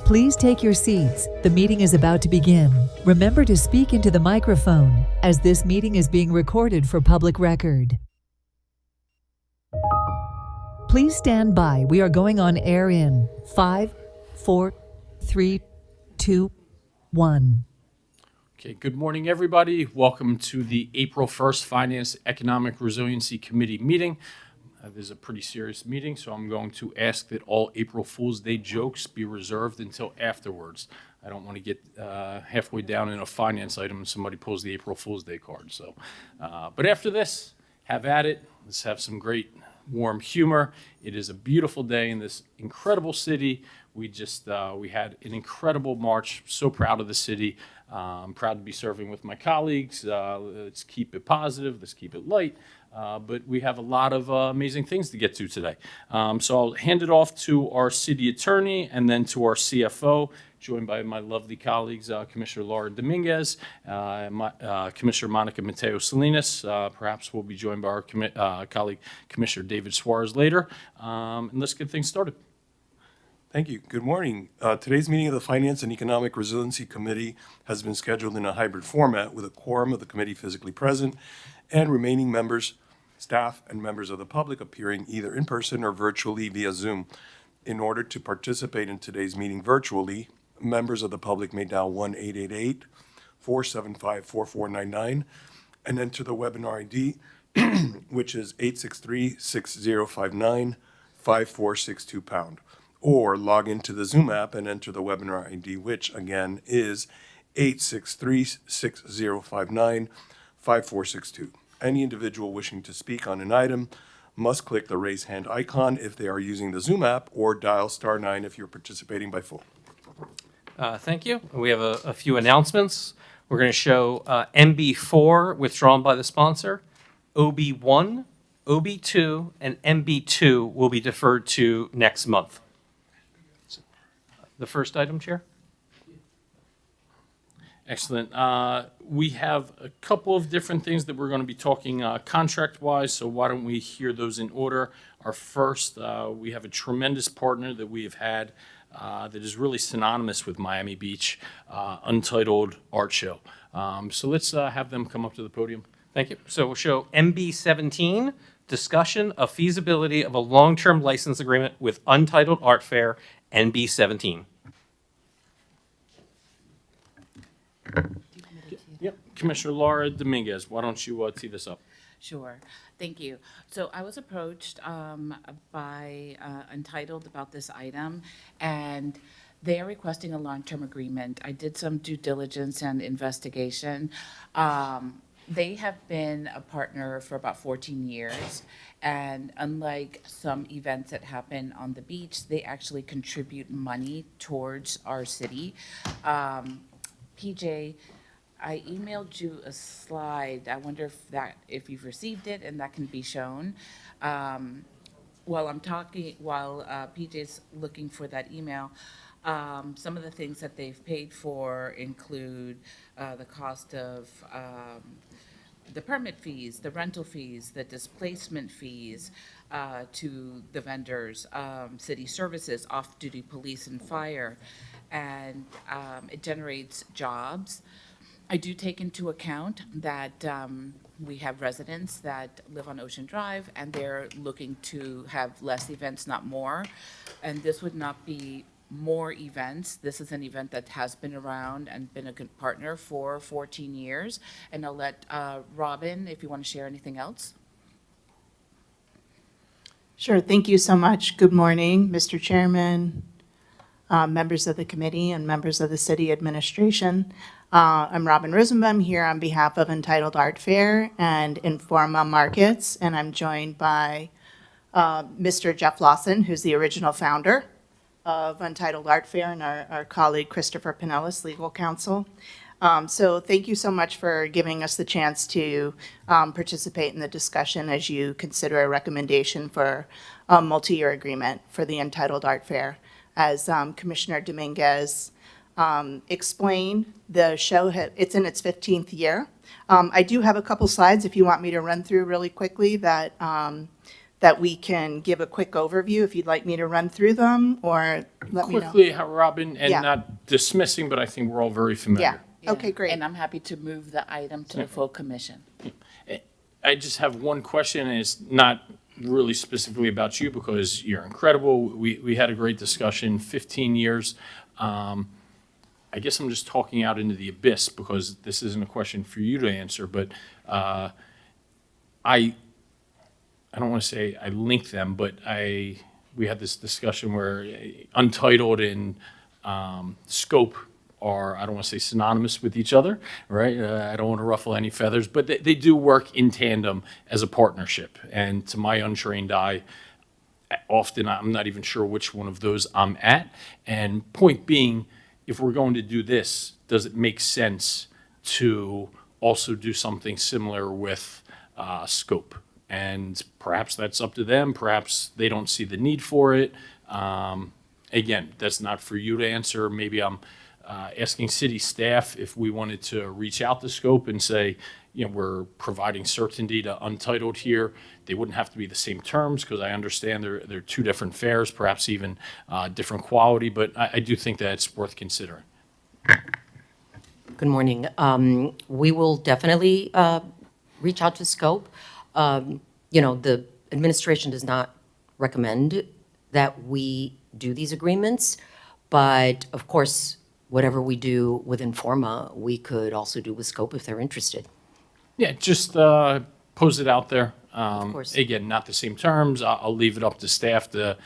Please take your seats. The meeting is about to begin. Remember to speak into the microphone, as this meeting is being recorded for public record. Please stand by. We are going on air in 5, 4, 3, 2, 1. Okay, good morning, everybody. Welcome to the April 1st Finance Economic Resiliency Committee meeting. This is a pretty serious meeting, so I'm going to ask that all April Fool's Day jokes be reserved until afterwards. I don't want to get halfway down in a finance item and somebody pulls the April Fool's Day card. So, but after this, have at it. Let's have some great warm humor. It is a beautiful day in this incredible city. We had an incredible March. So proud of the city. I'm proud to be serving with my colleagues. Let's keep it positive. Let's keep it light. But we have a lot of amazing things to get to today. So I'll hand it off to our city attorney and then to our CFO, joined by my lovely colleagues, Commissioner Laura Dominguez, Commissioner Monica Mateo Salinas. Perhaps we'll be joined by our colleague, Commissioner David Suarez later. And let's get things started. Thank you. Good morning. Today's meeting of the Finance and Economic Resiliency Committee has been scheduled in a hybrid format with a quorum of the committee physically present and remaining members, staff, and members of the public appearing either in person or virtually via Zoom. In order to participate in today's meeting virtually, members of the public may dial 1-888-475-4499 and enter the webinar ID, which is 863-6059-5462#. Or log into the Zoom app and enter the webinar ID, which again is 863-6059-5462. Any individual wishing to speak on an item must click the raise hand icon if they are using the Zoom app, or dial *9 if you're participating by phone. Thank you. We have a few announcements. We're going to show MB4 withdrawn by the sponsor. OB1, OB2, and MB2 will be deferred to next month. The first item, Chair. Excellent. We have a couple of different things that we're going to be talking contract-wise, so why don't we hear those in order. Our first, we have a tremendous partner that we have had that is really synonymous with Miami Beach, Untitled Art Show. So let's have them come up to the podium. Thank you. So we'll show MB17, discussion of feasibility of a long-term license agreement with Untitled Art Fair, NB17. Yep. Commissioner Laura Dominguez, why don't you tee this up? Sure. Thank you. So I was approached by Untitled about this item, and they are requesting a long-term agreement. I did some due diligence and investigation. They have been a partner for about 14 years, and unlike some events that happen on the beach, they actually contribute money towards our city. PJ, I emailed you a slide. I wonder if you've received it and that can be shown. While PJ's looking for that email, some of the things that they've paid for include the cost of the permit fees, the rental fees, the displacement fees to the vendors, city services, off-duty police and fire, and it generates jobs. I do take into account that we have residents that live on Ocean Drive, and they're looking to have less events, not more. And this would not be more events. This is an event that has been around and been a good partner for 14 years. And I'll let Robin, if you want to share anything else. Sure. Thank you so much. Good morning, Mr. Chairman, members of the committee, and members of the city administration. I'm Robin Rosenbaum here on behalf of Untitled Art Fair and Informa Markets, and I'm joined by Mr. Jeff Lawson, who's the original founder of Untitled Art Fair, and our colleague Christopher Pinellas, legal counsel. So thank you so much for giving us the chance to participate in the discussion as you consider a recommendation for a multi-year agreement for the Untitled Art Fair. As Commissioner Dominguez explained, the show, it's in its 15th year. I do have a couple slides if you want me to run through really quickly that we can give a quick overview if you'd like me to run through them, or let me know. Quickly, Robin, and Yeah. not dismissing, but I think we're all very familiar. Yeah, okay, great. And I'm happy to move the item to the full commission. I just have one question, and it's not really specifically about you because you're incredible. We had a great discussion, 15 years. I guess I'm just talking out into the abyss because this isn't a question for you to answer, but I don't want to say I link them, but we had this discussion where Untitled and Scope are, I don't want to say synonymous with each other, right? I don't want to ruffle any feathers, but they do work in tandem as a partnership. And to my untrained eye, often I'm not even sure which one of those I'm at. And point being, if we're going to do this, does it make sense to also do something similar with Scope? And perhaps that's up to them. Perhaps they don't see the need for it. Again, that's not for you to answer. Maybe I'm asking city staff if we wanted to reach out to Scope and say, you know, we're providing certainty to Untitled here. They wouldn't have to be the same terms because I understand they're two different fairs, perhaps even different quality. But I do think that it's worth considering. Good morning. We will definitely reach out to Scope. The administration does not recommend that we do these agreements, but of course, whatever we do with Informa, we could also do with Scope if they're interested. Yeah, just pose it out there. Of course. Again, not the same terms. I'll leave it up to staff to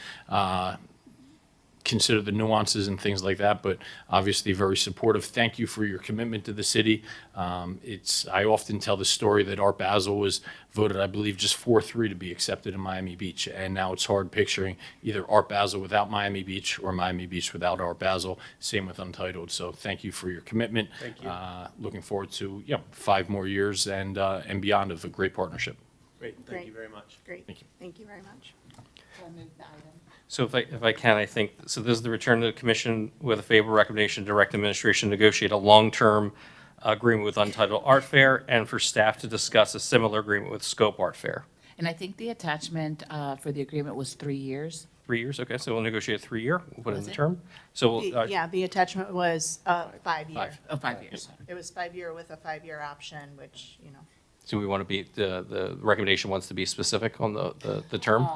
consider the nuances and things like that, but obviously very supportive. Thank you for your commitment to the city. I often tell the story that Art Basel was voted, I believe, just 4-3 to be accepted in Miami Beach, and now it's hard picturing either Art Basel without Miami Beach or Miami Beach without Art Basel. Same with Untitled. So thank you for your commitment. Thank you. Looking forward to 5 more years and beyond of a great partnership. Great, thank you very much. Great. Thank you. Thank you very much. So if I can, I think, so this is the return to the commission with a favorable recommendation to direct administration to negotiate a long-term agreement with Untitled Art Fair and for staff to discuss a similar agreement with Scope Art Fair. And I think the attachment for the agreement was 3 years. 3 years, okay, so we'll negotiate a 3-year, we'll put in Was the it? term. So we'll, Yeah, the attachment was 5 year. Oh, 5 years. It was 5 year with a 5-year option, which, so we want to be, the recommendation wants to be specific on the term?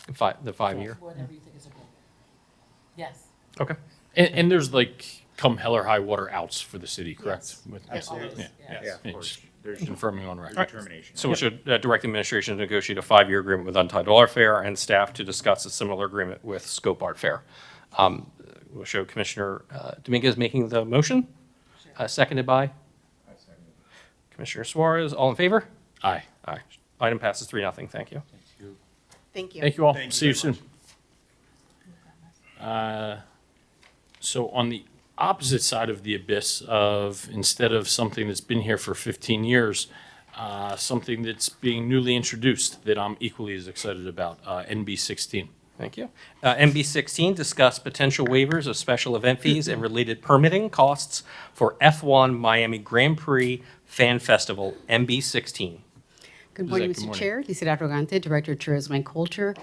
The 5-year? Whatever you think is appropriate. Yes. Okay. And there's come hell or high water outs for the city, correct? With- Absolutely. Yeah, Yes. yeah, just confirming on record. Determination. So we should direct the administration to negotiate a 5-year agreement with Untitled Art Fair and staff to discuss a similar agreement with Scope Art Fair. We'll show Commissioner Dominguez making the motion, seconded by Commissioner Suarez. All in favor? Aye. Aye. Item passes 3-0. Thank you. thank you. Thank you all. Thank you See you very soon. So on the opposite side of the abyss of, instead of something that's been here for 15 years, something that's being newly introduced that I'm equally as excited about, NB 16. Thank you. MB16, discuss potential waivers of special event fees and related permitting costs for F1 Miami Grand Prix Fan Festival, MB16. Good morning, Good Mr. morning. Chair. Lisa Arrogante, Director of Tourism and Culture.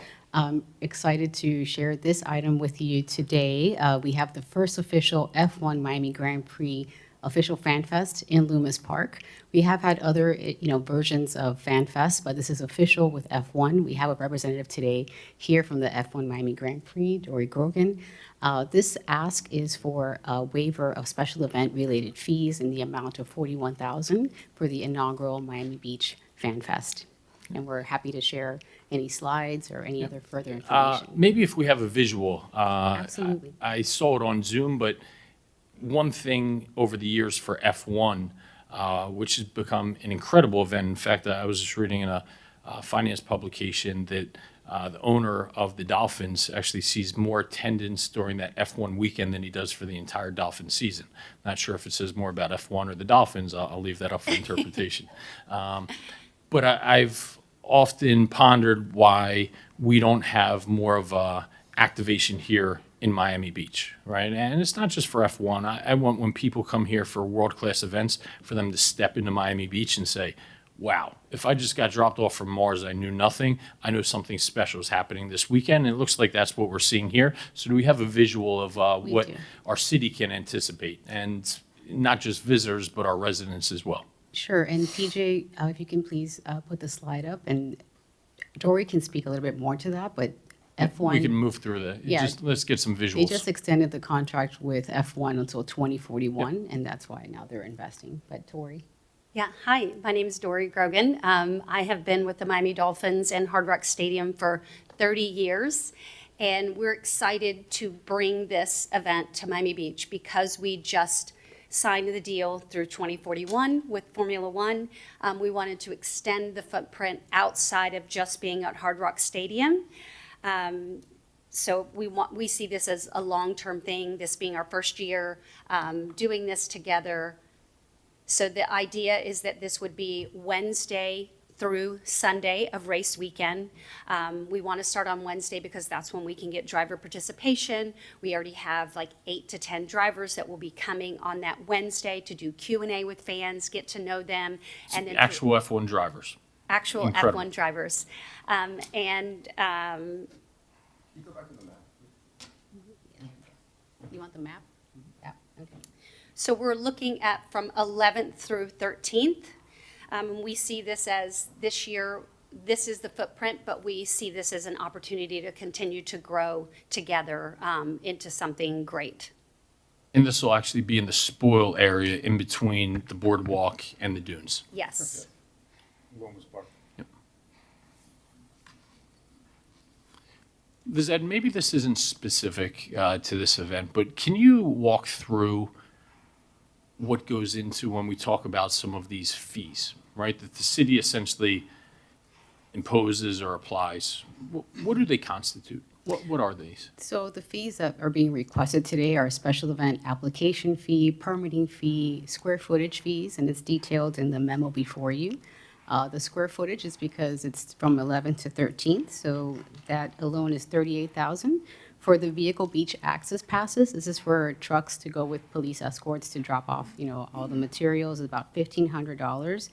Excited to share this item with you today. We have the first official F1 Miami Grand Prix official Fan Fest in Loomis Park. We have had other, versions of Fan Fest, but this is official with F1. We have a representative today here from the F1 Miami Grand Prix, Dory Grogan. This ask is for a waiver of special event-related fees in the amount of $41,000 for the inaugural Miami Beach Fan Fest. And we're happy to share any slides or any other further information. Maybe if we have a visual. Absolutely. I saw it on Zoom, but one thing over the years for F1, which has become an incredible event. In fact, I was just reading in a finance publication that the owner of the Dolphins actually sees more attendance during that F1 weekend than he does for the entire Dolphin season. Not sure if it says more about F1 or the Dolphins. I'll leave that up for interpretation. But I've often pondered why we don't have more of a activation here in Miami Beach, right? And it's not just for F1. I want when people come here for world-class events for them to step into Miami Beach and say, wow, if I just got dropped off from Mars, I knew nothing. I know something special is happening this weekend. And it looks like that's what we're seeing here. So do we have a visual of what do. our city can anticipate? And not just visitors, but our residents as well. Sure, and PJ, if you can please put the slide up, and Dory can speak a little bit more to that, but F1. We can move through that. Yeah. Let's get some They visuals. just extended the contract with F1 until 2041, and that's why now they're investing. But Dory? Yeah, hi, my name is Dory Grogan. I have been with the Miami Dolphins and Hard Rock Stadium for 30 years, and we're excited to bring this event to Miami Beach because we just signed the deal through 2041 with Formula One. We wanted to extend the footprint outside of just being at Hard Rock Stadium. So we see this as a long-term thing, this being our first year doing this together. So the idea is that this would be Wednesday through Sunday of race weekend. We want to start on Wednesday because that's when we can get driver participation. We already have like 8 to 10 drivers that will be coming on that Wednesday to do Q&A with fans, get to know them. And then Actual F1 drivers. actual Incredible. F1 drivers. You want the map? Yeah, okay. So we're looking at from 11th through 13th. We see this as this year, this is the footprint, but we see this as an opportunity to continue to grow together into something great. And this will actually be in the spoil area in between the boardwalk and the dunes. Yes. Lizette, maybe this isn't specific to this event, but can you walk through what goes into when we talk about some of these fees, right? That the city essentially imposes or applies. What do they constitute? What are these? So the fees that are being requested today are special event application fee, permitting fee, square footage fees, and it's detailed in the memo before you. The square footage is because it's from 11th to 13th, so that alone is $38,000. For the vehicle beach access passes, this is for trucks to go with police escorts to drop off, all the materials, is about $1,500.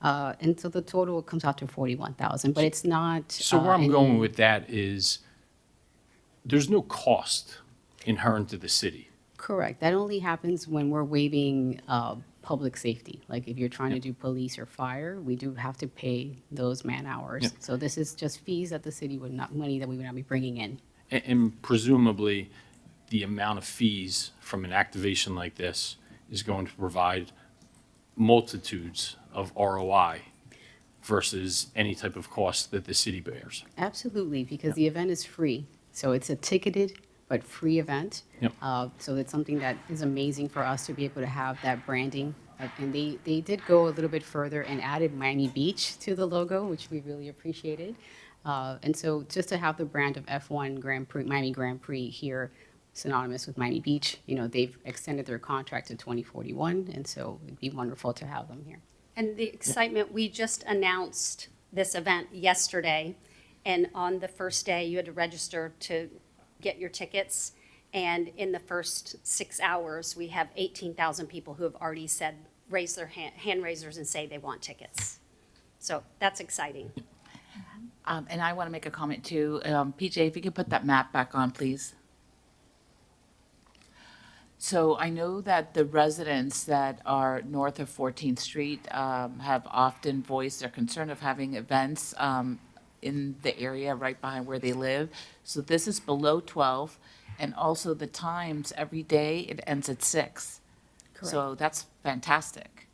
And so the total comes out to $41,000, but it's not. So where I'm going with that is there's no cost inherent to the city. Correct. That only happens when we're waiving public safety. Like if you're trying to do police or fire, we do have to pay those man hours. Yeah. So this is just fees that the city would not, money that we would not be bringing in. And presumably, the amount of fees from an activation like this is going to provide multitudes of ROI versus any type of cost that the city bears. Absolutely, because the event is free. So it's a ticketed but free event. Yep. So it's something that is amazing for us to be able to have that branding. And they did go a little bit further and added Miami Beach to the logo, which we really appreciated. And so just to have the brand of F1 Grand Prix, Miami Grand Prix here, synonymous with Miami Beach, they've extended their contract to 2041, and so it'd be wonderful to have them here. And the excitement, we just announced this event yesterday, And on the first day, you had to register to get your tickets. And in the first 6 hours, we have 18,000 people who have already said, raise their hand raisers and say they want tickets. So that's exciting. And I want to make a comment too. PJ, if you could put that map back on, please. So I know that the residents that are north of 14th Street have often voiced their concern of having events in the area right behind where they live. So this is below 12, and also the times every day, it ends at 6. So that's fantastic.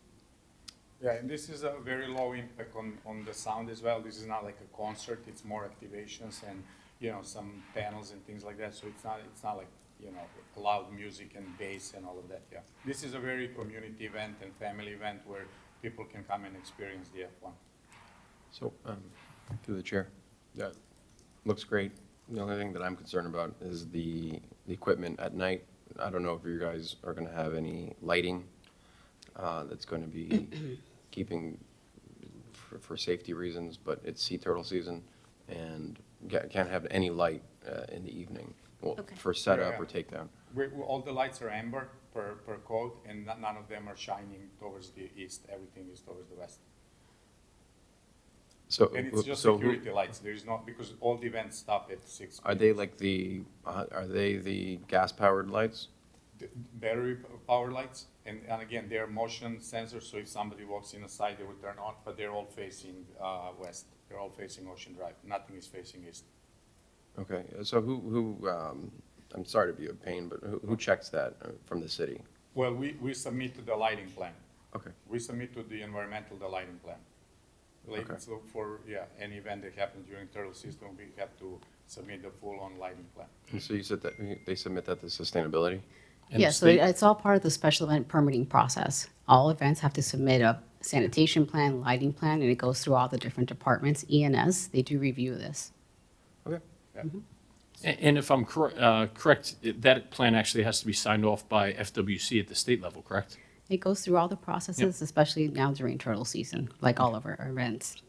Yeah, and this is a very low impact on the sound as well. This is not like a concert, it's more activations and, you know, some panels and things like that. So it's not like, you know, loud music and bass and all of that, yeah. This is a very community event and family event where people can come and experience the F1. So, through the chair, that looks great. The only thing that I'm concerned about is the equipment at night. I don't know if you guys are gonna have any lighting that's gonna be keeping for safety reasons, but it's sea turtle season and can't have any light in the evening. Well, Okay. for setup Yeah. or takedown. All the lights are amber per code, and none of them are shining towards the east. Everything is towards the west. So, And it's just so security lights. There is not, because all the events stop at 6. are they like are they the gas-powered lights? Battery power lights, and again, they're motion sensors, so if somebody walks in a side, they would turn on, but they're all facing west. They're all facing Ocean Drive. Nothing is facing east. Okay, so who I'm sorry to be a pain, but who checks that from the city? Well, we submit to the lighting plan. Okay. We submit to the environmental, the lighting plan. Like, Okay. so for, yeah, any event that happens during turtle season, we have to submit the full-on lighting plan. And so you said that they submit that to sustainability? And Yeah, the so state- it's all part of the special event permitting process. All events have to submit a sanitation plan, lighting plan, and it goes through all the different departments. ENS, they do review this. Okay. Yeah. And if I'm correct, that plan actually has to be signed off by FWC at the state level, correct? It goes through all the processes, especially now during turtle season, like all of our events.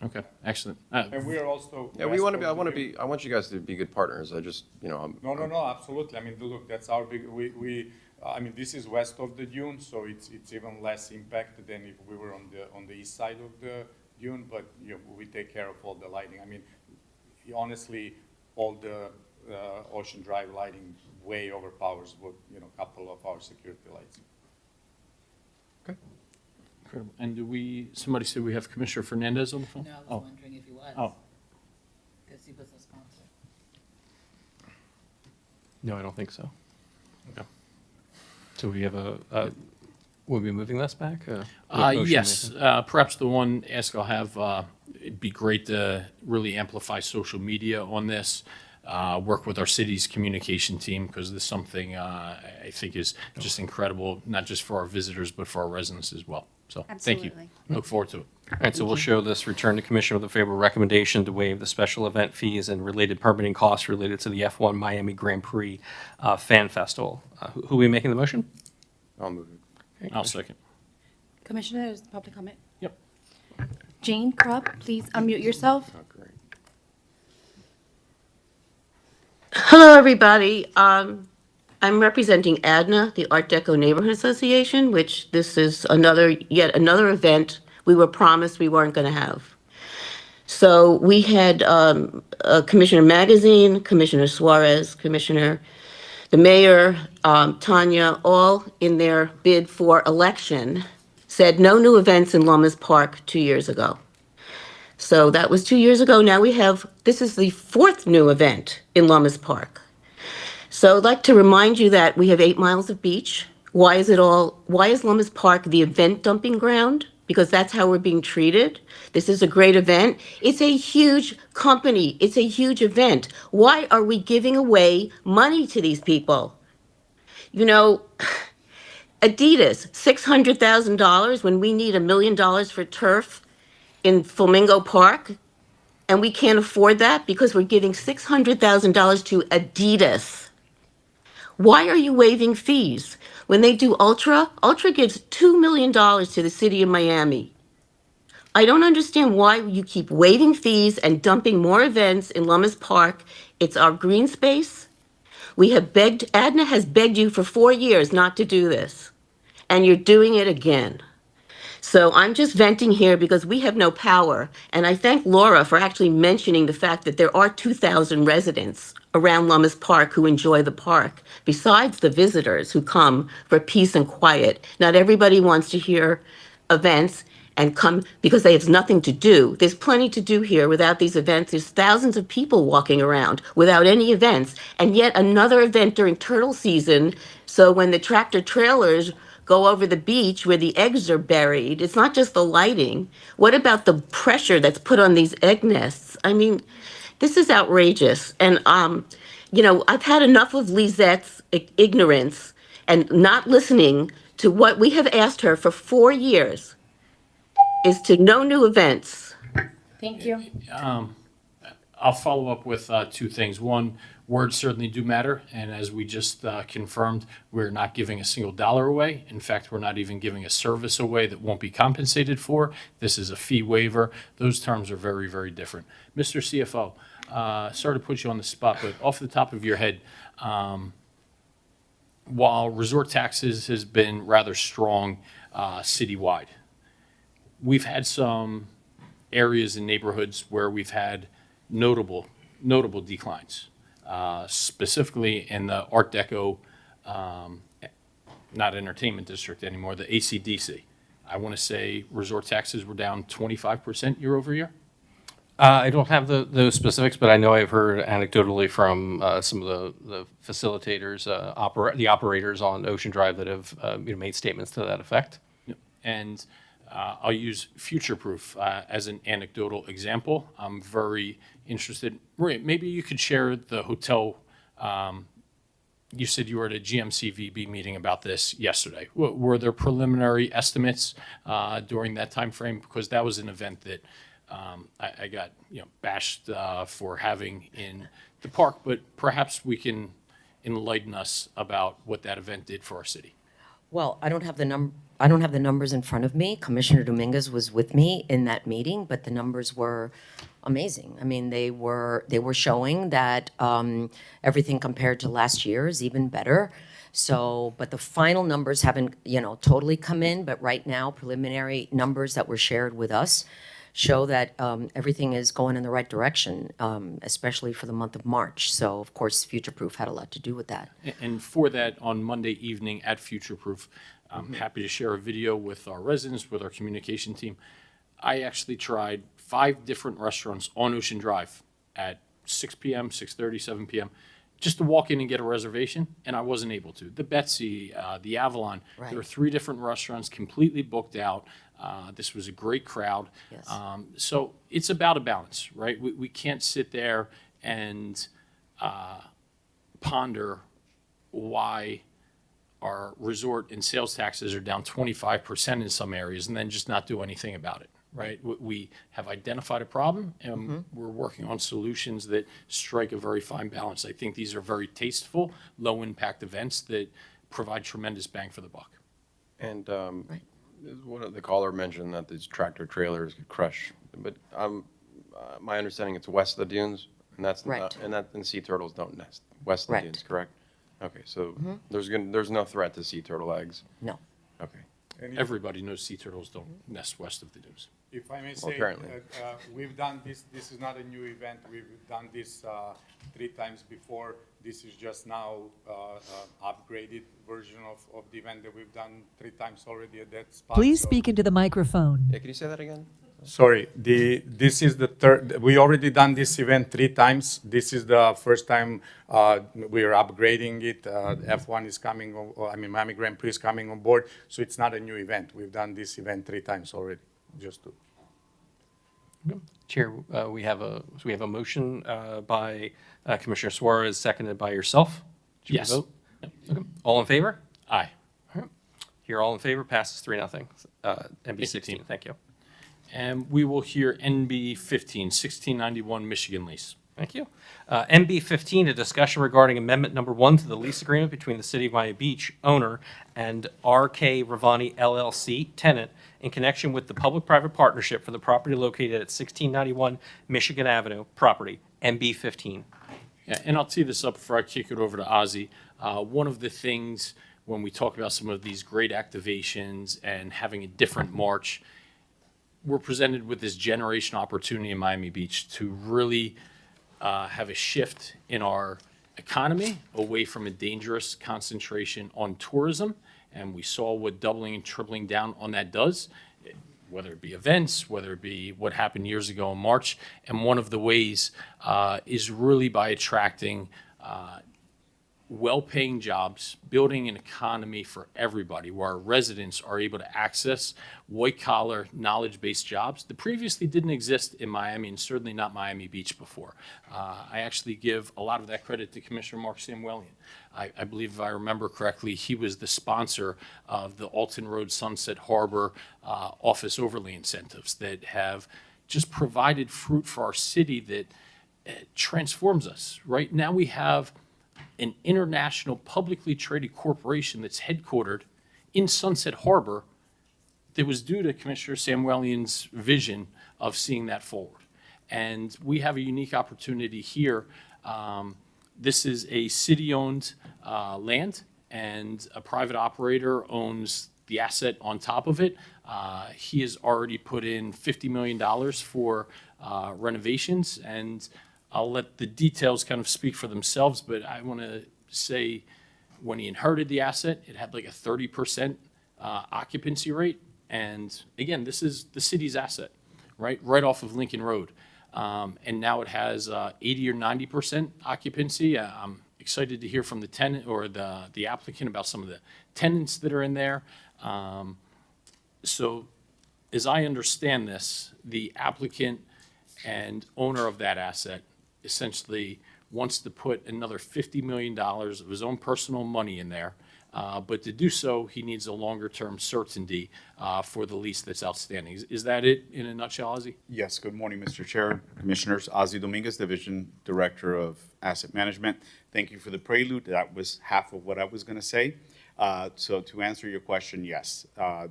Okay, excellent. And we are also. Yeah, we west want to of be, the- I want you guys to be good partners. I just, you know, No, absolutely. I mean, look, that's our big, I mean, this is west of the dune, so it's even less impact than if we were on the east side of the dune, but, you know, we take care of all the lighting. I mean, honestly, all the Ocean Drive lighting way overpowers what, you know, a couple of our security lights. Incredible. And somebody said we have Commissioner Fernandez on the phone? No, I was Oh. wondering if he was. Oh. Because he was the sponsor. No, I don't think so. Okay. So we have we'll be moving this back? What motion, Yes, Nathan? perhaps the one ask I'll have, it'd be great to really amplify social media on this, work with our city's communication team, because this is something I think is just incredible, not just for our visitors, but for our residents as well. So, thank you. Absolutely. Look forward to it. All right, so we'll show this return to commission with a favorable recommendation to waive the special event fees and related permitting costs related to the F1 Miami Grand Prix Fan Festival. Who are we making the motion? I'll move it. I'll second. Commissioner, there's public comment. Yep. Jane Krupp, please unmute yourself. Oh, great. Hello, everybody. I'm representing ADNA, the Art Deco Neighborhood Association, which this is yet another event we were promised we weren't going to have. So we had Commissioner Magazine, Commissioner Suarez, the mayor, Tanya, all in their bid for election, said no new events in Lomas Park 2 years ago. So that was 2 years ago. Now this is the 4th new event in Lomas Park. So I'd like to remind you that we have 8 miles of beach. Why is Lomas Park the event dumping ground? Because that's how we're being treated. This is a great event. It's a huge company. It's a huge event. Why are we giving away money to these people? You know, Adidas, $600,000 when we need $1 million for turf in Flamingo Park, and we can't afford that because we're giving $600,000 to Adidas. Why are you waiving fees? When they do Ultra gives $2 million to the city of Miami. I don't understand why you keep waiving fees and dumping more events in Lummis Park. It's our green space. We have begged, Adna has begged you for 4 years not to do this, and you're doing it again. So I'm just venting here because we have no power. And I thank Laura for actually mentioning the fact that there are 2,000 residents around Lummis Park who enjoy the park, besides the visitors who come for peace and quiet. Not everybody wants to hear events and come because they have nothing to do. There's plenty to do here without these events. There's thousands of people walking around without any events. And yet another event during turtle season. So when the tractor trailers go over the beach where the eggs are buried, it's not just the lighting. What about the pressure that's put on these egg nests? I mean, this is outrageous. And, I've had enough of Lizette's ignorance and not listening to what we have asked her for 4 years is to no new events. Thank you. I'll follow up with two things. One, words certainly do matter, and as we just confirmed, we're not giving a single dollar away. In fact, we're not even giving a service away that won't be compensated for. This is a fee waiver. Those terms are very, very different. Mr. CFO, sorry to put you on the spot, but off the top of your head, while resort taxes has been rather strong citywide, we've had some areas and neighborhoods where we've had notable declines, specifically in the Art Deco, not entertainment district anymore, the ACDC. I want to say resort taxes were down 25% year over year. I don't have those specifics, but I know I've heard anecdotally from some of the facilitators, the operators on Ocean Drive that have made statements to that effect. And I'll use Future Proof as an anecdotal example. I'm very interested. Maria, maybe you could share the hotel. You said you were at a GMCVB meeting about this yesterday. Were there preliminary estimates during that time frame? Because that was an event that I got bashed for having in the park, but perhaps we can enlighten us about what that event did for our city. Well, I don't have the numbers in front of me. Commissioner Dominguez was with me in that meeting, but the numbers were amazing. I mean, they were showing that everything compared to last year is even better. So, but the final numbers haven't, totally come in. But right now, preliminary numbers that were shared with us show that everything is going in the right direction, especially for the month of March. So, of course, Future Proof had a lot to do with that. And for that, on Monday evening at Future Proof, I'm happy to share a video with our residents, with our communication team. I actually tried 5 different restaurants on Ocean Drive at 6 p.m., 6:30, 7 p.m., just to walk in and get a reservation, and I wasn't able to. The Betsy, the Avalon, Right. there were 3 different restaurants completely booked out. This was a great crowd. Yes. So it's about a balance, right? We can't sit there and ponder why our resort and sales taxes are down 25% in some areas and then just not do anything about it, right? We have identified a problem and we're working on solutions that strike a very fine balance. I think these are very tasteful, low-impact events that provide tremendous bang for the buck. And one of the caller mentioned that these tractor trailers could crush, but my understanding it's west of the dunes, and that's Right. and sea turtles don't nest west of the Right. dunes, correct? Okay, so there's no threat to sea turtle eggs. No. Okay. Everybody knows sea turtles don't nest west of the dunes. If I may Well, say, apparently. we've done this is not a new event, we've done this 3 times before. This is just now upgraded version of the event that we've done 3 times already at that spot. Please so- speak into the microphone. Yeah, can you say that again? Sorry, this is the third, we already done this event 3 times. This is the first time we're upgrading it. F1 is coming, Miami Grand Prix is coming on board, so it's not a new event. We've done this event 3 times already, just to. Chair, we have a motion by Commissioner Suarez, seconded by yourself. Should we Yes. vote? Okay. All in favor? Aye. Here, all in favor, passes 3-0. NB 16, team. thank you. And we will hear NB 15, 1691 Michigan lease. Thank you. MB 15, a discussion regarding amendment number 1 to the lease agreement between the City of Miami Beach owner and RK Ravani LLC tenant in connection with the public-private partnership for the property located at 1691 Michigan Avenue, property MB 15. Yeah, and I'll tee this up before I kick it over to Ozzy. One of the things when we talk about some of these great activations and having a different March, we're presented with this generational opportunity in Miami Beach to really have a shift in our economy away from a dangerous concentration on tourism. And we saw what doubling and tripling down on that does, whether it be events, whether it be what happened years ago in March. And one of the ways is really by attracting well-paying jobs, building an economy for everybody where our residents are able to access white-collar, knowledge-based jobs that previously didn't exist in Miami and certainly not Miami Beach before. I actually give a lot of that credit to Commissioner Mark Samuelian. I believe, if I remember correctly, he was the sponsor of the Alton Road Sunset Harbor office overlay incentives that have just provided fruit for our city that transforms us. Right now we have an international publicly traded corporation that's headquartered in Sunset Harbor that was due to Commissioner Samuelian's vision of seeing that forward. And we have a unique opportunity here. This is a city-owned land, and a private operator owns the asset on top of it. He has already put in $50 million for renovations, and I'll let the details kind of speak for themselves, but I want to say when he inherited the asset, it had like a 30% occupancy rate. And again, this is the city's asset, right off of Lincoln Road. And now it has 80 or 90% occupancy. I'm excited to hear from the tenant or the applicant about some of the tenants that are in there. So as I understand this, the applicant and owner of that asset essentially wants to put another $50 million of his own personal money in there. But to do so, he needs a longer-term certainty for the lease that's outstanding. Is that it in a nutshell, Ozzy? Yes, good morning, Mr. Chair, Commissioners. Ozzy Dominguez, Division Director of Asset Management. Thank you for the prelude. That was half of what I was going to say. So to answer your question, yes,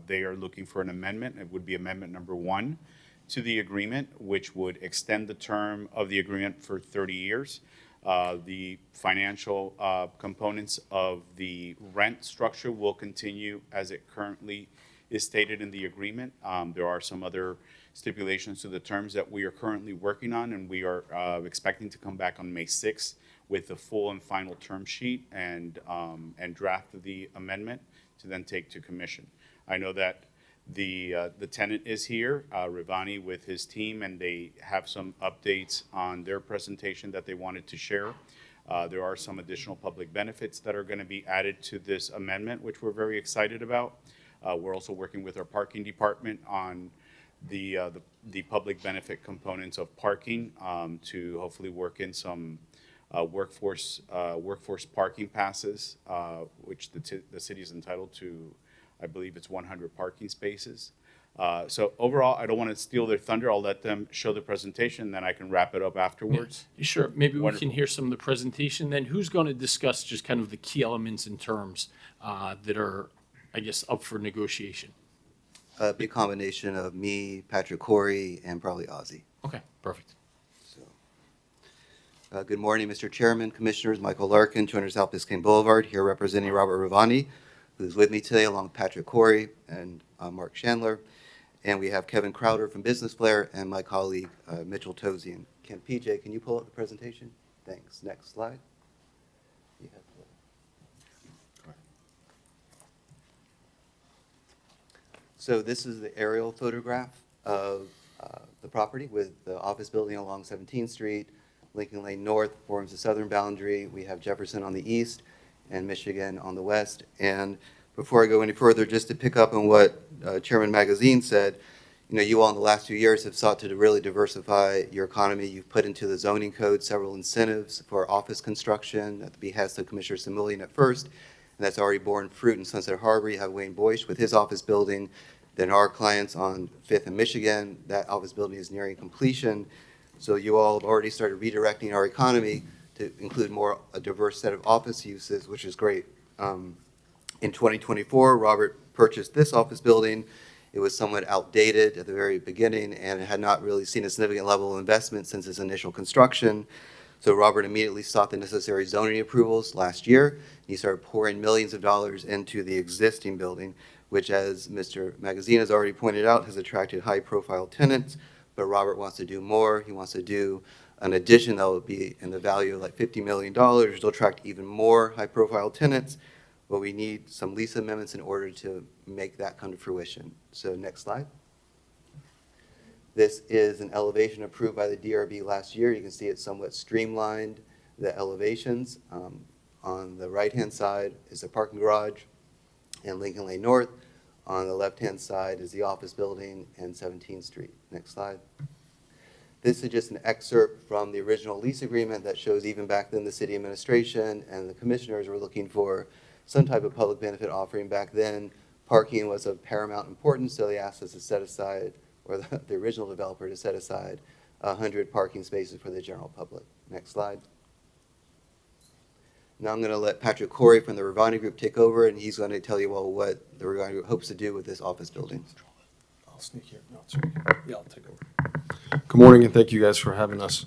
they are looking for an amendment. It would be amendment number 1 to the agreement, which would extend the term of the agreement for 30 years. The financial components of the rent structure will continue as it currently is stated in the agreement. There are some other stipulations to the terms that we are currently working on, and we are expecting to come back on May 6th with the full and final term sheet and draft the amendment to then take to commission. I know that the tenant is here, Ravani, with his team, and they have some updates on their presentation that they wanted to share. There are some additional public benefits that are going to be added to this amendment, which we're very excited about. We're also working with our parking department on the public benefit components of parking to hopefully work in some workforce parking passes, which the city is entitled to. I believe it's 100 parking spaces. So overall, I don't want to steal their thunder. I'll let them show the presentation, then I can wrap it up afterwards. Yeah, sure. Maybe we can hear some of the presentation. Then who's going to discuss just kind of the key elements and terms that are, I guess, up for negotiation? A big combination of me, Patrick Corey, and probably Ozzy. Okay, perfect. So, good morning, Mr. Chairman, Commissioners. Michael Larkin, 200 South Biscayne Boulevard, here representing Robert Ravani, who's with me today, along with Patrick Corey and Mark Chandler. And we have Kevin Crowder from Business Flair and my colleague Mitchell Tozian. PJ, can you pull up the presentation? Thanks. Next slide. You have the- So this is the aerial photograph of the property with the office building along 17th Street. Lincoln Lane North forms the southern boundary. We have Jefferson on the east and Michigan on the west. And before I go any further, just to pick up on what Chairman Magazine said, you all in the last few years have sought to really diversify your economy. You've put into the zoning code several incentives for office construction at the behest of Commissioner Samuelian at first, and that's already borne fruit in Sunset Harbor. You have Wayne Boyce with his office building. Then our clients on 5th and Michigan, that office building is nearing completion. So you all have already started redirecting our economy to include a diverse set of office uses, which is great. In 2024, Robert purchased this office building. It was somewhat outdated at the very beginning, and it had not really seen a significant level of investment since its initial construction. So Robert immediately sought the necessary zoning approvals last year. He started pouring millions of dollars into the existing building, which, as Mr. Magazine has already pointed out, has attracted high-profile tenants. But Robert wants to do more. He wants to do an addition that will be in the value of like $50 million, which will attract even more high-profile tenants. But we need some lease amendments in order to make that come to fruition. So next slide. This is an elevation approved by the DRB last year. You can see it somewhat streamlined, the elevations. On the right-hand side is the parking garage and Lincoln Lane North. On the left-hand side is the office building and 17th Street. Next slide. This is just an excerpt from the original lease agreement that shows even back then the city administration and the commissioners were looking for some type of public benefit offering. Back then, parking was of paramount importance, so they asked us to set aside, or the original developer to set aside 100 parking spaces for the general public. Next slide. Now I'm going to let Patrick Corey from the Ravani Group take over, and he's going to tell you all what the Ravani Group hopes to do with this office building. I'll sneak here. No, it's okay. Yeah, I'll take over. Good morning, and thank you guys for having us.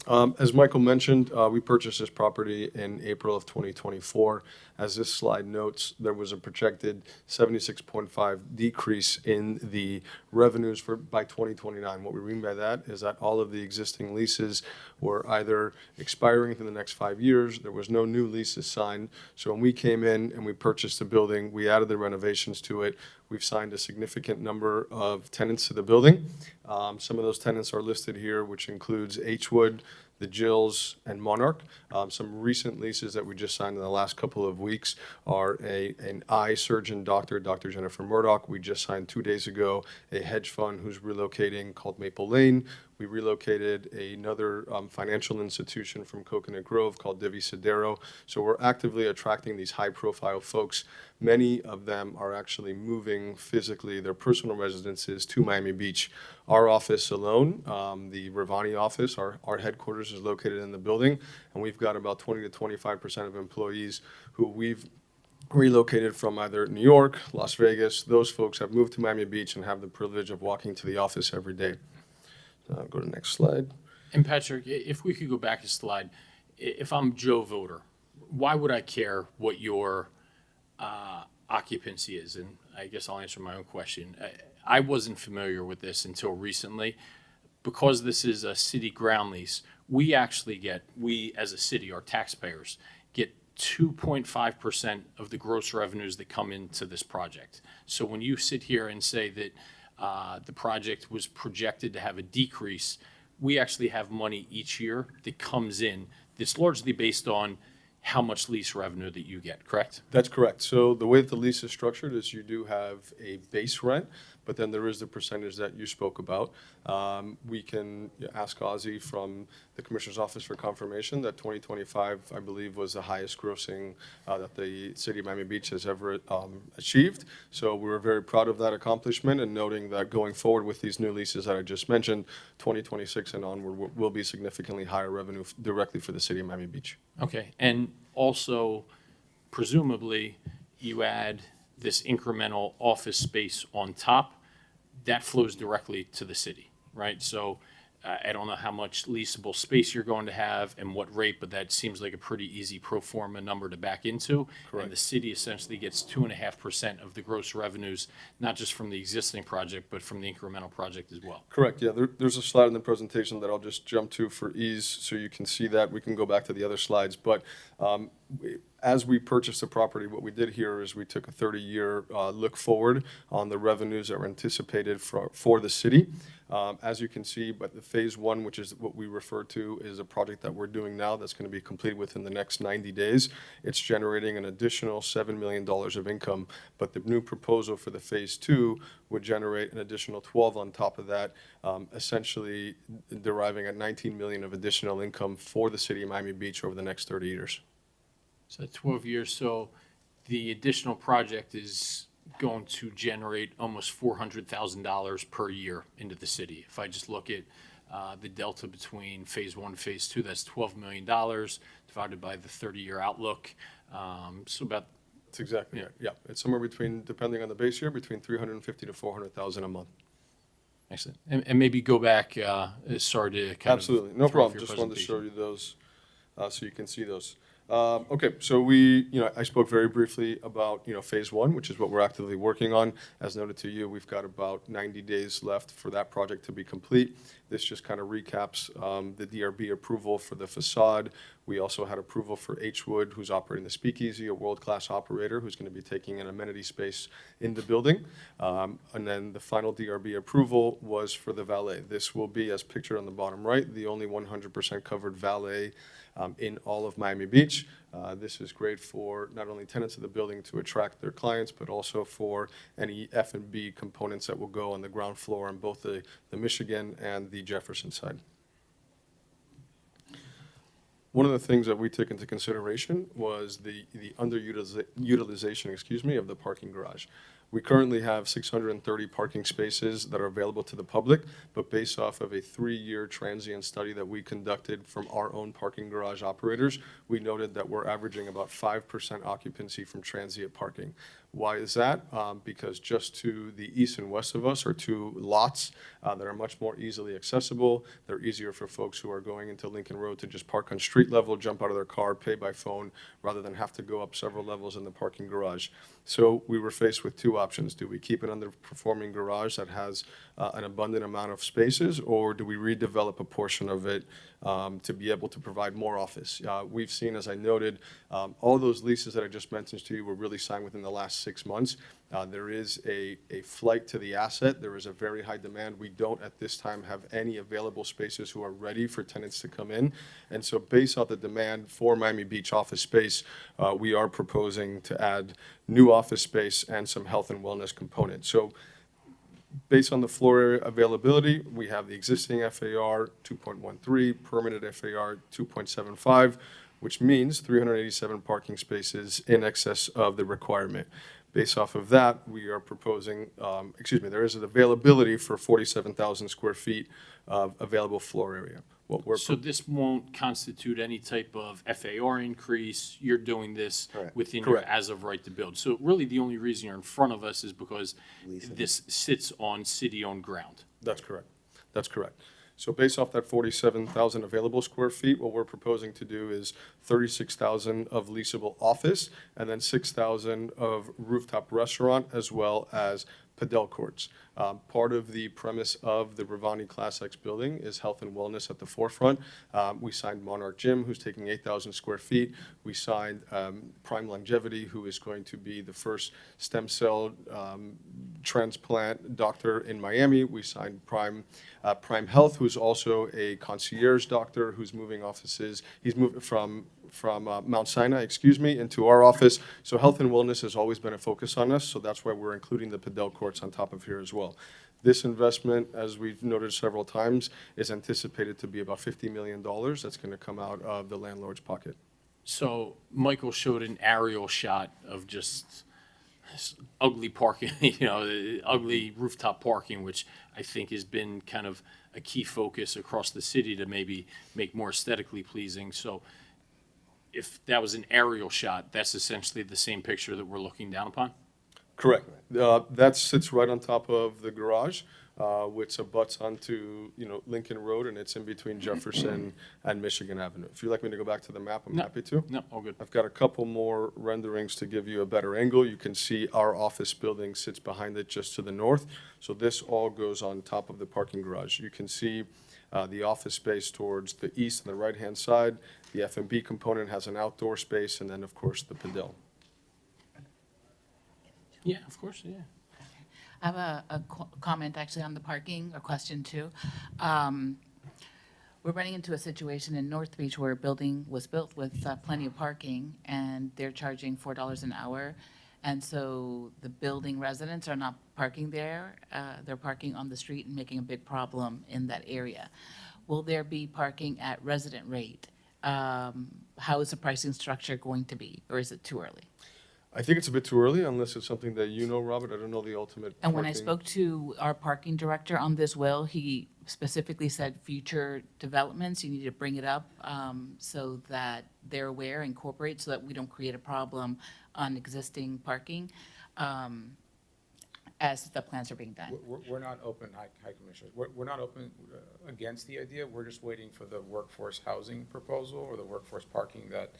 As Michael mentioned, we purchased this property in April of 2024. As this slide notes, there was a projected 76.5 decrease in the revenues by 2029. What we mean by that is that all of the existing leases were either expiring within the next 5 years. There was no new leases signed. So when we came in and we purchased the building, we added the renovations to it. We've signed a significant number of tenants to the building. Some of those tenants are listed here, which includes Hwood, the Jills, and Monarch. Some recent leases that we just signed in the last couple of weeks are an eye surgeon doctor, Dr. Jennifer Murdoch. We just signed 2 days ago a hedge fund who's relocating called Maple Lane. We relocated another financial institution from Coconut Grove called Divi Sidero. So we're actively attracting these high-profile folks. Many of them are actually moving physically their personal residences to Miami Beach. Our office alone, the Ravani office, our headquarters is located in the building, and we've got about 20 to 25% of employees who we've relocated from either New York, Las Vegas. Those folks have moved to Miami Beach and have the privilege of walking to the office every day. Go to the next slide. And Patrick, if we could go back a slide, if I'm Joe Voter, why would I care what your occupancy is? And I guess I'll answer my own question. I wasn't familiar with this until recently. Because this is a city ground lease, we as a city, our taxpayers, get 2.5% of the gross revenues that come into this project. So when you sit here and say that the project was projected to have a decrease, we actually have money each year that comes in that's largely based on how much lease revenue that you get, correct? That's correct. So the way that the lease is structured is you do have a base rent, but then there is the percentage that you spoke about. We can ask Ozzy from the Commissioner's Office for confirmation that 2025, I believe, was the highest grossing that the City of Miami Beach has ever achieved. So we were very proud of that accomplishment and noting that going forward with these new leases that I just mentioned, 2026 and onward will be significantly higher revenue directly for the City of Miami Beach. Okay, and also, presumably, you add this incremental office space on top, that flows directly to the city, right? So I don't know how much leasable space you're going to have and what rate, but that seems like a pretty easy pro forma number to back into. Correct. And the city essentially gets 2.5% of the gross revenues, not just from the existing project, but from the incremental project as well. Correct, yeah. There's a slide in the presentation that I'll just jump to for ease so you can see that. We can go back to the other slides. But as we purchased the property, what we did here is we took a 30-year look forward on the revenues that were anticipated for the city. As you can see, but the phase one, which is what we refer to, is a project that we're doing now that's going to be completed within the next 90 days. It's generating an additional $7 million of income, but the new proposal for the phase two would generate an additional 12 on top of that, essentially deriving at 19 million of additional income for the city of Miami Beach over the next 30 years. So 12 years, so the additional project is going to generate almost $400,000 per year into the city. If I just look at the delta between Phase 1 and Phase 2, that's $12 million divided by the 30-year outlook. So about, That's exactly right. Yeah, it's somewhere between, depending on the base year, between 350 to 400,000 a month. excellent. And maybe go back, sorry to kind of. Absolutely, no throw off problem. your Just wanted to show presentation. you those, so you can see those. Okay, so we, I spoke very briefly about, Phase 1, which is what we're actively working on. As noted to you, we've got about 90 days left for that project to be complete. This just kind of recaps the DRB approval for the facade. We also had approval for H. Wood, who's operating the Speakeasy, a world-class operator who's going to be taking an amenity space in the building. And then the final DRB approval was for the valet. This will be, as pictured on the bottom right, the only 100% covered valet in all of Miami Beach. This is great for not only tenants of the building to attract their clients, but also for any F&B components that will go on the ground floor on both the Michigan and the Jefferson side. One of the things that we took into consideration was the underutilization, of the parking garage. We currently have 630 parking spaces that are available to the public, but based off of a 3-year transient study that we conducted from our own parking garage operators, we noted that we're averaging about 5% occupancy from transient parking. Why is that? Because just to the east and west of us are 2 lots that are much more easily accessible. They're easier for folks who are going into Lincoln Road to just park on street level, jump out of their car, pay by phone, rather than have to go up several levels in the parking garage. So we were faced with 2 options. Do we keep an underperforming garage that has an abundant amount of spaces, or do we redevelop a portion of it to be able to provide more office? We've seen, as I noted, all those leases that I just mentioned to you were really signed within the last 6 months. There is a flight to the asset. There is a very high demand. We don't at this time have any available spaces who are ready for tenants to come in. And so based on the demand for Miami Beach office space, we are proposing to add new office space and some health and wellness components. So based on the floor area availability, we have the existing FAR 2.13, permanent FAR 2.75, which means 387 parking spaces in excess of the requirement. Based off of that, we are proposing, there is an availability for 47,000 square feet of available floor area. So this won't constitute any type of FAR increase? You're doing this within your Correct. as of right to build? So really, the only reason you're in front of us is because this sits on city-owned ground? That's correct. That's correct. So based off that 47,000 available square feet, what we're proposing to do is 36,000 of leasable office and then 6,000 of rooftop restaurant as well as padel courts. Part of the premise of the Ravani Class X building is health and wellness at the forefront. We signed Monarch Gym, who's taking 8,000 square feet. We signed Prime Longevity, who is going to be the first stem cell transplant doctor in Miami. We signed Prime Health, who's also a concierge doctor who's moving offices. He's moved from Mount Sinai, into our office. So health and wellness has always been a focus on us, so that's why we're including the padel courts on top of here as well. This investment, as we've noted several times, is anticipated to be about $50 million that's going to come out of the landlord's pocket. So Michael showed an aerial shot of just ugly parking, ugly rooftop parking, which I think has been kind of a key focus across the city to maybe make more aesthetically pleasing. So if that was an aerial shot, that's essentially the same picture that we're looking down upon? Correct. That sits right on top of the garage, which abuts onto, Lincoln Road, and it's in between Jefferson and Michigan Avenue. If you'd like me to go back to the map, I'm happy to. No, all good. I've got a couple more renderings to give you a better angle. You can see our office building sits behind it just to the north. So this all goes on top of the parking garage. You can see the office space towards the east and the right-hand side. The F&B component has an outdoor space, and then, of course, the padel. Yeah, of course, yeah. I have a comment actually on the parking, a question too. We're running into a situation in North Beach where a building was built with plenty of parking, and they're charging $4 an hour. And so the building residents are not parking there. They're parking on the street and making a big problem in that area. Will there be parking at resident rate? How is the pricing structure going to be, or is it too early? I think it's a bit too early, unless it's something that you know, Robert. I don't know the ultimate And when I parking. spoke to our parking director on this, he specifically said future developments, you need to bring it up so that they're aware, incorporate, so that we don't create a problem on existing parking as the plans are being done. We're not open, High Commissioners, we're not open against the idea. We're just waiting for the workforce housing proposal or the workforce parking that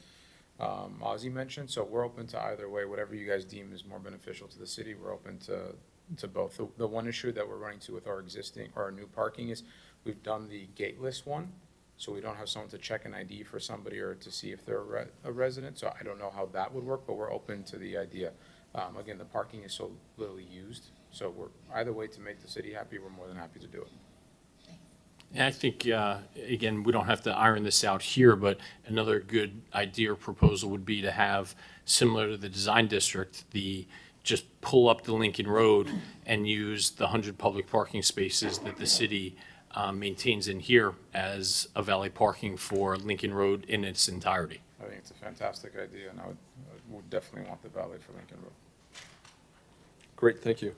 Ozzy mentioned. So we're open to either way, whatever you guys deem is more beneficial to the city. We're open to both. The one issue that we're running to with our existing, or our new parking is we've done the gateless one. So we don't have someone to check an ID for somebody or to see if they're a resident. So I don't know how that would work, but we're open to the idea. Again, the parking is so little used, so we're either way to make the city happy, we're more than happy to do it. And I think, again, we don't have to iron this out here, but another good idea or proposal would be to have, similar to the design district, just pull up the Lincoln Road and use the 100 public parking spaces that the city maintains in here as a valet parking for Lincoln Road in its entirety. I think it's a fantastic idea, and I would definitely want the valet for Lincoln Road. Great, thank you.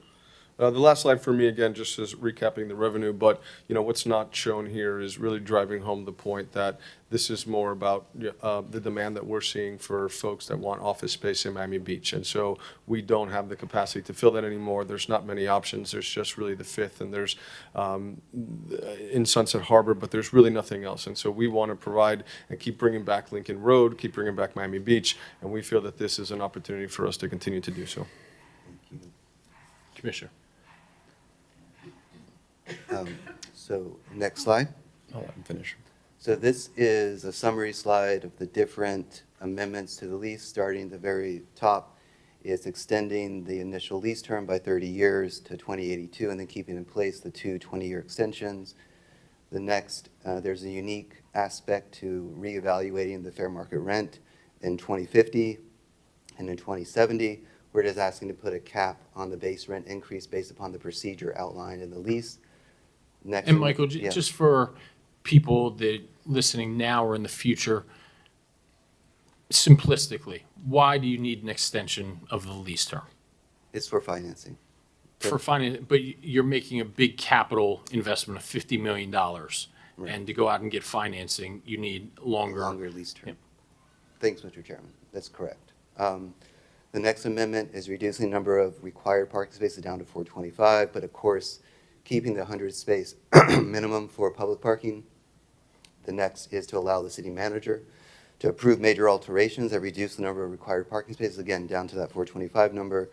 The last slide for me, again, just is recapping the revenue, but, what's not shown here is really driving home the point that this is more about the demand that we're seeing for folks that want office space in Miami Beach. And so we don't have the capacity to fill that anymore. There's not many options. There's just really the Fifth, and there's in Sunset Harbor, but there's really nothing else. And so we want to provide and keep bringing back Lincoln Road, keep bringing back Miami Beach, and we feel that this is an opportunity for us to continue to do so. Commissioner. So next slide. I'll let him finish. So this is a summary slide of the different amendments to the lease. Starting at the very top, it's extending the initial lease term by 30 years to 2082, and then keeping in place the two 20-year extensions. The next, there's a unique aspect to reevaluating the fair market rent in 2050 and in 2070. We're just asking to put a cap on the base rent increase based upon the procedure outlined in the lease. Next, And Michael, just for people that listening now or in the future, simplistically, why do you need an extension of the lease term? It's for financing. For finance, but you're making a big capital investment of $50 million. Right. And to go out and get financing, you need longer. Longer lease term. Thanks, Mr. Chairman. That's correct. The next amendment is reducing the number of required parking spaces down to 425, but of course, keeping the 100 space minimum for public parking. The next is to allow the city manager to approve major alterations that reduce the number of required parking spaces, again, down to that 425 number.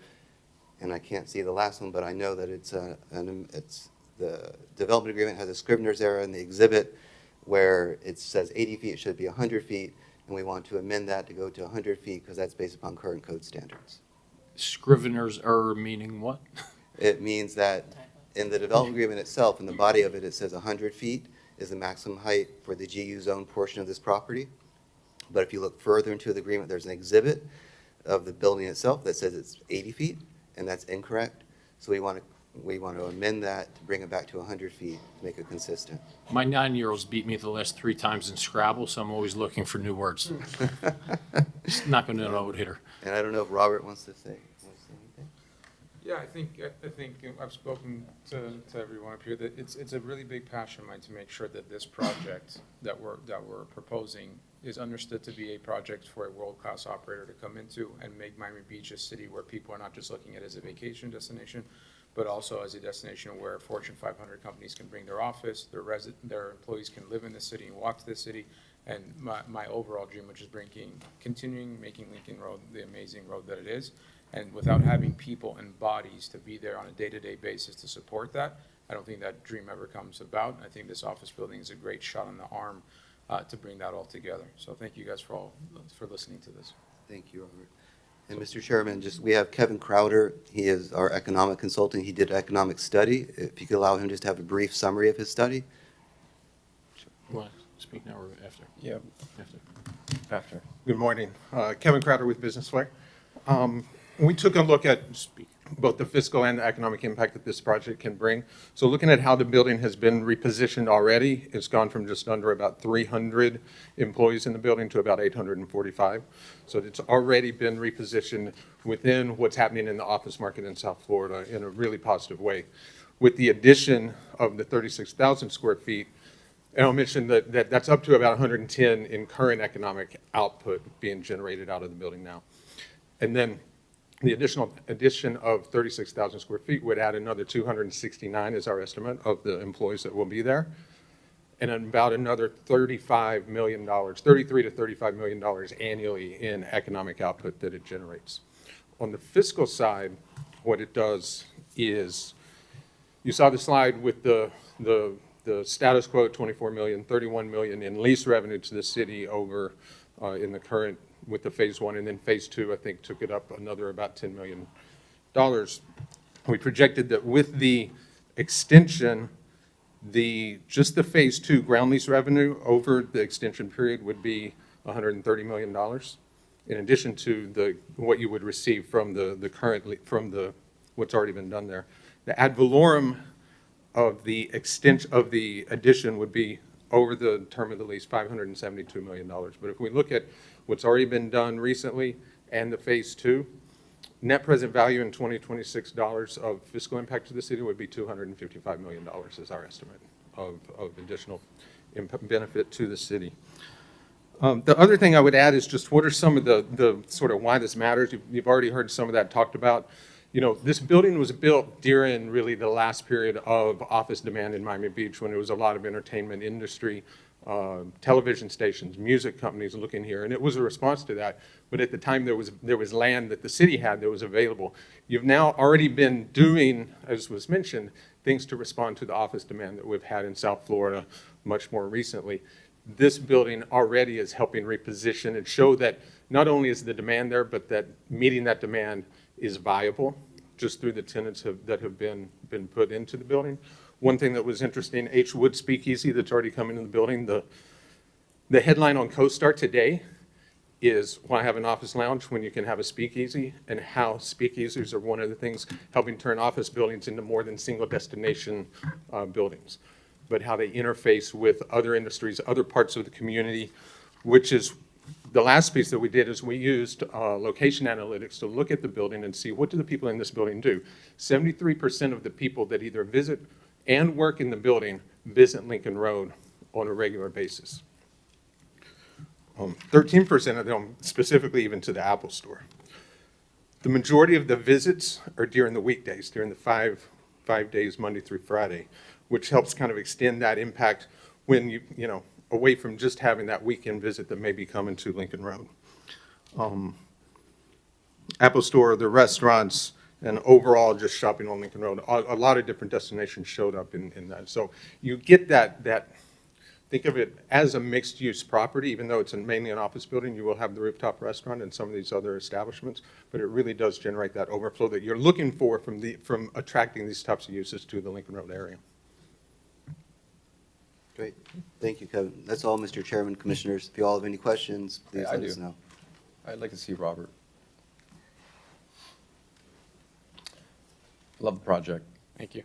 And I can't see the last one, but I know that it's the development agreement has a Scrivener's error in the exhibit where it says 80 feet, it should be 100 feet. And we want to amend that to go to 100 feet because that's based upon current code standards. Scrivener's error meaning what? It means that in the development agreement itself, in the body of it, it says 100 feet is the maximum height for the GU zone portion of this property. But if you look further into the agreement, there's an exhibit of the building itself that says it's 80 feet, and that's incorrect. So we want to amend that to bring it back to 100 feet to make it consistent. My 9-year-olds beat me the last 3 times in Scrabble, so I'm always looking for new words. Just not going to know what hit her. And I don't know if Robert wants to say anything. Yeah, I think I've spoken to everyone up here that it's a really big passion of mine to make sure that this project that we're proposing is understood to be a project for a world-class operator to come into and make Miami Beach a city where people are not just looking at it as a vacation destination, but also as a destination where Fortune 500 companies can bring their office, their employees can live in the city and walk to the city. And my overall dream, which is continuing making Lincoln Road the amazing road that it is, and without having people and bodies to be there on a day-to-day basis to support that, I don't think that dream ever comes about. I think this office building is a great shot on the arm to bring that all together. So thank you guys for listening to this. Thank you, Robert. And Mr. Chairman, we have Kevin Crowder. He is our economic consultant. He did an economic study. If you could allow him just to have a brief summary of his study. Well, speak now or after? Yeah. After. Good morning. Kevin Crowder with Businessway. We took a look at both the fiscal and the economic impact that this project can bring. So looking at how the building has been repositioned already, it's gone from just under about 300 employees in the building to about 845. So it's already been repositioned within what's happening in the office market in South Florida in a really positive way. with the addition of the 36,000 square feet. And I'll mention that that's up to about 110 in current economic output being generated out of the building now. And then the addition of 36,000 square feet would add another 269 is our estimate of the employees that will be there. And about another $33 to $35 million annually in economic output that it generates. On the fiscal side, what it does is, you saw the slide with the status quo, 24 million, 31 million in lease revenue to the city over in the current, with the phase one, and then phase two, I think, took it up another about $10 million. We projected that with the extension, just the phase two ground lease revenue over the extension period would be $130 million, in addition to what you would receive from what's already been done there. The ad valorem of the addition would be over the term of the lease, $572 million. But if we look at what's already been done recently and the phase two, net present value in 2026 dollars of fiscal impact to the city would be $255 million is our estimate of additional benefit to the city. The other thing I would add is just what are some of the sort of why this matters. You've already heard some of that talked about. You know, this building was built during really the last period of office demand in Miami Beach, when there was a lot of entertainment industry, television stations, music companies looking here, and it was a response to that. But at the time, there was land that the city had that was available. You've now already been doing, as was mentioned, things to respond to the office demand that we've had in South Florida much more recently. This building already is helping reposition and show that not only is the demand there, but that meeting that demand is viable just through the tenants that have been put into the building. One thing that was interesting, H. Wood Speakeasy that's already come into the building, the headline on CoStar today is why have an office lounge when you can have a speakeasy, and how speakeasies are one of the things helping turn office buildings into more than single destination buildings, but how they interface with other industries, other parts of the community, which is the last piece that we did is we used location analytics to look at the building and see what do the people in this building do. 73% of the people that either visit and work in the building visit Lincoln Road on a regular basis. 13% of them specifically even to the Apple Store. The majority of the visits are during the weekdays, during the five days, Monday through Friday, which helps kind of extend that impact when you know, away from just having that weekend visit that may be coming to Lincoln Road. Apple Store, the restaurants, and overall just shopping on Lincoln Road. A lot of different destinations showed up in that. So you get that, think of it as a mixed-use property, even though it's mainly an office building, you will have the rooftop restaurant and some of these other establishments, but it really does generate that overflow that you're looking for from attracting these types of uses to the Lincoln Road area. Great. Thank you, Kevin. That's all, Mr. Chairman, Commissioners. If you all have any questions, please let us know. I'd like to see Robert. Love the project. Thank you.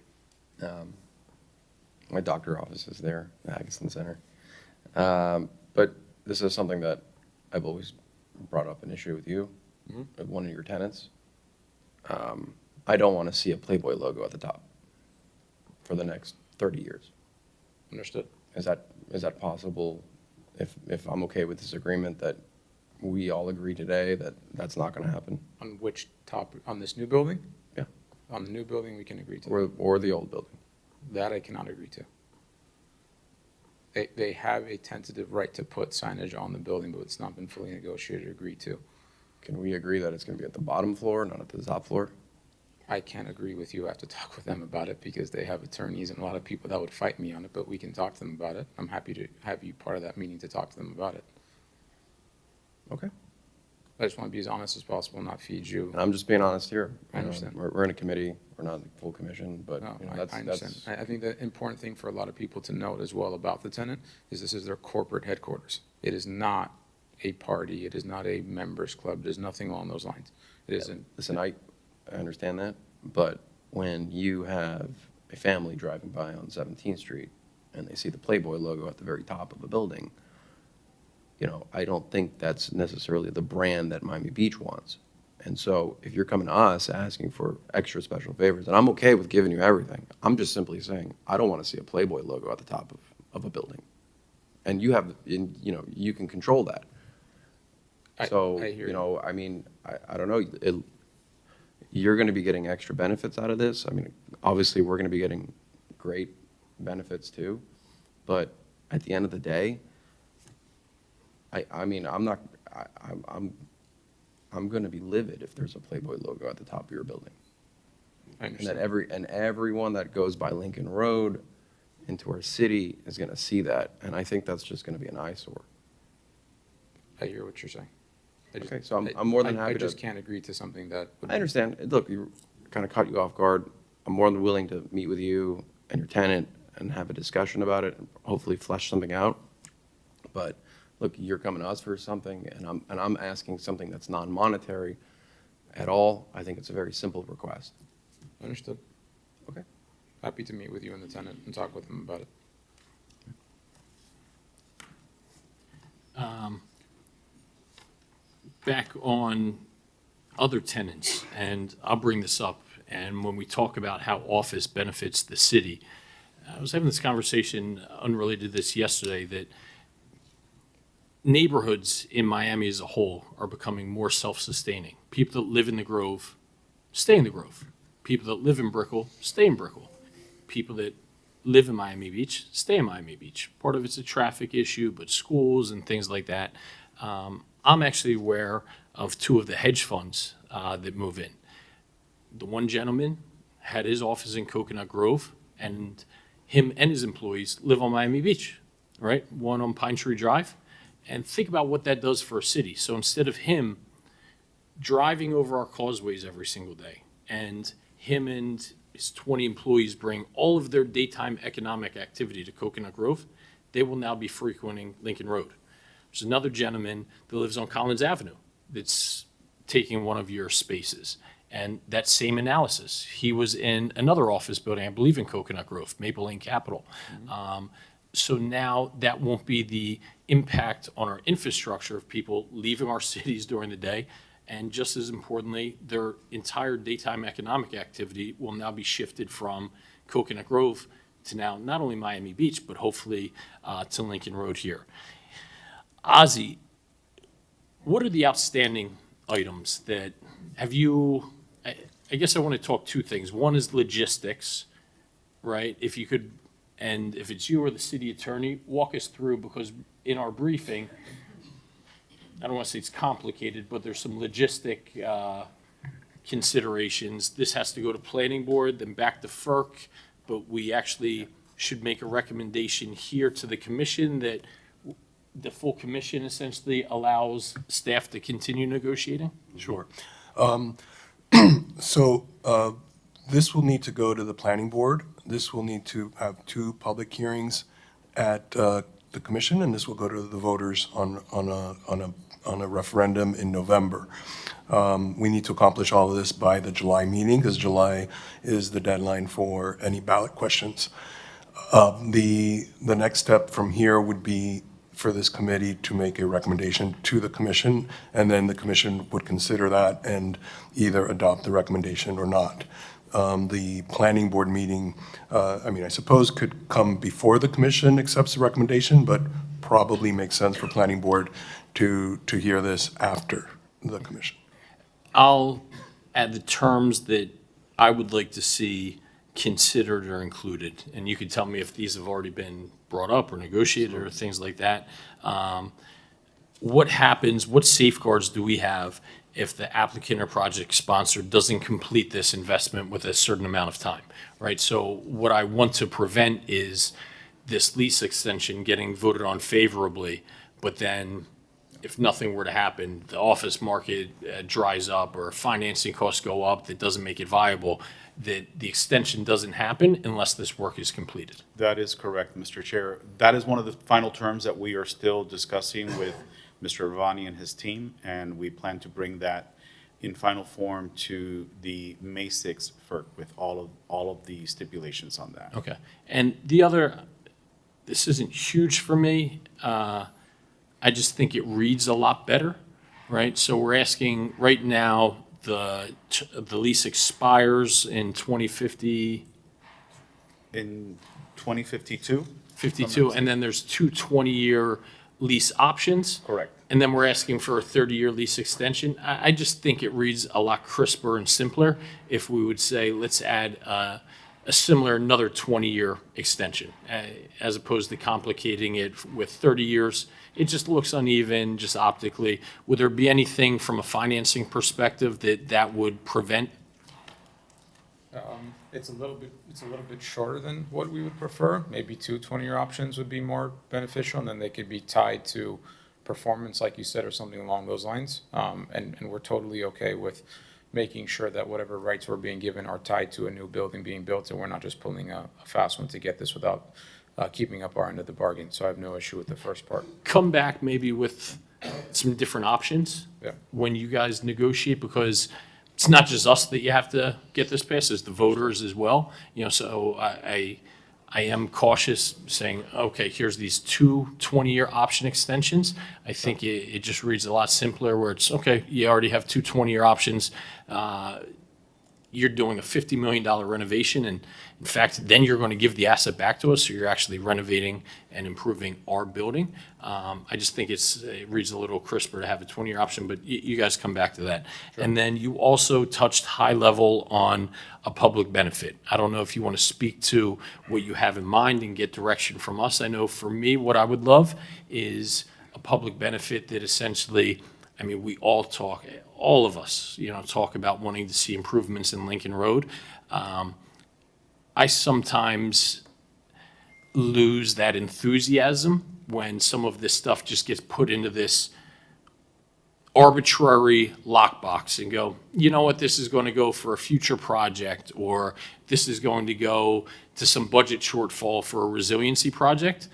My doctor office is there, the Agassiz Center. But this is something that I've always brought up an issue with you, with one of your tenants. I don't want to see a Playboy logo at the top for the next 30 years. Understood. Is that possible, if I'm okay with this agreement, that we all agree today that that's not going to happen? On which topic? On this new building? Yeah. On the new building, we can agree to. Or the old building? That I cannot agree to. They have a tentative right to put signage on the building, but it's not been fully negotiated or agreed to. Can we agree that it's going to be at the bottom floor, not at the top floor? I can't agree with you. I have to talk with them about it because they have attorneys and a lot of people that would fight me on it, but we can talk to them about it. I'm happy to have you part of that meeting to talk to them about it. Okay. I just want to be as honest as possible, not feed you. And I'm just being honest here. I understand. We're in a committee. We're not a full commission, but No, that's, I understand. I think the important thing for a lot of people to note as well about the tenant is this is their corporate headquarters. It is not a party. It is not a members club. There's nothing along those lines. It isn't. Listen, I understand that, but when you have a family driving by on 17th Street and they see the Playboy logo at the very top of a building, you know, I don't think that's necessarily the brand that Miami Beach wants. And so if you're coming to us asking for extra special favors, and I'm okay with giving you everything, I'm just simply saying, I don't want to see a Playboy logo at the top of a building. And you have, you know, you can control that. So, I hear you know, I mean, I don't know, you're going to be getting extra benefits out of this. I mean, obviously, we're going to be getting great benefits too. But at the end of the day, I mean, I'm going to be livid if there's a Playboy logo at the top of your building. I And that understand. everyone that goes by Lincoln Road into our city is going to see that. And I think that's just going to be an eyesore. I hear what you're saying. Okay, so I'm more than happy I just to. can't agree to something that. would- I understand. Look, you kind of caught you off guard. I'm more than willing to meet with you and your tenant and have a discussion about it and hopefully flesh something out. But look, you're coming to us for something, and I'm asking something that's non-monetary at all. I think it's a very simple request. Understood. Okay. Happy to meet with you and the tenant and talk with them about it. Back on other tenants, and I'll bring this up, and when we talk about how office benefits the city, I was having this conversation unrelated to this yesterday, that neighborhoods in Miami as a whole are becoming more self-sustaining. People that live in the Grove stay in the Grove. People that live in Brickell stay in Brickell. People that live in Miami Beach stay in Miami Beach. Part of it's a traffic issue, but schools and things like that. I'm actually aware of two of the hedge funds that move in. The one gentleman had his office in Coconut Grove, and him and his employees live on Miami Beach, right? One on Pine Tree Drive. And think about what that does for a city. So instead of him driving over our causeways every single day, and him and his 20 employees bring all of their daytime economic activity to Coconut Grove, they will now be frequenting Lincoln Road. There's another gentleman that lives on Collins Avenue that's taking one of your spaces. And that same analysis, he was in another office building, I believe in Coconut Grove, Maple Lane Capital. So now that won't be the impact on our infrastructure of people leaving our cities during the day. And just as importantly, their entire daytime economic activity will now be shifted from Coconut Grove to now not only Miami Beach, but hopefully to Lincoln Road here. Ozzy, what are the outstanding items that have you, I guess I want to talk two things. One is logistics, right? If you could, and if it's you or the city attorney, walk us through, because in our briefing, I don't want to say it's complicated, but there's some logistic considerations. This has to go to planning board, then back to FERC, but we actually should make a recommendation here to the commission that the full commission essentially allows staff to continue negotiating? Sure. So this will need to go to the planning board. This will need to have two public hearings at the commission, and this will go to the voters on a referendum in November. We need to accomplish all of this by the July meeting, because July is the deadline for any ballot questions. The next step from here would be for this committee to make a recommendation to the commission, and then the commission would consider that and either adopt the recommendation or not. The planning board meeting, I suppose could come before the commission accepts the recommendation, but probably makes sense for planning board to hear this after the commission. I'll add the terms that I would like to see considered or included, and you can tell me if these have already been brought up or negotiated or things like that. What happens, what safeguards do we have if the applicant or project sponsor doesn't complete this investment with a certain amount of time, right? So what I want to prevent is this lease extension getting voted on favorably, but then if nothing were to happen, the office market dries up or financing costs go up, that doesn't make it viable, that the extension doesn't happen unless this work is completed. That is correct, Mr. Chair. That is one of the final terms that we are still discussing with Mr. Ravani and his team, and we plan to bring that in final form to the May 6th FERC with all of the stipulations on that. Okay. And the other, this isn't huge for me. I just think it reads a lot better, right? So we're asking right now the lease expires in 2050. In 2052? 52, and then there's two 20-year lease options. Correct. And then we're asking for a 30-year lease extension. I just think it reads a lot crisper and simpler if we would say, let's add a similar, another 20-year extension, as opposed to complicating it with 30 years. It just looks uneven, just optically. Would there be anything from a financing perspective that would prevent? It's a little bit shorter than what we would prefer. Maybe two 20-year options would be more beneficial, and then they could be tied to performance, like you said, or something along those lines. And we're totally okay with making sure that whatever rights we're being given are tied to a new building being built, and we're not just pulling a fast one to get this without keeping up our end of the bargain. So I have no issue with the first part. Come back maybe with some different options Yeah. when you guys negotiate, because it's not just us that you have to get this passed, it's the voters as well. So I am cautious saying, okay, here's these two 20-year option extensions. I think it just reads a lot simpler where it's, okay, you already have two 20-year options. You're doing a $50 million renovation, and in fact, then you're going to give the asset back to us, so you're actually renovating and improving our building. I just think it reads a little crisper to have a 20-year option, but you guys come back to that. Sure. And then you also touched high level on a public benefit. I don't know if you want to speak to what you have in mind and get direction from us. I know for me, what I would love is a public benefit that essentially, I mean, we all talk, all of us, talk about wanting to see improvements in Lincoln Road. I sometimes lose that enthusiasm when some of this stuff just gets put into this arbitrary lockbox and go, you know what, this is going to go for a future project, or this is going to go to some budget shortfall for a resiliency project.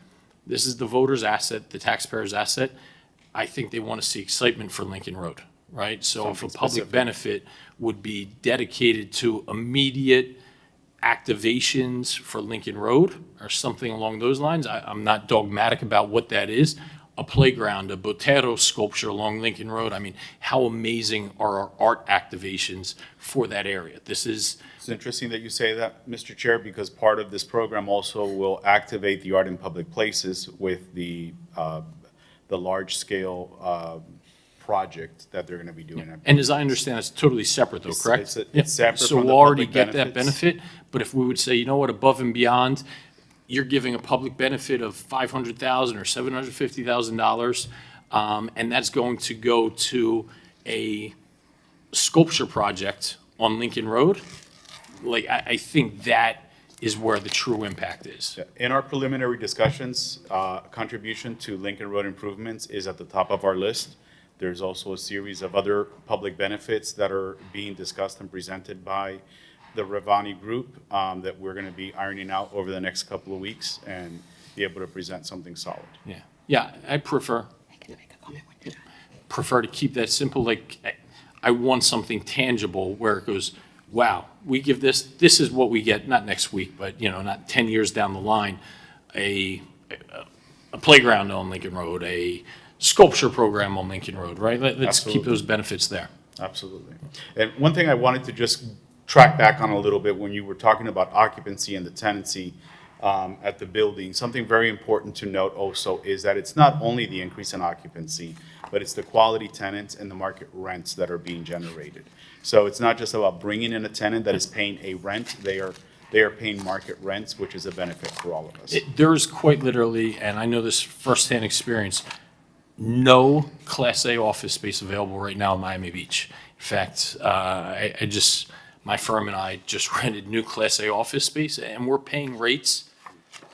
This is the voter's asset, the taxpayer's asset. I think they want to see excitement for Lincoln Road, right? So if a public benefit would be dedicated to immediate activations for Lincoln Road or something along those lines, I'm not dogmatic about what that is. A playground, a Botero sculpture along Lincoln Road. I mean, how amazing are our art activations for that area? It's interesting that you say that, Mr. Chair, because part of this program also will activate the art in public places with the large-scale project that they're going to be doing. And as I understand, it's totally separate, though, correct? It's separate so from the we'll already public get that benefit, but if we would say, you know what, above and beyond, you're giving a public benefit of $500,000 or $750,000, and that's going to go to a sculpture project on Lincoln Road. Like, I think that is where the true impact is. In our preliminary discussions, contribution to Lincoln Road improvements is at the top of our list. There's also a series of other public benefits that are being discussed and presented by the Ravani Group that we're going to be ironing out over the next couple of weeks and be able to present something solid. Yeah, I prefer to keep that simple. Like, I want something tangible where it goes, wow, we give this is what we get, not next week, but, not 10 years down the line, a playground on Lincoln Road, a sculpture program on Lincoln Road, right? Let's keep those benefits there. Absolutely. And one thing I wanted to just track back on a little bit when you were talking about occupancy and the tenancy at the building, something very important to note also is that it's not only the increase in occupancy, but it's the quality tenants and the market rents that are being generated. So it's not just about bringing in a tenant that is paying a rent. They are paying market rents, which is a benefit for all of us. There's quite literally, and I know this firsthand experience, no Class A office space available right now in Miami Beach. In fact, my firm and I just rented new Class A office space, and we're paying rates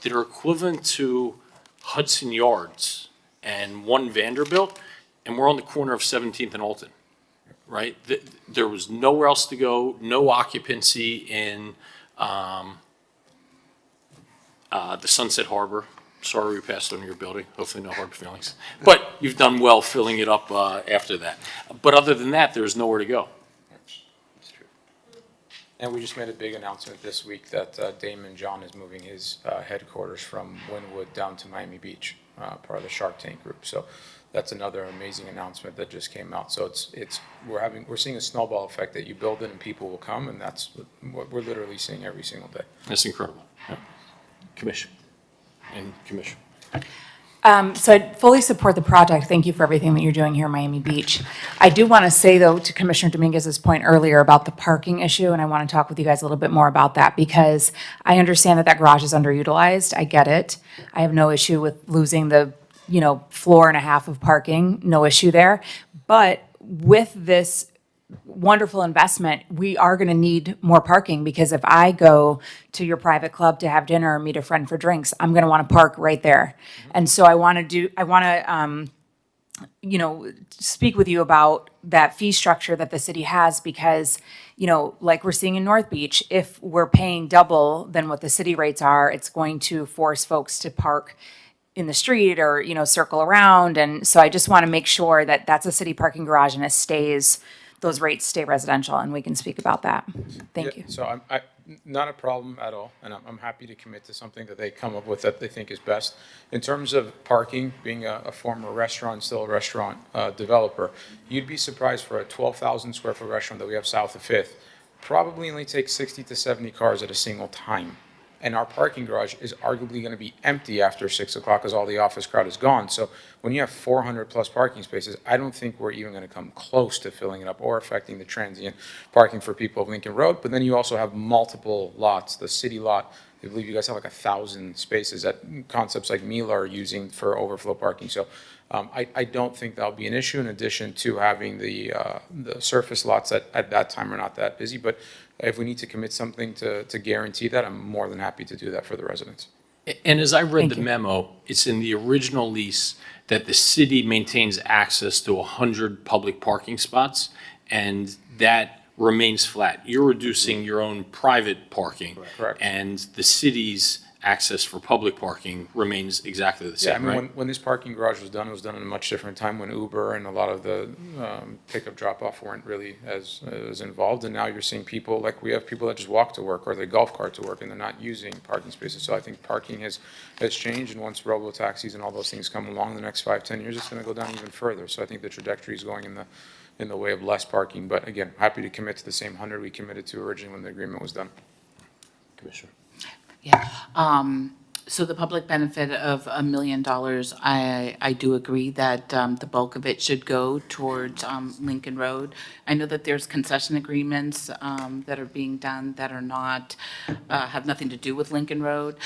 that are equivalent to Hudson Yards and One Vanderbilt, and we're on the corner of 17th and Alton, right? There was nowhere else to go, no occupancy in the Sunset Harbor. Sorry we passed on your building. Hopefully no hard feelings. But you've done well filling it up after that. But other than that, there's nowhere to go. And we just made a big announcement this week that Damon John is moving his headquarters from Wynwood down to Miami Beach, part of the Shark Tank group. So that's another amazing announcement that just came out. So we're seeing a snowball effect that you build it and people will come, and that's what we're literally seeing every single day. That's incredible. Yeah. Commission. And Commission. So I fully support the project. Thank you for everything that you're doing here in Miami Beach. I do want to say, though, to Commissioner Dominguez's point earlier about the parking issue, and I want to talk with you guys a little bit more about that, because I understand that that garage is underutilized. I get it. I have no issue with losing the, floor and a half of parking, no issue there. But with this wonderful investment, we are going to need more parking, because if I go to your private club to have dinner or meet a friend for drinks, I'm going to want to park right there. And so I want to speak with you about that fee structure that the city has, because, like we're seeing in North Beach, if we're paying double than what the city rates are, it's going to force folks to park in the street or, circle around. And so I just want to make sure that that's a city parking garage and those rates stay residential, and we can speak about that. Thank you. So I not a problem at all, and I'm happy to commit to something that they come up with that they think is best. In terms of parking, being a former restaurant, still a restaurant developer, you'd be surprised for a 12,000 square foot restaurant that we have south of 5th, probably only takes 60 to 70 cars at a single time. And our parking garage is arguably going to be empty after 6 o'clock because all the office crowd is gone. So when you have 400 plus parking spaces, I don't think we're even going to come close to filling it up or affecting the transient parking for people of Lincoln Road. But then you also have multiple lots. The city lot, I believe you guys have like 1,000 spaces that concepts like Mila are using for overflow parking. So I don't think that'll be an issue, in addition to having the surface lots that at that time are not that busy. But if we need to commit something to guarantee that, I'm more than happy to do that for the residents. And as I read the memo, it's in the original lease that the city maintains access to 100 public parking spots, and that remains flat. You're reducing your own private parking. Correct. And the city's access for public parking remains exactly the same, right? When this parking garage was done, it was done at a much different time when Uber and a lot of the pickup drop-off weren't really as involved. And now you're seeing people, like we have people that just walk to work or they golf cart to work, and they're not using parking spaces. So I think parking has changed, and once robo-taxis and all those things come along in the next 5-10 years, it's going to go down even further. So I think the trajectory is going in the way of less parking. But again, happy to commit to the same 100 we committed to originally when the agreement was done. Commissioner. Yeah. So the public benefit of $1 million, I do agree that the bulk of it should go towards Lincoln Road. I know that there's concession agreements that are being done that are not, have nothing to do with Lincoln Road.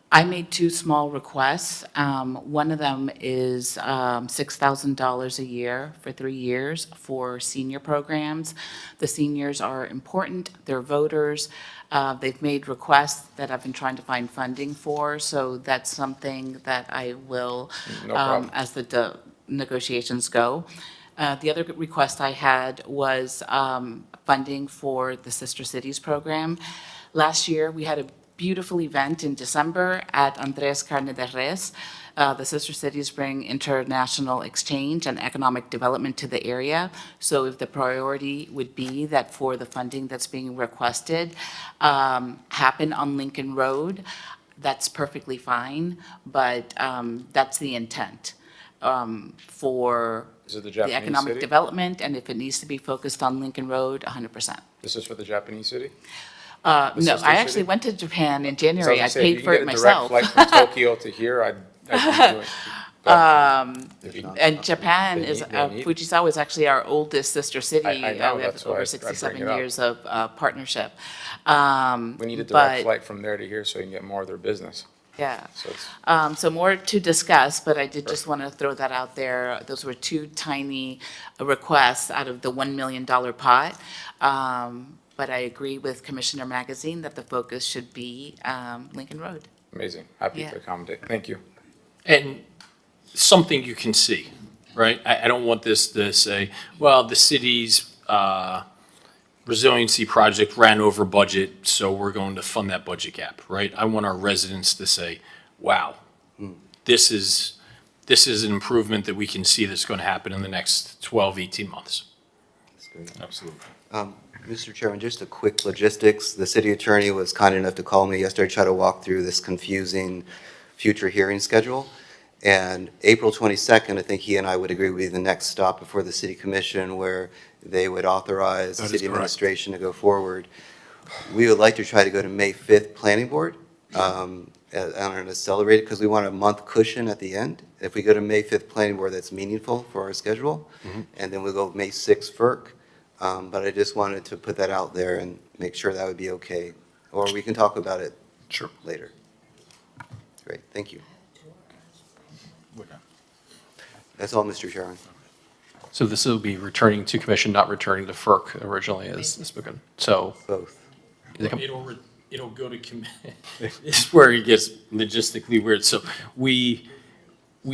I made 2 small requests. One of them is $6,000 a year for 3 years for senior programs. The seniors are important, they're voters. They've made requests that I've been trying to find funding for, so that's something that I will, as the negotiations go. The other request I had was funding for the Sister Cities program. Last year, we had a beautiful event in December at Andres Carne de Res. The Sister Cities bring international exchange and economic development to the area. So if the priority would be that for the funding that's being requested happen on Lincoln Road, that's perfectly fine, but that's the intent for the economic development, and if it needs to be focused on Lincoln Road, 100%. This is for the Japanese city? No, I actually went to Japan in January. I paid for it myself. If you get a direct flight from Tokyo to here, I'd be doing it. And Japan is, Fujisawa is actually our oldest sister city. I know, we have that's why over I 67 bring it up. years of partnership. We need a direct flight from there to here so you can get more of their business. Yeah. So it's So more to discuss, but I did just want to throw that out there. Those were 2 tiny requests out of the $1 million pot. But I agree with Commissioner Magazine that the focus should be Lincoln Road. amazing. Happy to accommodate. Thank you. And something you can see, right? I don't want this to say, well, the city's resiliency project ran over budget, so we're going to fund that budget gap, right? I want our residents to say, wow, this is an improvement that we can see that's going to happen in the next 12, 18 months. That's great. Absolutely. Mr. Chairman, just a quick logistics. The city attorney was kind enough to call me yesterday to try to walk through this confusing future hearing schedule. And April 22nd, I think he and I would agree would be the next stop before the city commission where they would authorize the That is city correct. administration to go forward. We would like to try to go to May 5th planning board on an accelerated, because we want a month cushion at the end. If we go to May 5th planning board, that's meaningful for our schedule. And then we'll go May 6th FERC. But I just wanted to put that out there and make sure that would be okay. Or we can talk about it later. Great, thank you. That's all, Mr. Chairman. So this will be returning to commission, not returning to FERC originally as spoken. So. Both. It'll go to committee. This is where it gets logistically weird. So we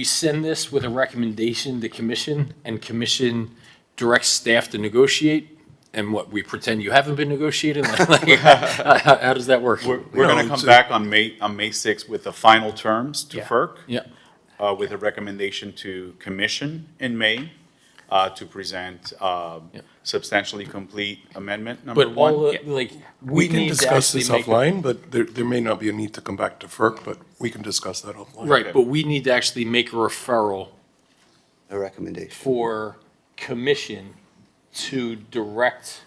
send this with a recommendation to commission, and commission directs staff to negotiate. And what, we pretend you haven't been negotiating? How does that work? We're going to come back on May 6th with the final terms to FERC. Yeah. With a recommendation to commission in May to present substantially complete amendment number But one. We can need to discuss this actually make offline, but there may not be a need to come back to FERC, but we can discuss that offline. Right, but we need to actually make a referral. A recommendation. For commission to direct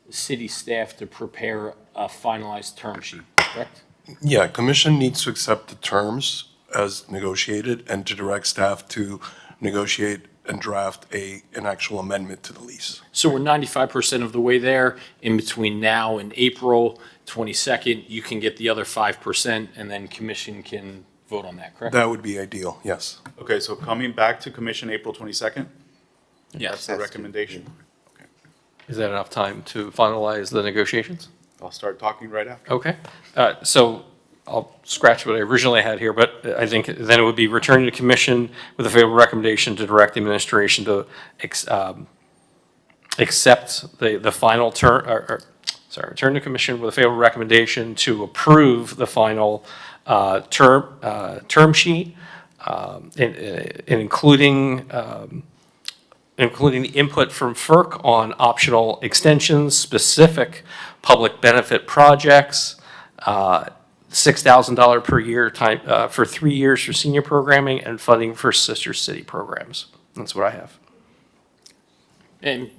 city staff to prepare a finalized term sheet, correct? Yeah, commission needs to accept the terms as negotiated and to direct staff to negotiate and draft an actual amendment to the lease. So we're 95% of the way there. In between now and April 22nd, you can get the other 5%, and then commission can vote on that, correct? That would be ideal, yes. Okay, so coming back to commission April 22nd? Yes. That's the recommendation. Is that enough time to finalize the negotiations? I'll start talking right after. Okay. So I'll scratch what I originally had here, but I think then it would be returning to commission with a favorable recommendation to direct the administration to accept the final term, return to commission with a favorable recommendation to approve the final term sheet, including the input from FERC on optional extensions, specific public benefit projects, $6,000 per year for 3 years for senior programming, and funding for sister city programs. That's what I have. And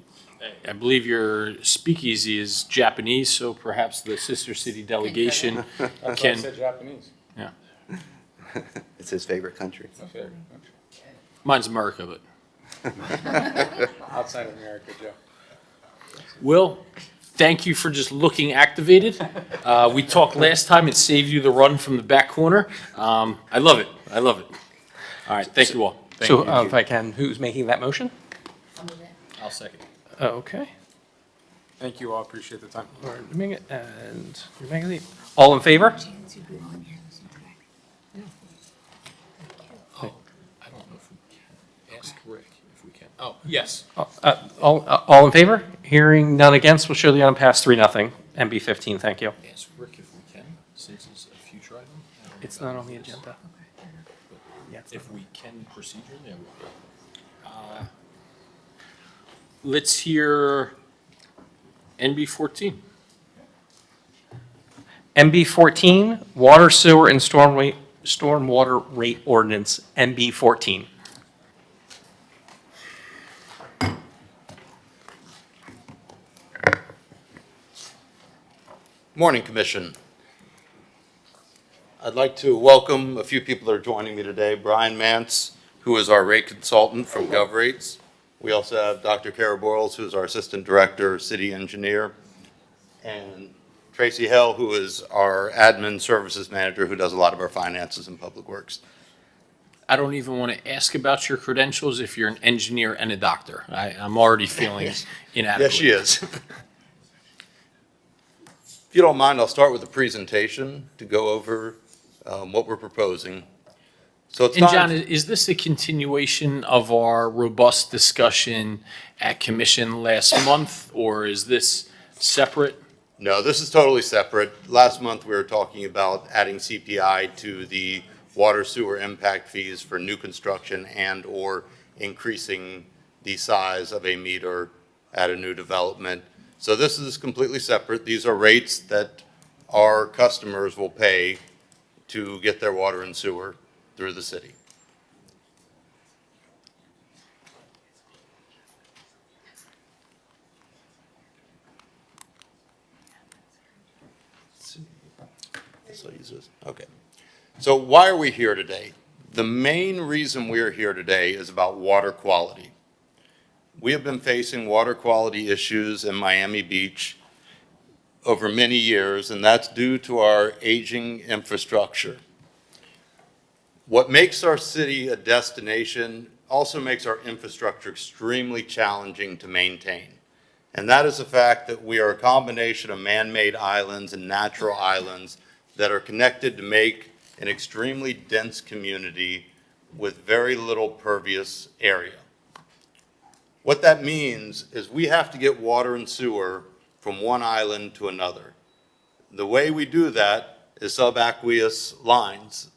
I believe your speakeasy is Japanese, so perhaps the sister city delegation That's why I can. said Japanese. Yeah. It's his favorite country. My favorite country. Mine's America, but. Outside of America, Joe. Will, thank you for just looking activated. We talked last time, it saved you the run from the back corner. I love it. I love it. All right, thank you all. So if I can, who's making that motion? I'll second. Okay. Thank you all, appreciate the time. Lauren Dominguez and you're making the, all in favor? I don't know if we can. Ask Rick if we can. Oh, yes. All in favor? Hearing none against, we'll show the item pass 3-0. MB 15, thank you. Ask Rick if we can, since it's a future item. It's not on the agenda. If we can procedurally, I will. Let's hear NB 14. MB 14, Water, Sewer, and Stormwater Rate Ordinance, MB 14. Morning, Commission. I'd like to welcome a few people that are joining me today. Brian Mance, who is our rate consultant from GovRates. We also have Dr. Kara Boyles, who is our assistant director, city engineer, and Tracy Hell, who is our admin services manager, who does a lot of our finances and public works. I don't even want to ask about your credentials if you're an engineer and a doctor. I'm already feeling inadequate. Yes, she is. If you don't mind, I'll start with a presentation to go over what we're proposing. So it's And John, is this a continuation of our robust discussion at commission last month, or is this separate? No, this is totally separate. Last month, we were talking about adding CPI to the water sewer impact fees for new construction and/or increasing the size of a meter at a new development. So this is completely separate. These are rates that our customers will pay to get their water and sewer through the city. So use this. Okay. So why are we here today? The main reason we are here today is about water quality. We have been facing water quality issues in Miami Beach over many years, and that's due to our aging infrastructure. What makes our city a destination also makes our infrastructure extremely challenging to maintain. And that is the fact that we are a combination of man-made islands and natural islands that are connected to make an extremely dense community with very little pervious area. What that means is we have to get water and sewer from one island to another. The way we do that is subaqueous lines,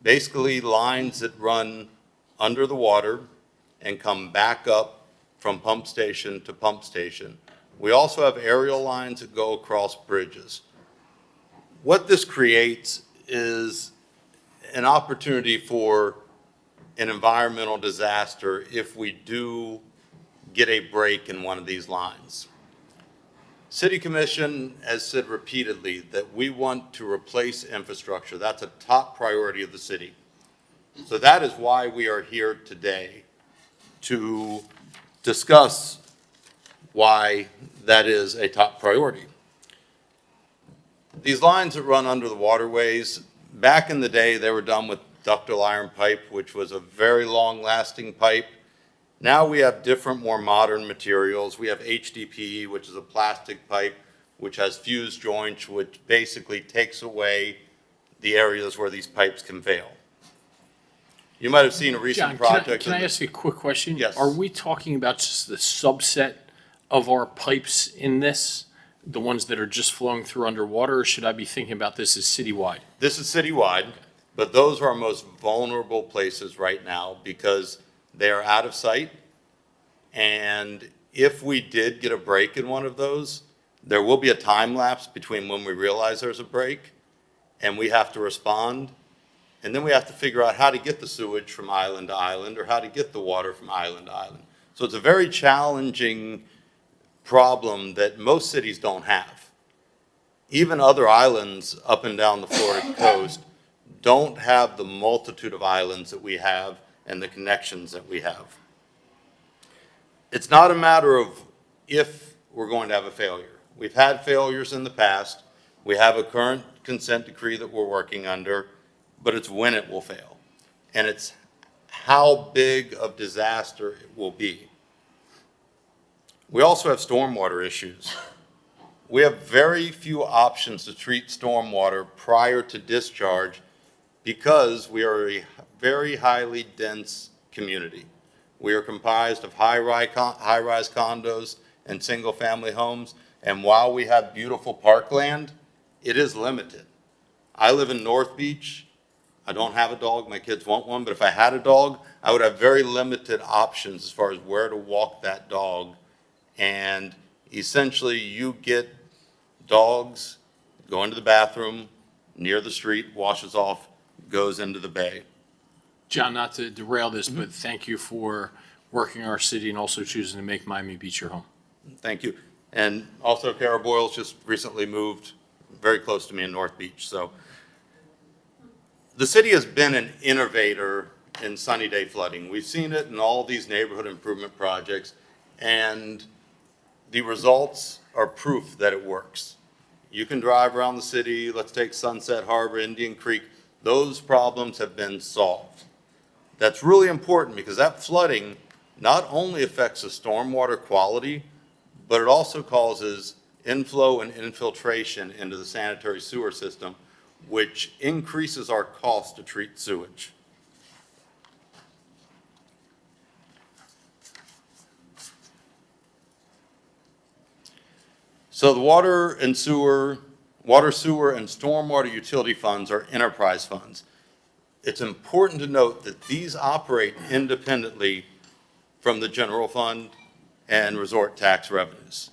basically lines that run under the water and come back up from pump station to pump station. We also have aerial lines that go across bridges. What this creates is an opportunity for an environmental disaster if we do get a break in one of these lines. City Commission has said repeatedly that we want to replace infrastructure. That's a top priority of the city. So that is why we are here today, to discuss why that is a top priority. These lines that run under the waterways, back in the day, they were done with ductile iron pipe, which was a very long-lasting pipe. Now we have different, more modern materials. We have HDPE, which is a plastic pipe, which has fused joints, which basically takes away the areas where these pipes can fail. You might have seen a recent project. Can I ask you a quick question? Yes. Are we talking about just the subset of our pipes in this, the ones that are just flowing through underwater, or should I be thinking about this as citywide? This is citywide, but those are our most vulnerable places right now because they are out of sight. And if we did get a break in one of those, there will be a time lapse between when we realize there's a break and we have to respond. And then we have to figure out how to get the sewage from island to island or how to get the water from island to island. So it's a very challenging problem that most cities don't have. Even other islands up and down the Florida coast don't have the multitude of islands that we have and the connections that we have. It's not a matter of if we're going to have a failure. We've had failures in the past. We have a current consent decree that we're working under, but it's when it will fail. And it's how big of disaster it will be. We also have stormwater issues. We have very few options to treat stormwater prior to discharge because we are a very highly dense community. We are comprised of high-rise condos and single-family homes, and while we have beautiful parkland, it is limited. I live in North Beach. I don't have a dog. My kids want one, but if I had a dog, I would have very limited options as far as where to walk that dog. And essentially, you get dogs, go into the bathroom, near the street, washes off, goes into the bay. John, not to derail this, but thank you for working our city and also choosing to make Miami Beach your home. Thank you. And also, Kara Boyles just recently moved very close to me in North Beach. So the city has been an innovator in sunny day flooding. We've seen it in all these neighborhood improvement projects, and the results are proof that it works. You can drive around the city. Let's take Sunset Harbor, Indian Creek. Those problems have been solved. That's really important because that flooding not only affects the stormwater quality, but it also causes inflow and infiltration into the sanitary sewer system, which increases our cost to treat sewage. So the water, sewer, and stormwater utility funds are enterprise funds. It's important to note that these operate independently from the general fund and resort tax revenues.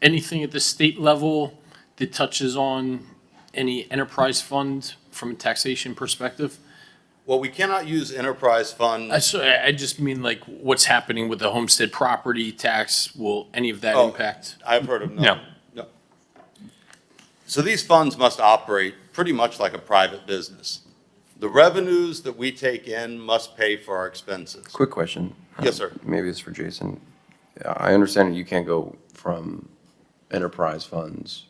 anything at the state level that touches on any enterprise fund from a taxation perspective? Well, we cannot use enterprise funds. I just mean like what's happening with the homestead property tax. Will any of that Oh, impact? I've heard of No. no. So these funds must operate pretty much like a private business. The revenues that we take in must pay for our expenses. Quick question. Yes, sir. Maybe it's for Jason. I understand that you can't go from enterprise funds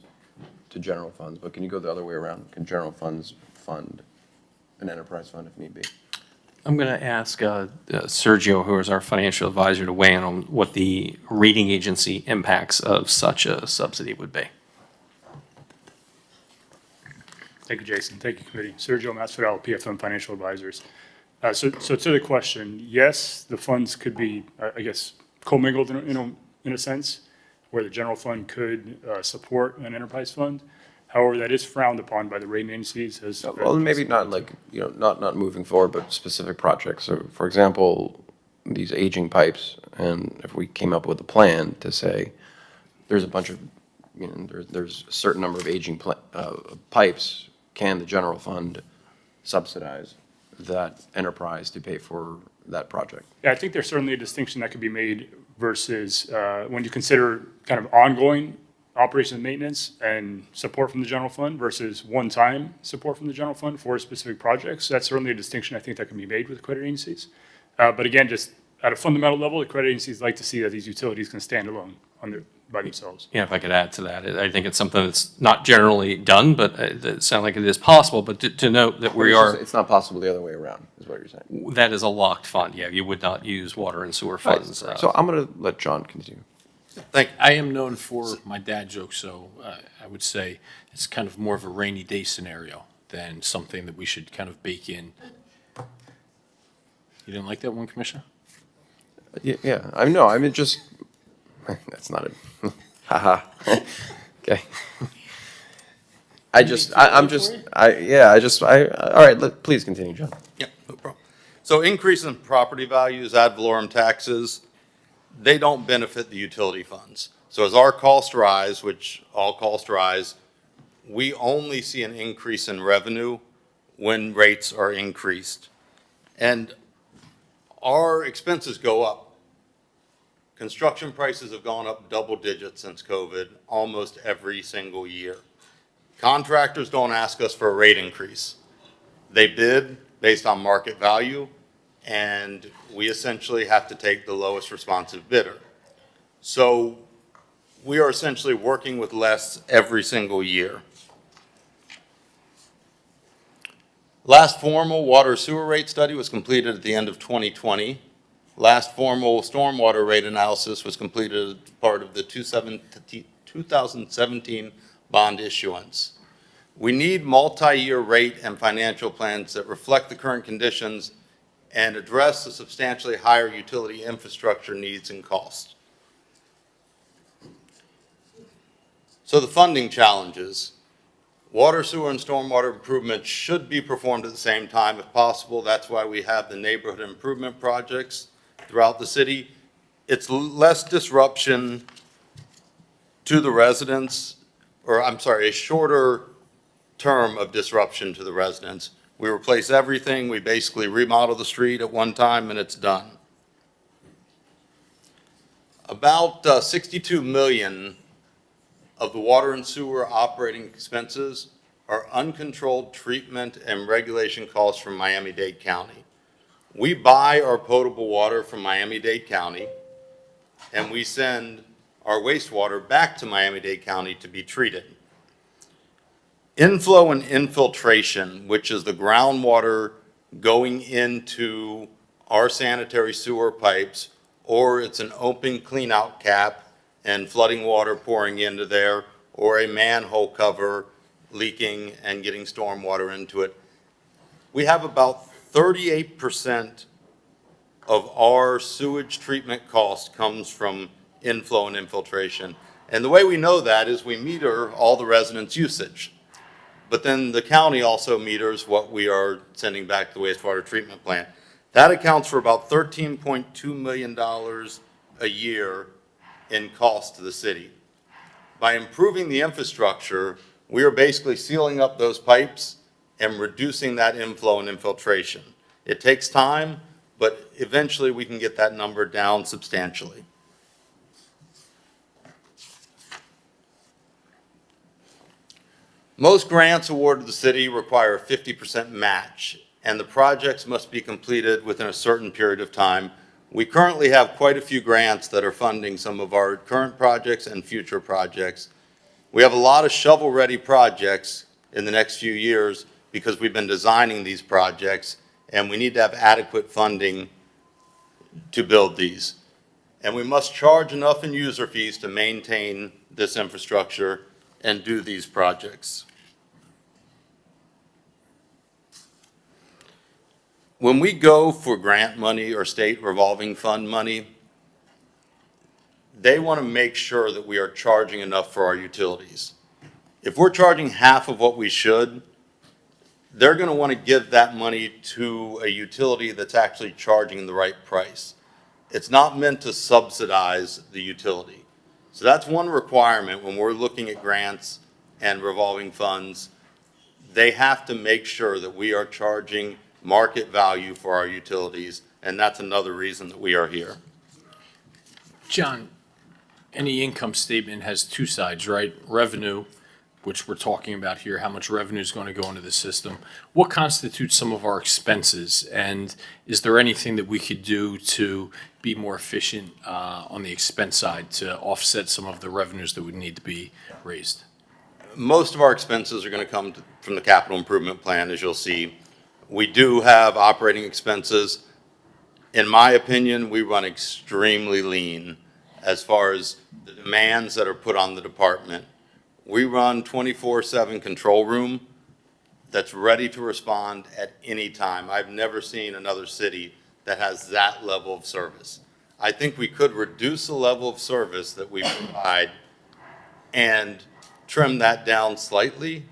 to general funds, but can you go the other way around? Can general funds fund an enterprise fund if need be? I'm going to ask Sergio, who is our financial advisor, to weigh in on what the rating agency impacts of such a subsidy would be. Thank you, Jason. Thank you, committee. Sergio Masvidal, PFM Financial Advisors. So to the question, yes, the funds could be, I guess, commingled in a sense, where the general fund could support an enterprise fund. However, that is frowned upon by the rating agencies as. Well, maybe not like, not moving forward, but specific projects. So for example, these aging pipes, and if we came up with a plan to say, there's a bunch of, there's a certain number of aging pipes, can the general fund subsidize that enterprise to pay for that project? Yeah, I think there's certainly a distinction that could be made versus when you consider kind of ongoing operation and maintenance and support from the general fund versus one-time support from the general fund for specific projects. So that's certainly a distinction I think that can be made with credit agencies. But again, just at a fundamental level, the credit agencies like to see that these utilities can stand alone by themselves. Yeah, if I could add to that, I think it's something that's not generally done, but it sounds like it is possible. But to note that we are. It's not possible the other way around, is what you're saying. That is a locked fund. Yeah, you would not use water and sewer funds. So I'm going to let John continue. Thank. I am known for my dad jokes, so I would say it's kind of more of a rainy day scenario than something that we should kind of bake in. You didn't like that one, Commissioner? Yeah, I know. I mean, just that's not it. Haha. Okay. All right. Please continue, John. Yeah, no problem. So increase in property values, ad valorem taxes, they don't benefit the utility funds. So as our costs rise, which all costs rise, we only see an increase in revenue when rates are increased. And our expenses go up. Construction prices have gone up double digits since COVID, almost every single year. Contractors don't ask us for a rate increase. They bid based on market value, and we essentially have to take the lowest responsive bidder. So we are essentially working with less every single year. Last formal water sewer rate study was completed at the end of 2020. Last formal stormwater rate analysis was completed as part of the 2017 bond issuance. We need multi-year rate and financial plans that reflect the current conditions and address the substantially higher utility infrastructure needs and costs. So the funding challenges. Water, sewer, and stormwater improvements should be performed at the same time if possible. That's why we have the neighborhood improvement projects throughout the city. It's less disruption to the residents, or I'm sorry, a shorter term of disruption to the residents. We replace everything. We basically remodel the street at one time and it's done. About 62 million of the water and sewer operating expenses are uncontrolled treatment and regulation costs from Miami-Dade County. We buy our potable water from Miami-Dade County and we send our wastewater back to Miami-Dade County to be treated. Inflow and infiltration, which is the groundwater going into our sanitary sewer pipes, or it's an open cleanout cap and flooding water pouring into there, or a manhole cover leaking and getting storm water into it. We have about 38% of our sewage treatment cost comes from inflow and infiltration. And the way we know that is we meter all the residents' usage. But then the county also meters what we are sending back to the wastewater treatment plant. That accounts for about $13.2 million a year in cost to the city. By improving the infrastructure, we are basically sealing up those pipes and reducing that inflow and infiltration. It takes time, but eventually we can get that number down substantially. Most grants awarded to the city require a 50% match, and the projects must be completed within a certain period of time. We currently have quite a few grants that are funding some of our current projects and future projects. We have a lot of shovel-ready projects in the next few years because we've been designing these projects, and we need to have adequate funding to build these. And we must charge enough in user fees to maintain this infrastructure and do these projects. When we go for grant money or state revolving fund money, they want to make sure that we are charging enough for our utilities. If we're charging half of what we should, they're going to want to give that money to a utility that's actually charging the right price. It's not meant to subsidize the utility. So that's one requirement when we're looking at grants and revolving funds. They have to make sure that we are charging market value for our utilities, and that's another reason that we are here. John, any income statement has two sides, right? Revenue, which we're talking about here, how much revenue is going to go into the system. What constitutes some of our expenses? And is there anything that we could do to be more efficient on the expense side to offset some of the revenues that would need to be raised? Most of our expenses are going to come from the capital improvement plan, as you'll see. We do have operating expenses. In my opinion, we run extremely lean as far as the demands that are put on the department. We run 24/7 control room that's ready to respond at any time. I've never seen another city that has that level of service. I think we could reduce the level of service that we provide and trim that down slightly.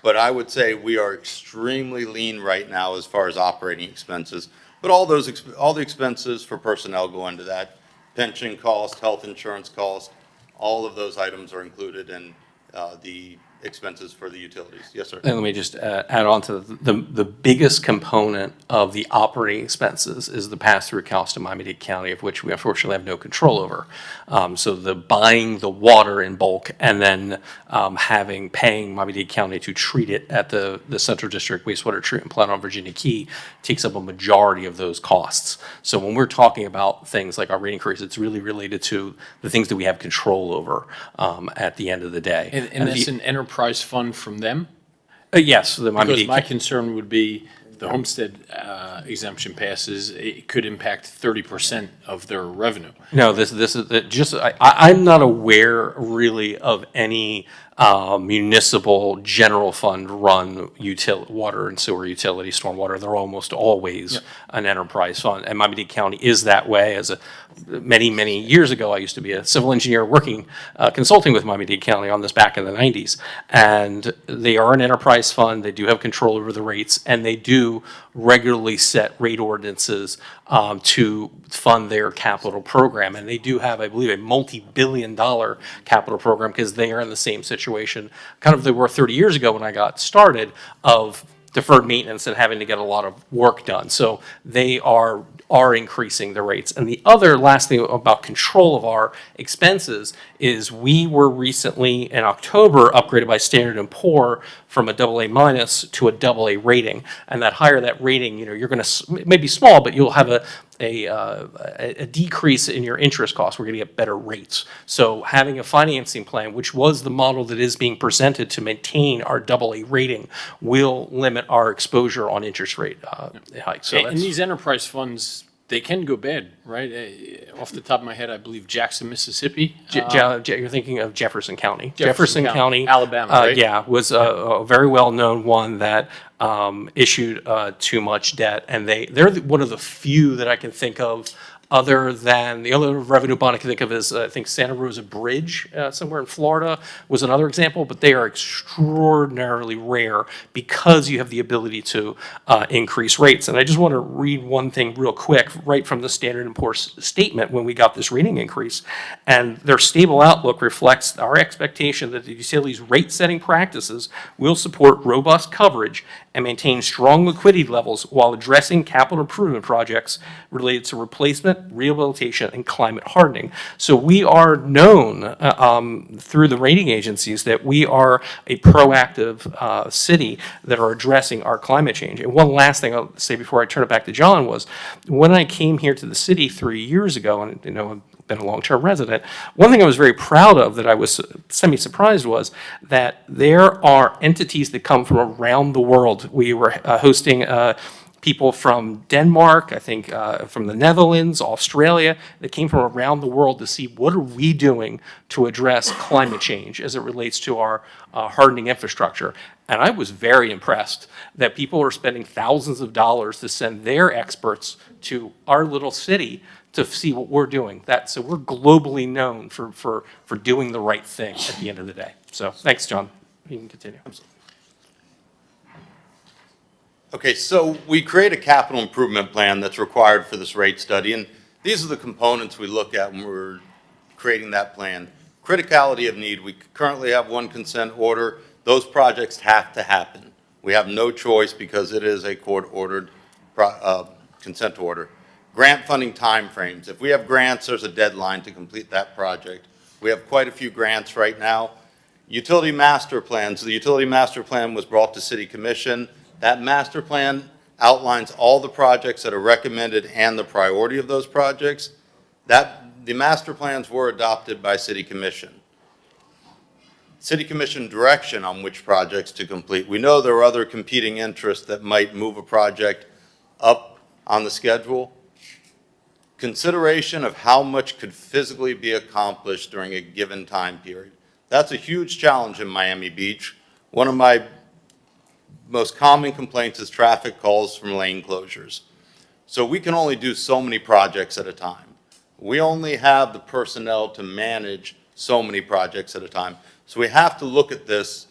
But I would say we are extremely lean right now as far as operating expenses. But all the expenses for personnel go into that. Pension cost, health insurance cost, all of those items are included in the expenses for the utilities. Yes, sir. And let me just add on to the biggest component of the operating expenses is the pass-through cost to Miami-Dade County, of which we unfortunately have no control over. So the buying the water in bulk and then paying Miami-Dade County to treat it at the Central District Wastewater Treatment Plant on Virginia Key takes up a majority of those costs. So when we're talking about things like our rate increase, it's really related to the things that we have control over at the end of the day. And that's an enterprise fund from them? Yes. Because my concern would be the homestead exemption passes, it could impact 30% of their revenue. No, this is just, I'm not aware really of any municipal general fund run water and sewer utility, stormwater. They're almost always an enterprise fund. And Miami-Dade County is that way. Many, many years ago, I used to be a civil engineer working, consulting with Miami-Dade County on this back in the 90s. And they are an enterprise fund. They do have control over the rates, and they do regularly set rate ordinances to fund their capital program. And they do have, I believe, a multi-billion-dollar capital program because they are in the same situation kind of they were 30 years ago when I got started of deferred maintenance and having to get a lot of work done. So they are increasing the rates. And the other last thing about control of our expenses is we were recently in October upgraded by Standard & Poor from a AA- to a AA rating. And that higher that rating, you're going to, it may be small, but you'll have a decrease in your interest costs. We're going to get better rates. So having a financing plan, which was the model that is being presented to maintain our AA rating, will limit our exposure on interest rate hikes. So and these enterprise funds, they can go bad, right? Off the top of my head, I believe Jackson, Mississippi. You're thinking of Jefferson County. Jefferson County, Alabama, right? Yeah, was a very well-known one that issued too much debt, and they're one of the few that I can think of other than, the other revenue bond I can think of is, I think Santa Rosa Bridge, somewhere in Florida was another example, but they are extraordinarily rare because you have the ability to increase rates. And I just want to read one thing real quick, right from the Standard & Poor's statement when we got this rating increase. And their stable outlook reflects our expectation that the utility's rate-setting practices will support robust coverage and maintain strong liquidity levels while addressing capital improvement projects related to replacement, rehabilitation, and climate hardening. So we are known through the rating agencies that we are a proactive city that are addressing our climate change. And one last thing I'll say before I turn it back to John was, when I came here to the city 3 years ago, and I've been a long-term resident, one thing I was very proud of that I was semi-surprised was that there are entities that come from around the world. We were hosting people from Denmark, I think from the Netherlands, Australia, that came from around the world to see what are we doing to address climate change as it relates to our hardening infrastructure. And I was very impressed that people are spending thousands of dollars to send their experts to our little city to see what we're doing. So we're globally known for doing the right thing at the end of the day. So thanks, John. You can continue. Okay, so we create a capital improvement plan that's required for this rate study, and these are the components we look at when we're creating that plan. Criticality of need, we currently have one consent order. Those projects have to happen. We have no choice because it is a court-ordered consent order. Grant funding timeframes. If we have grants, there's a deadline to complete that project. We have quite a few grants right now. Utility master plans. The utility master plan was brought to City Commission. That master plan outlines all the projects that are recommended and the priority of those projects. The master plans were adopted by City Commission. City Commission direction on which projects to complete. We know there are other competing interests that might move a project up on the schedule. Consideration of how much could physically be accomplished during a given time period. That's a huge challenge in Miami Beach. One of my most common complaints is traffic calls from lane closures. So we can only do so many projects at a time. We only have the personnel to manage so many projects at a time. So we have to look at this.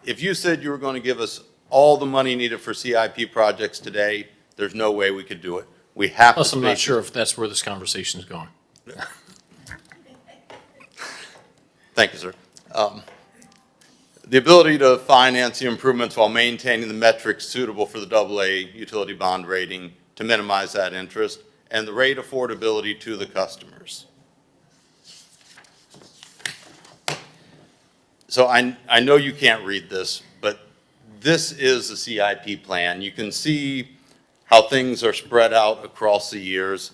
If you said you were going to give us all the money needed for CIP projects today, there's no way we could do it. We have Plus, to. I'm not sure if that's where this conversation is going. Thank you, sir. The ability to finance the improvements while maintaining the metrics suitable for the AA utility bond rating to minimize that interest, and the rate affordability to the customers. So I know you can't read this, but this is the CIP plan. You can see how things are spread out across the years.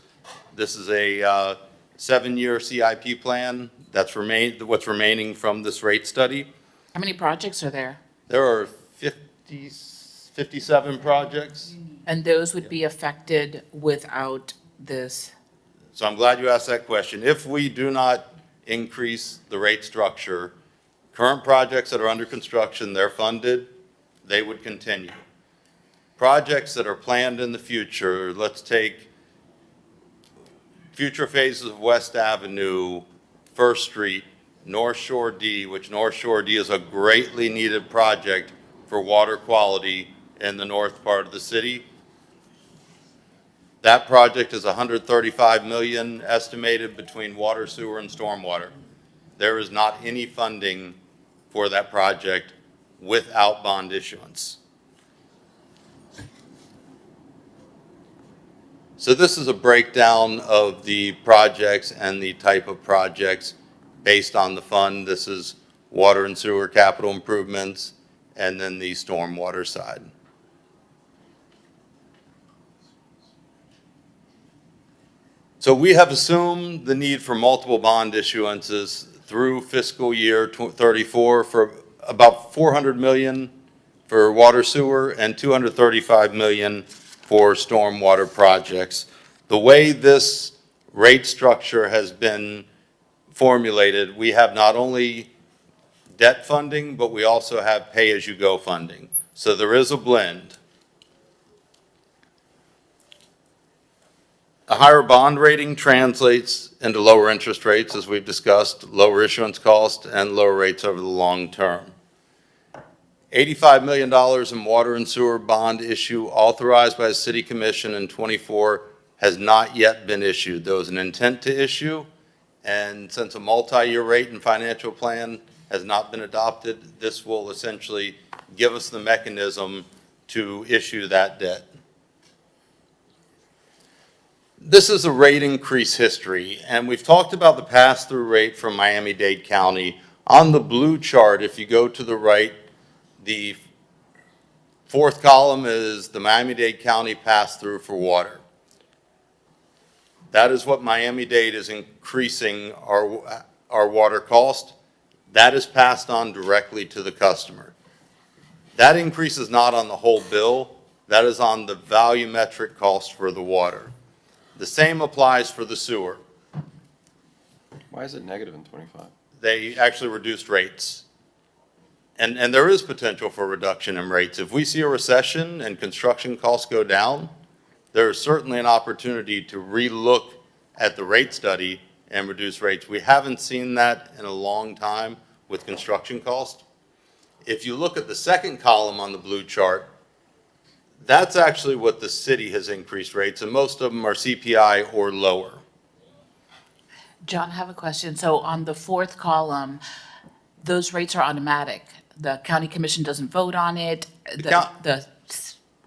This is a 7-year CIP plan. That's what's remaining from this rate study. How many projects are there? There are 57 projects. And those would be affected without this? So I'm glad you asked that question. If we do not increase the rate structure, current projects that are under construction, they're funded, they would continue. Projects that are planned in the future, let's take future phases of West Avenue, First Street, North Shore D, which North Shore D is a greatly needed project for water quality in the north part of the city. That project is $135 million estimated between water, sewer, and stormwater. There is not any funding for that project without bond issuance. So this is a breakdown of the projects and the type of projects based on the fund. This is water and sewer capital improvements, and then the stormwater side. So we have assumed the need for multiple bond issuances through fiscal year 34 for about $400 million for water sewer and $235 million for stormwater projects. The way this rate structure has been formulated, we have not only debt funding, but we also have pay-as-you-go funding. So there is a blend. A higher bond rating translates into lower interest rates, as we've discussed, lower issuance cost, and lower rates over the long term. $85 million in water and sewer bond issue authorized by the City Commission in '24 has not yet been issued. There was an intent to issue, and since a multi-year rate and financial plan has not been adopted, this will essentially give us the mechanism to issue that debt. This is a rate increase history, and we've talked about the pass-through rate from Miami-Dade County. On the blue chart, if you go to the right, the fourth column is the Miami-Dade County pass-through for water. That is what Miami-Dade is increasing our water cost. That is passed on directly to the customer. That increase is not on the whole bill. That is on the volumetric cost for the water. The same applies for the sewer. Why is it negative in '25? They actually reduced rates. And there is potential for reduction in rates. If we see a recession and construction costs go down, there is certainly an opportunity to relook at the rate study and reduce rates. We haven't seen that in a long time with construction costs. If you look at the second column on the blue chart, that's actually what the city has increased rates, and most of them are CPI or lower. John, I have a question. So on the fourth column, those rates are automatic. The county commission doesn't vote on it. The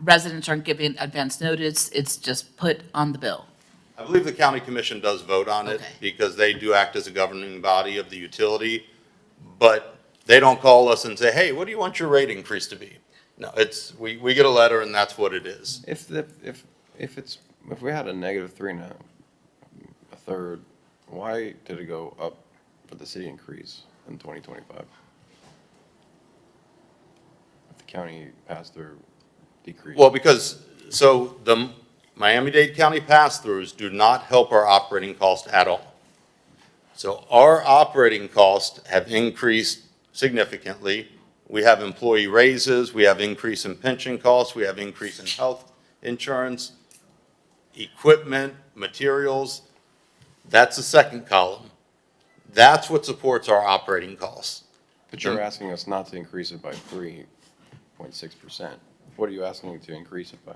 residents aren't given advance notice. It's just put on the bill. I believe the county commission does vote on it because they do act as a governing body of the utility, but they don't call us and say, hey, what do you want your rate increase to be? No, it's, we get a letter and that's what it is. If we had a negative 3 and a third, why did it go up for the city increase in 2025? If the county pass-through decreased? Well, because, so the Miami-Dade County pass-throughs do not help our operating cost at all. So our operating costs have increased significantly. We have employee raises, we have increase in pension costs, we have increase in health insurance, equipment, materials. That's the second column. That's what supports our operating costs. But you're asking us not to increase it by 3.6%. What are you asking to increase it by?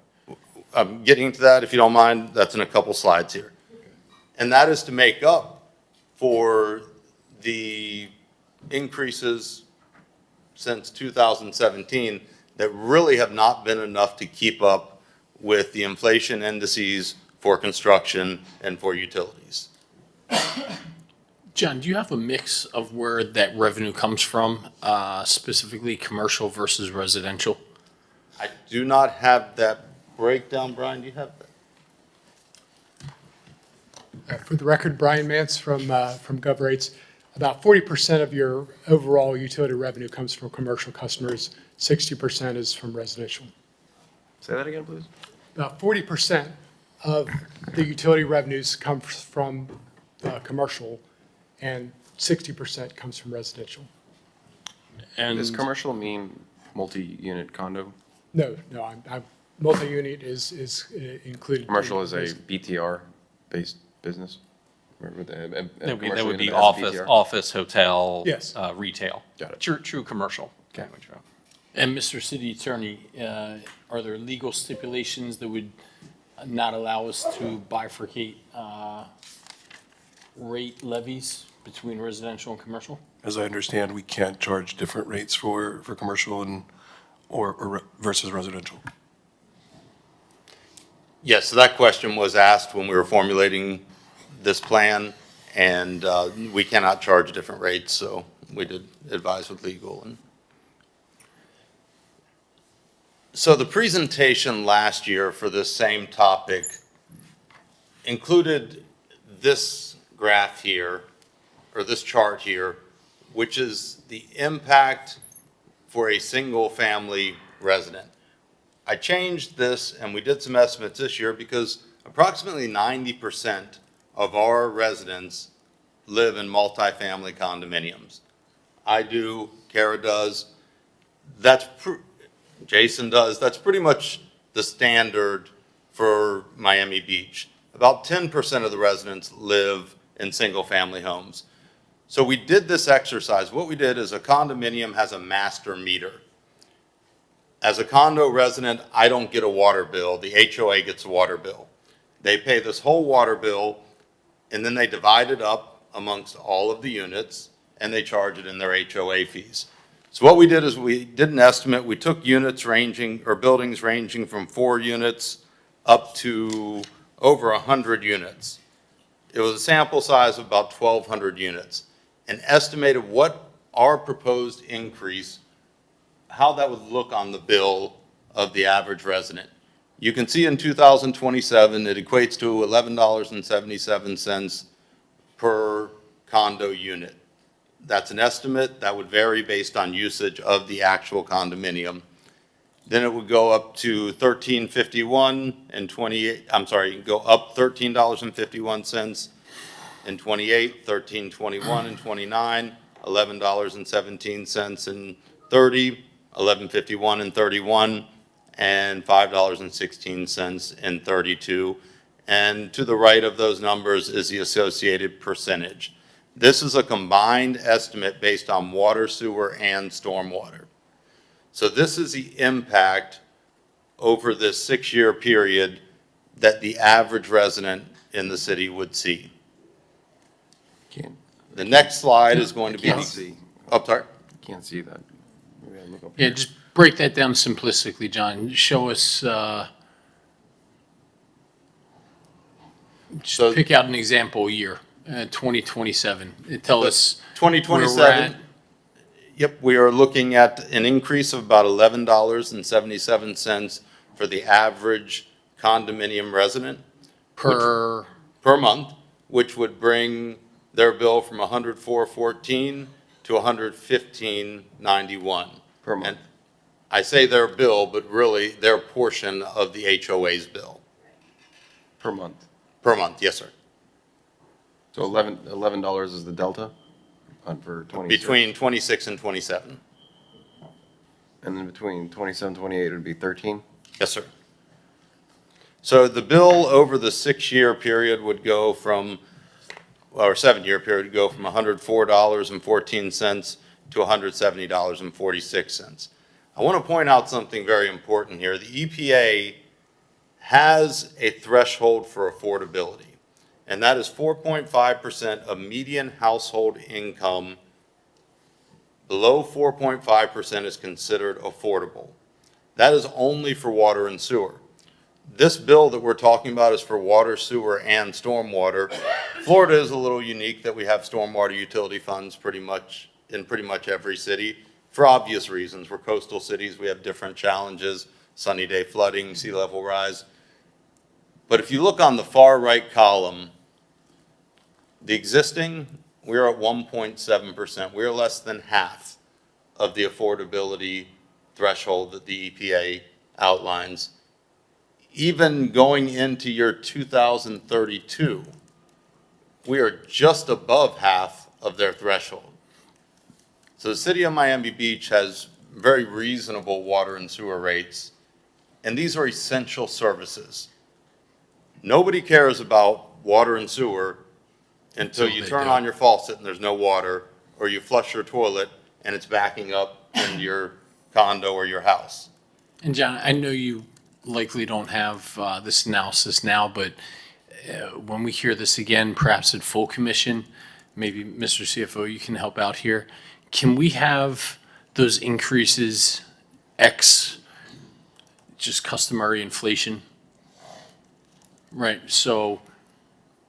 I'm getting to that, if you don't mind. That's in a couple slides here. And that is to make up for the increases since 2017 that really have not been enough to keep up with the inflation indices for construction and for utilities. John, do you have a mix of where that revenue comes from, specifically commercial versus residential? I do not have that breakdown. Brian, do you have that? For the record, Brian Mance from GovRates. About 40% of your overall utility revenue comes from commercial customers, 60% is from residential. Say that again, please. About 40% of the utility revenues come from commercial, and 60% comes from residential. And does commercial mean multi-unit condo? No, multi-unit is included. Commercial is a BTR-based business? That would be office, hotel, yes. Retail. Got it. True commercial. Okay. And Mr. City Attorney, are there legal stipulations that would not allow us to bifurcate rate levies between residential and commercial? As I understand, we can't charge different rates for commercial and or versus residential. Yes, so that question was asked when we were formulating this plan, and we cannot charge different rates, so we did advise with legal. And so the presentation last year for this same topic included this graph here, or this chart here, which is the impact for a single-family resident. I changed this, and we did some estimates this year because approximately 90% of our residents live in multifamily condominiums. I do, Kara does, Jason does. That's pretty much the standard for Miami Beach. about 10% of the residents live in single-family homes. So we did this exercise. What we did is a condominium has a master meter. As a condo resident, I don't get a water bill. The HOA gets a water bill. They pay this whole water bill, and then they divide it up amongst all of the units, and they charge it in their HOA fees. So what we did is we did an estimate. We took units ranging, or buildings ranging from 4 units up to over 100 units. It was a sample size of about 1,200 units, and estimated what our proposed increase, how that would look on the bill of the average resident. You can see in 2027, it equates to $11.77 per condo unit. That's an estimate that would vary based on usage of the actual condominium. Then it would go up to $13.51 and 28, I'm sorry, go up $13.51 and 28, $13.21 and 29, $11.17 and 30, $11.51 and 31, and $5.16 and 32. And to the right of those numbers is the associated percentage. This is a combined estimate based on water, sewer, and stormwater. So this is the impact over this 6-year period that the average resident in the city would see. The next slide is going to be. Can't see. Oh, sorry. Can't see that. Maybe I look up Yeah, here. just break that down simplistically, John. Show us, just pick out an example year, 2027. Tell us where we're 2027. at. Yep, we are looking at an increase of about $11.77 for the average condominium resident. Per month, which would bring their bill from $104.14 to $115.91. Per month. And I say their bill, but really their portion of the HOA's bill. Per month. Per month, yes, sir. So $11 is the delta for 26? Between 26 and 27. And then between 27 and 28 would be 13? Yes, sir. So the bill over the 6-year period would go from, or 7-year period would go from $104.14 to $170.46. I want to point out something very important here. The EPA has a threshold for affordability, and that is 4.5% of median household income. Below 4.5% is considered affordable. That is only for water and sewer. This bill that we're talking about is for water, sewer, and stormwater. Florida is a little unique that we have stormwater utility funds pretty much in every city for obvious reasons. We're coastal cities, we have different challenges, sunny day flooding, sea level rise. But if you look on the far right column, the existing, we're at 1.7%. We're less than half of the affordability threshold that the EPA outlines. Even going into year 2032, we are just above half of their threshold. So the city of Miami Beach has very reasonable water and sewer rates, and these are essential services. Nobody cares about water and sewer until you turn on your faucet and there's no water, or you flush your toilet and it's backing up in your condo or your house. And John, I know you likely don't have this analysis now, but when we hear this again, perhaps at full commission, maybe Mr. CFO, you can help out here. Can we have those increases X just customary inflation? Right, so.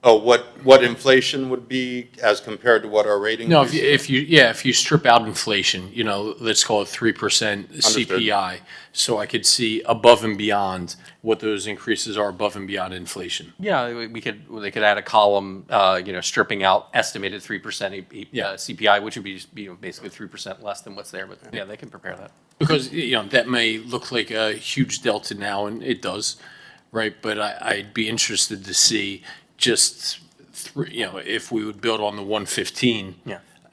Oh, what inflation would be as compared to what our rating? No, if you strip out inflation, let's call it 3% CPI. So I could see above and beyond what those increases are above and beyond inflation. Yeah, they could add a column, stripping out estimated 3% CPI, which would be basically 3% less than what's there. But yeah, they can prepare that. Because, that may look like a huge delta now, and it does, right? But I'd be interested to see just, if we would build on the 115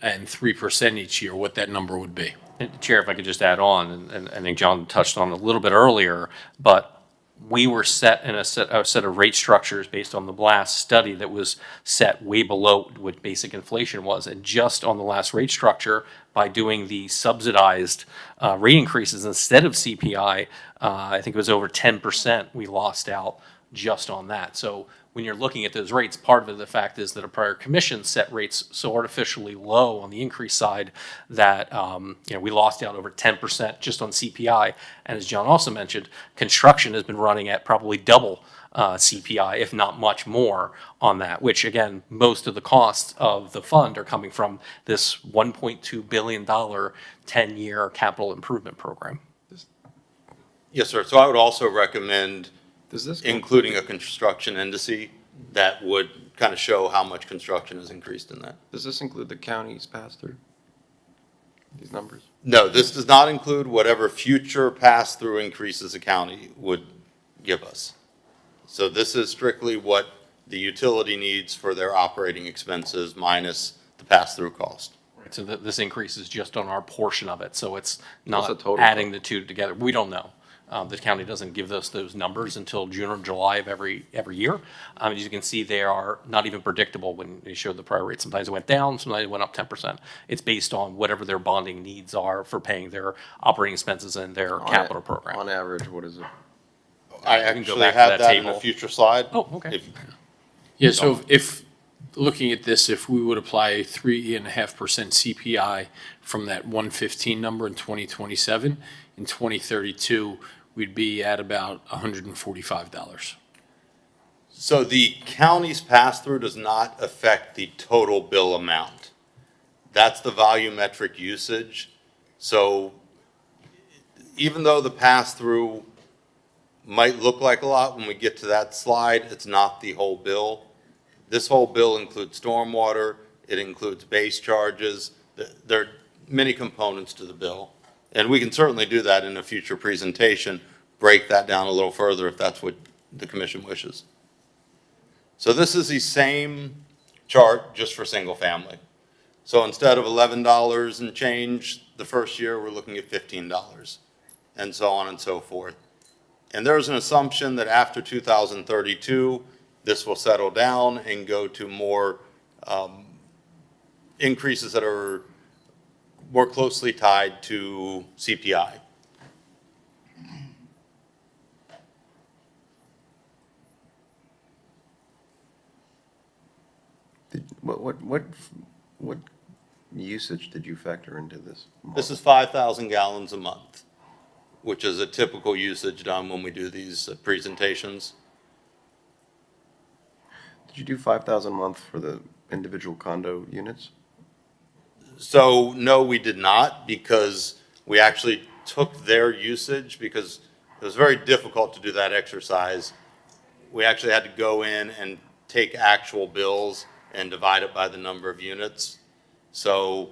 and 3% each year, what that number would be. And Chair, if I could just add on, and I think John touched on it a little bit earlier, but we were set in a set of rate structures based on the last study that was set way below what basic inflation was. And just on the last rate structure, by doing the subsidized rate increases instead of CPI, I think it was over 10% we lost out just on that. So when you're looking at those rates, part of the fact is that a prior commission set rates so artificially low on the increase side that we lost out over 10% just on CPI. And as John also mentioned, construction has been running at probably double CPI, if not much more on that, which again, most of the costs of the fund are coming from this $1.2 billion 10-year capital improvement program. Yes, sir. So I would also recommend including a construction indice that would kind of show how much construction has increased in that. Does this include the county's pass-through? These numbers? No, this does not include whatever future pass-through increases the county would give us. So this is strictly what the utility needs for their operating expenses minus the pass-through cost. So this increase is just on our portion of it, so it's What's not the total adding the two together. We don't know. The county doesn't give us those numbers until June or July of every year. As you can see, they are not even predictable when they show the prior rate. Sometimes it went down, sometimes it went up 10%. It's based on whatever their bonding needs are for paying their operating expenses and their capital program. On average, what is it? I can go actually back to have that that in table. a future slide. Oh, okay. Yeah, so if, looking at this, if we would apply a 3.5% CPI from that 115 number in 2027, in 2032, we'd be at about $145. So the county's pass-through does not affect the total bill amount. That's the volumetric usage. So even though the pass-through might look like a lot when we get to that slide, it's not the whole bill. This whole bill includes stormwater, it includes base charges. There are many components to the bill. And we can certainly do that in a future presentation, break that down a little further if that's what the commission wishes. So this is the same chart just for single family. So instead of $11 and change the first year, we're looking at $15 and so on and so forth. And there's an assumption that after 2032, this will settle down and go to more increases that are more closely tied to CPI. What usage did you factor into this? This is 5,000 gallons a month, which is a typical usage done when we do these presentations. Did you do 5,000 a month for the individual condo units? So no, we did not, because we actually took their usage because it was very difficult to do that exercise. We actually had to go in and take actual bills and divide it by the number of units. So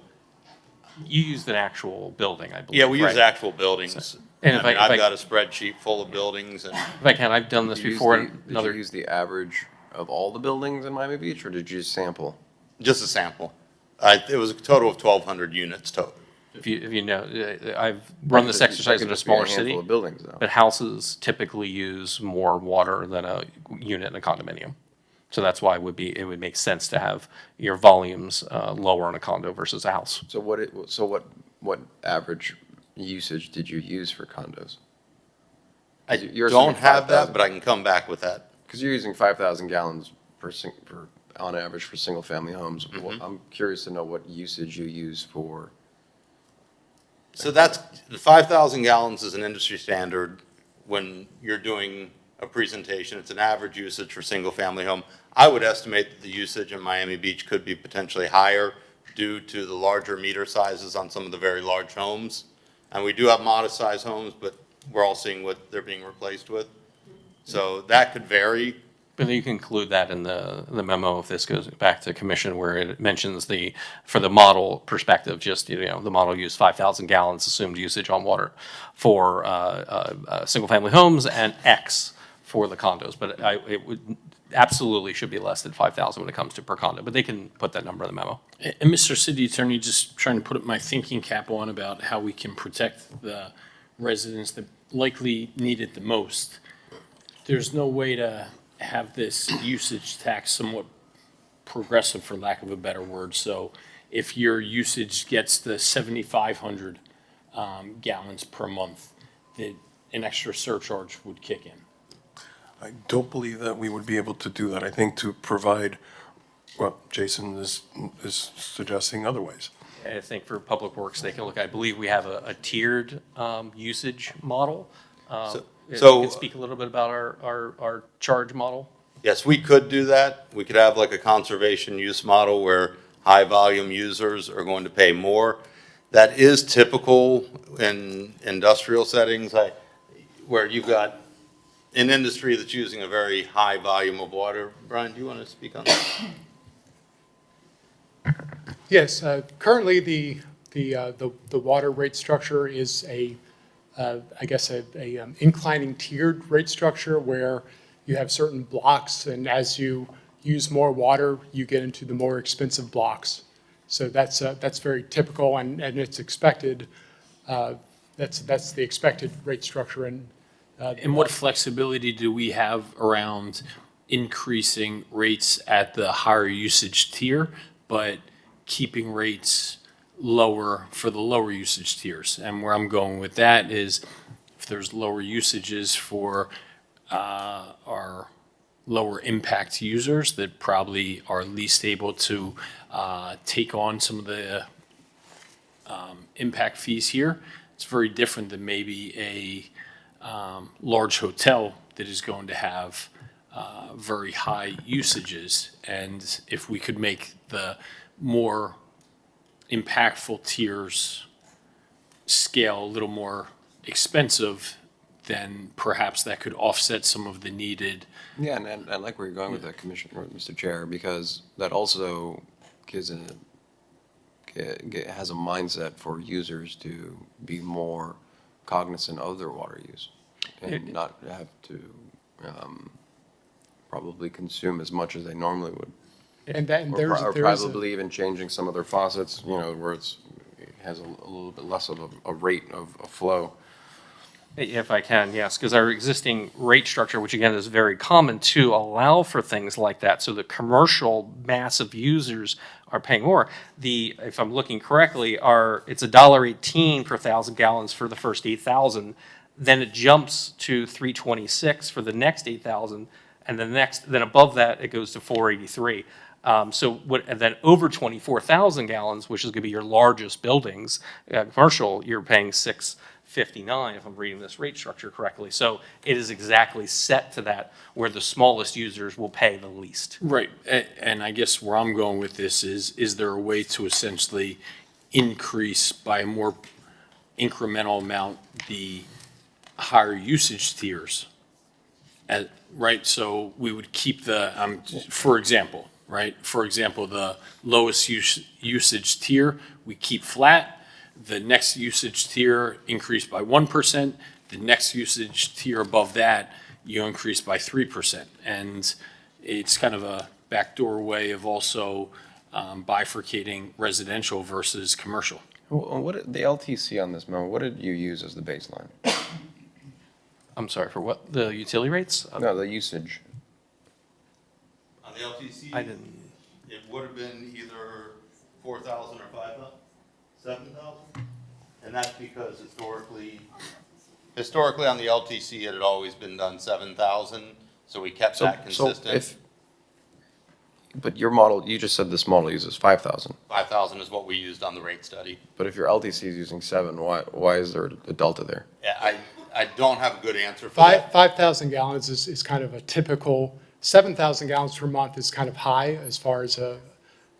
You used an actual building, I believe. yeah, we use right? actual buildings. And I mean, I've got a spreadsheet full of buildings and If I can, I've done this Did you use before. the- Another Did you use the average of all the buildings in Miami Beach, or did you just sample? just a sample. It was a total of 1,200 units total. If you know, I've run this exercise in a smaller city, Of buildings, though. but houses typically use more water than a unit in a condominium. So that's why it would make sense to have your volumes lower on a condo versus a house. So what average usage did you use for condos? I You're don't assuming have that, 5,000. but I can come back with that. Because you're using 5,000 gallons on average for single-family homes. Mm-hmm. Well, I'm curious to know what usage you use for. So that's, the 5,000 gallons is an industry standard when you're doing a presentation. It's an average usage for single-family home. I would estimate that the usage in Miami Beach could be potentially higher due to the larger meter sizes on some of the very large homes. And we do have modest-sized homes, but we're all seeing what they're being replaced with. So that could vary. But you can include that in the memo if this goes back to commission where it mentions for the model perspective, just, the model used 5,000 gallons assumed usage on water for single-family homes and X for the condos. But it would absolutely should be less than 5,000 when it comes to per condo, but they can put that number in the memo. And Mr. City Attorney, just trying to put my thinking cap on about how we can protect the residents that likely need it the most. there's no way to have this usage tax somewhat progressive, for lack of a better word. So if your usage gets to 7,500 gallons per month, that an extra surcharge would kick in. I don't believe that we would be able to do that. I think to provide, well, Jason is suggesting otherwise. I think for Public Works, they can look, I believe we have a tiered usage model. If you could speak a little bit about our charge model? Yes, we could do that. We could have like a conservation use model where high-volume users are going to pay more. That is typical in industrial settings, where you've got an industry that's using a very high volume of water. Brian, do you want to speak on that? Yes, currently the water rate structure is I guess a inclining tiered rate structure where you have certain blocks, and as you use more water, you get into the more expensive blocks. So that's very typical, and it's expected. That's the expected rate structure. And what flexibility do we have around increasing rates at the higher usage tier, but keeping rates lower for the lower usage tiers? And where I'm going with that is if there's lower usages for our lower impact users that probably are least able to take on some of the impact fees here, it's very different than maybe a large hotel that is going to have very high usages. And if we could make the more impactful tiers scale a little more expensive, then perhaps that could offset some of the needed. Yeah, and I like where you're going with that, Commissioner, Mr. Chair, because that also has a mindset for users to be more cognizant of their water use and not have to probably consume as much as they normally would. And there's probably even changing some of their faucets, where it has a little bit less of a rate of flow. If I can, yes, because our existing rate structure, which again is very common to allow for things like that, so the commercial massive users are paying more. If I'm looking correctly, it's $1.18 per 1,000 gallons for the first 8,000, then it jumps to $3.26 for the next 8,000, and then above that it goes to $4.83. And then over 24,000 gallons, which is going to be your largest buildings, commercial, you're paying $6.59 if I'm reading this rate structure correctly. So it is exactly set to that where the smallest users will pay the least. Right. And I guess where I'm going with this is there a way to essentially increase by a more incremental amount the higher usage tiers? Right. So we would keep for example, the lowest usage tier, we keep flat. The next usage tier increased by 1%. The next usage tier above that, you increase by 3%. And it's kind of a backdoor way of also bifurcating residential versus commercial. What the LTC on this moment, what did you use as the baseline? I'm sorry, for what? The utility rates? No, the usage. On the LTC, I didn't. It would have been either 4,000 or 5,000, 7,000. And that's because historically on the LTC, it had always been done 7,000. So we kept that consistent. But your model, you just said this model uses 5,000. 5,000 is what we used on the rate study. But if your LTC is using 7, why is there a delta there? Yeah, I don't have a good answer for that. 5,000 gallons is kind of a typical. 7,000 gallons per month is kind of high as far as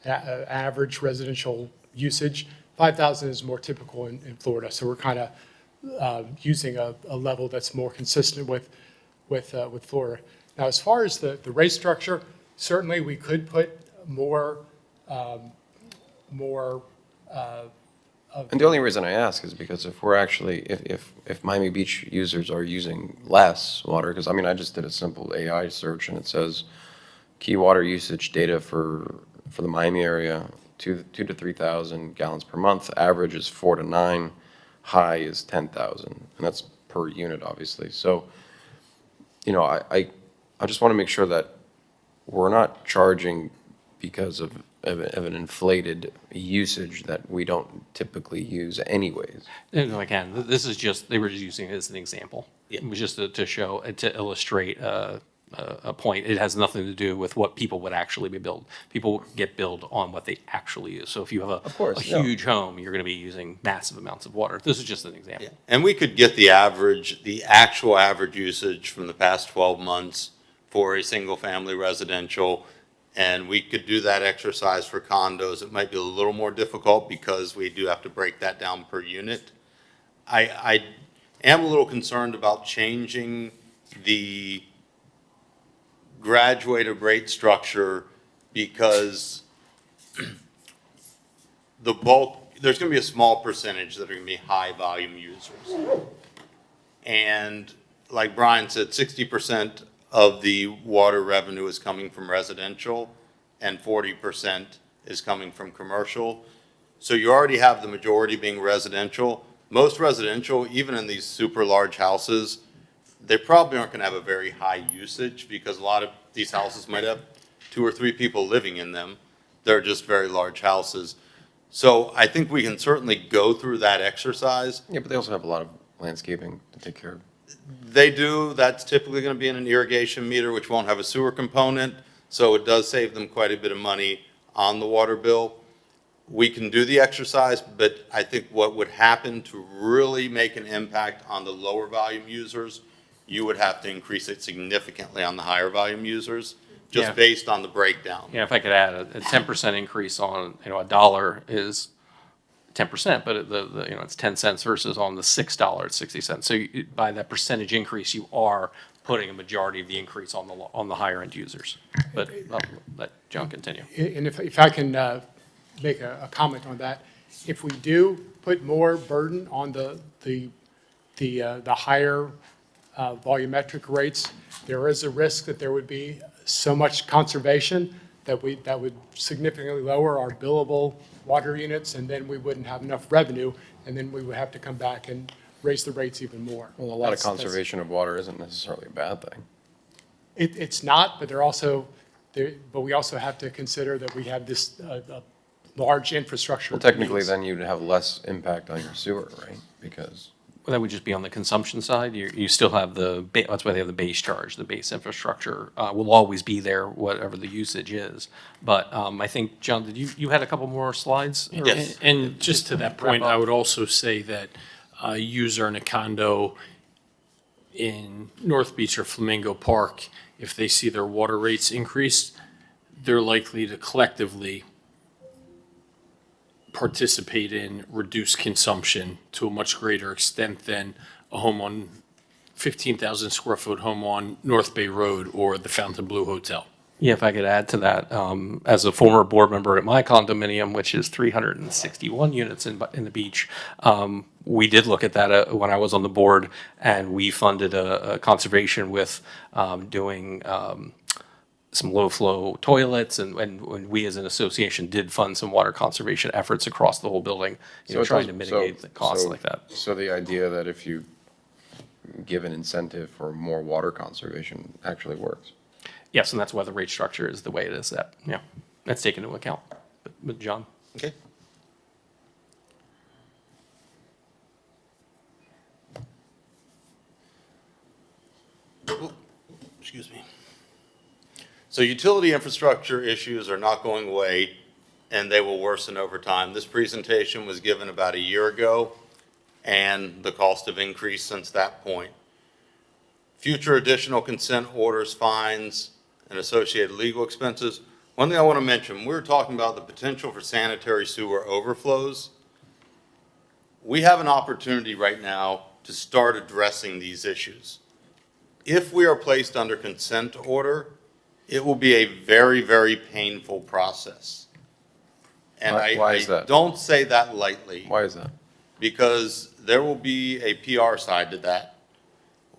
average residential usage. 5,000 is more typical in Florida. So we're kind of using a level that's more consistent with Florida. Now, as far as the rate structure, certainly we could put more. And the only reason I ask is because if we're actually, if Miami Beach users are using less water, because I mean, I just did a simple AI search and it says key water usage data for the Miami area, 2,000 to 3,000 gallons per month. Average is 4,000 to 9,000. High is 10,000, and that's per unit, obviously. So you know, I just want to make sure that we're not charging because of an inflated usage that we don't typically use anyways. No, I can. This is just, they were just using it as an example. It was just to show, to illustrate a point. It has nothing to do with what people would actually be billed. People get billed on what they actually use. So if you have a huge home, you're going to be using massive amounts of water. This is just an example. And we could get the actual average usage from the past 12 months for a single-family residential, and we could do that exercise for condos. It might be a little more difficult because we do have to break that down per unit. I am a little concerned about changing the graduated rate structure because there's going to be a small percentage that are going to be high volume users. And like Brian said, 60% of the water revenue is coming from residential and 40% is coming from commercial. So you already have the majority being residential. Most residential, even in these super large houses, they probably aren't going to have a very high usage because a lot of these houses might have 2 or 3 people living in them. They're just very large houses. So I think we can certainly go through that exercise. Yeah, but they also have a lot of landscaping to take care of. They do. That's typically going to be in an irrigation meter, which won't have a sewer component. So it does save them quite a bit of money on the water bill. We can do the exercise, but I think what would happen to really make an impact on the lower volume users, you would have to increase it significantly on the higher volume users, just based on the breakdown. Yeah, if I could add a 10% increase on, $1 is 10%, but it's 10 cents versus on the $6 at 60 cents. So by that percentage increase, you are putting a majority of the increase on the higher end users. But I'll let John continue. And if I can make a comment on that, if we do put more burden on the higher volumetric rates, there is a risk that there would be so much conservation that would significantly lower our billable water units, and then we wouldn't have enough revenue, and then we would have to come back and raise the rates even more. Well, a lot of conservation of water isn't necessarily a bad thing. It's not, but but we also have to consider that we have this large infrastructure. Well, technically, then you'd have less impact on your sewer, right? Because Well, that would just be on the consumption side. You still have that's why they have the base charge. The base infrastructure will always be there, whatever the usage is. But I think, John, did you had a couple more slides? Yes. And just to that point, I would also say that a user in a condo in North Beach or Flamingo Park, if they see their water rates increased, they're likely to collectively participate in reduced consumption to a much greater extent than a home on 15,000 square foot home on North Bay Road or the Fontainebleau Hotel. Yeah, if I could add to that, as a former board member at my condominium, which is 361 units in the beach, we did look at that when I was on the board, and we funded a conservation with doing some low-flow toilets, and we as an association did fund some water conservation efforts across the whole building, trying to mitigate the costs like that. So the idea that if you give an incentive for more water conservation actually works. Yes, and that's why the rate structure is the way it is that, that's taken into account. But John? Okay. Excuse me. So utility infrastructure issues are not going away, and they will worsen over time. This presentation was given about a year ago, and the costs have increased since that point. Future additional consent orders, fines, and associated legal expenses. One thing I want to mention, we were talking about the potential for sanitary sewer overflows. We have an opportunity right now to start addressing these issues. If we are placed under consent order, it will be a very, very painful process. And Why is that? Don't say that lightly. Why is that? Because there will be a PR side to that,